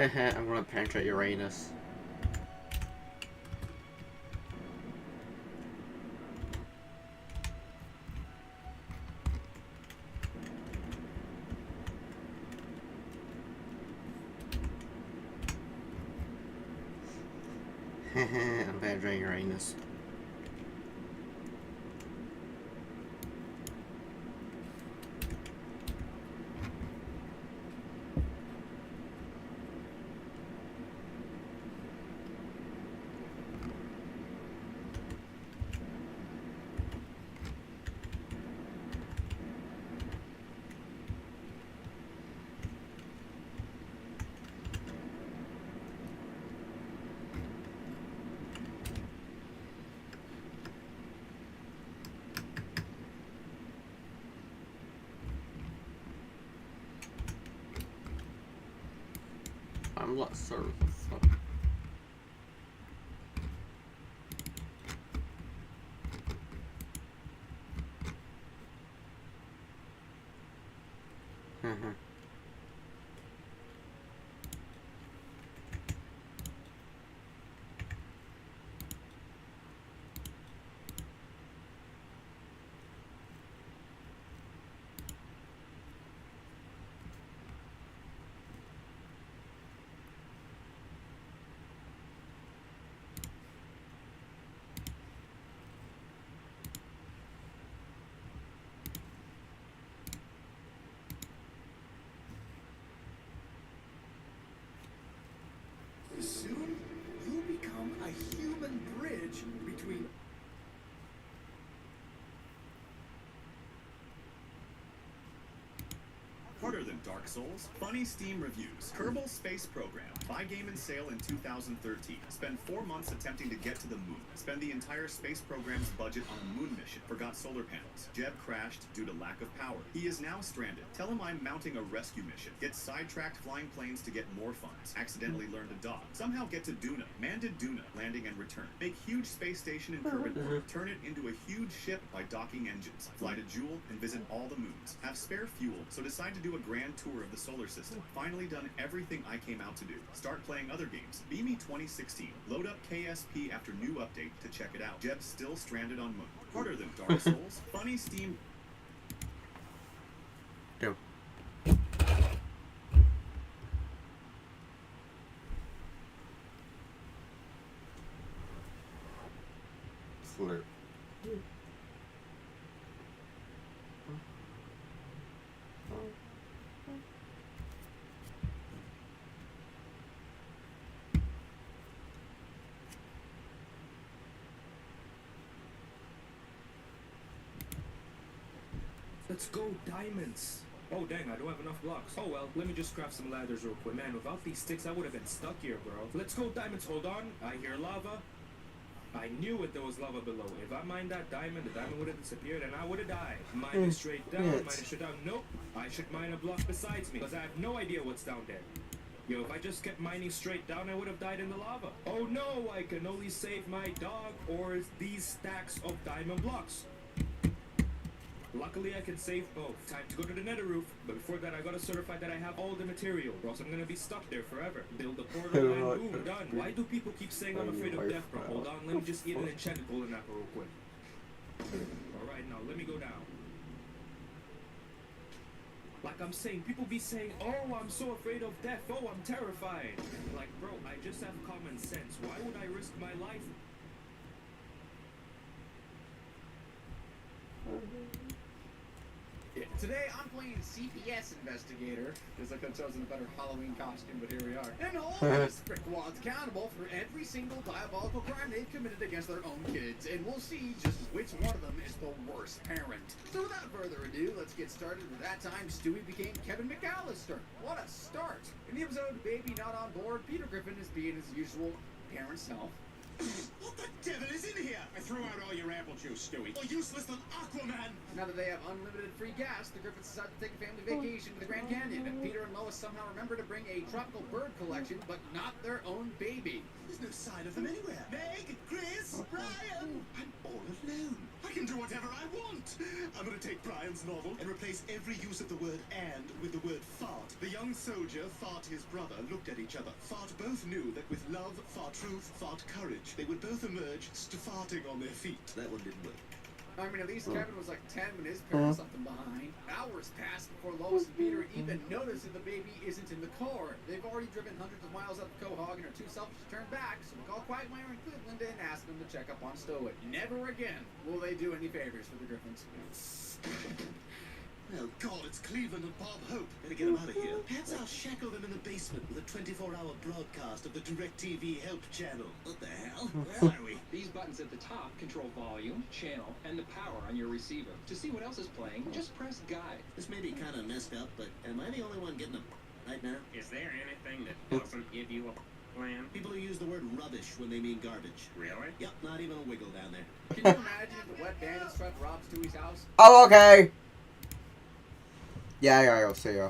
I'm gonna penetrate Uranus. I'm penetrating Uranus. Unlock service. Soon, you'll become a human bridge between. Harder than Dark Souls, funny Steam reviews. Kerbal Space Program. Buy game and sale in 2013. Spend 4 months attempting to get to the moon. Spend the entire space program's budget on a moon mission. Forgot solar panels. Jeb crashed due to lack of power. He is now stranded. Tell him I'm mounting a rescue mission. Get sidetracked flying planes to get more funds. Accidentally learn to dock. Somehow get to Duna. Manded Duna. Landing and return. Make huge space station in Kerbin. Turn it into a huge ship by docking engines. Fly to Jewel and visit all the moons. Have spare fuel, so decide to do a grand tour of the solar system. Finally done everything I came out to do. Start playing other games. Be Me 2016. Load up KSP after new update to check it out. Jeb's still stranded on moon. Harder than Dark Souls. Funny Steam. Damn. Slurp. Let's go, diamonds! Oh dang, I don't have enough blocks. Oh well, let me just craft some ladders real quick. Man, without these sticks, I would have been stuck here, bro. Let's go, diamonds, hold on. I hear lava. I knew it, there was lava below. If I mined that diamond, the diamond would have disappeared and I would have died. Mine it straight down, mine it straight down. Nope, I should mine a block besides me, because I have no idea what's down there. Yo, if I just kept mining straight down, I would have died in the lava. Oh no, I can only save my dog or these stacks of diamond blocks. Luckily, I can save both. Time to go to the nether roof, but before that, I gotta certify that I have all the material, or else I'm gonna be stuck there forever. Build a portal and boom, done. Why do people keep saying I'm afraid of death, bro? Hold on, let me just eat an enchanted golden apple real quick. Alright, now let me go down. Like I'm saying, people be saying, oh, I'm so afraid of death, oh, I'm terrified. Like, bro, I just have common sense. Why would I risk my life? Yeah, today I'm playing CPS investigator because I could have chosen a better Halloween costume, but here we are. And all these prickwads accountable for every single diabolical crime they've committed against their own kids, and we'll see just which one of them is the worst parent. So without further ado, let's get started with that time Stewie became Kevin McAllister. What a start! In the episode Baby Not On Board, Peter Griffin is being his usual parent self. What the devil is in here? I threw out all your apple juice, Stewie. Oh, useless little Aquaman! Now that they have unlimited free gas, the Griffins decide to take a family vacation to the Grand Canyon. Peter and Lois somehow remember to bring a tropical bird collection, but not their own baby. There's no sign of them anywhere. Meg, Chris, Brian! I'm all alone. I can do whatever I want. I'm gonna take Brian's novel and replace every use of the word and with the word fart. The young soldier, Fart his brother, looked at each other. Fart both knew that with love, fart truth, fart courage, they would both emerge farting on their feet. That one didn't work. I mean, at least Kevin was like 10 when his parents left him behind. Hours passed before Lois and Peter even noticed that the baby isn't in the car. They've already driven hundreds of miles up to Quahog and are too selfish to turn back, so we call Quagmire and Cleveland and ask them to check up on Stoic. Never again will they do any favors for the Griffins. Oh God, it's Cleveland and Bob Hope. Better get them out of here. Perhaps I'll shackle them in the basement with a 24-hour broadcast of the DirecTV Help channel. What the hell? Where are we? These buttons at the top control volume, channel, and the power on your receiver. To see what else is playing, just press guide. This may be kind of messed up, but am I the only one getting them right now? Is there anything that doesn't give you a plan? People who use the word rubbish when they mean garbage. Really? Yep, not even a wiggle down there. Can you imagine if the wet bandits tried to rob Stewie's house? Oh, okay. Yeah, I'll see ya.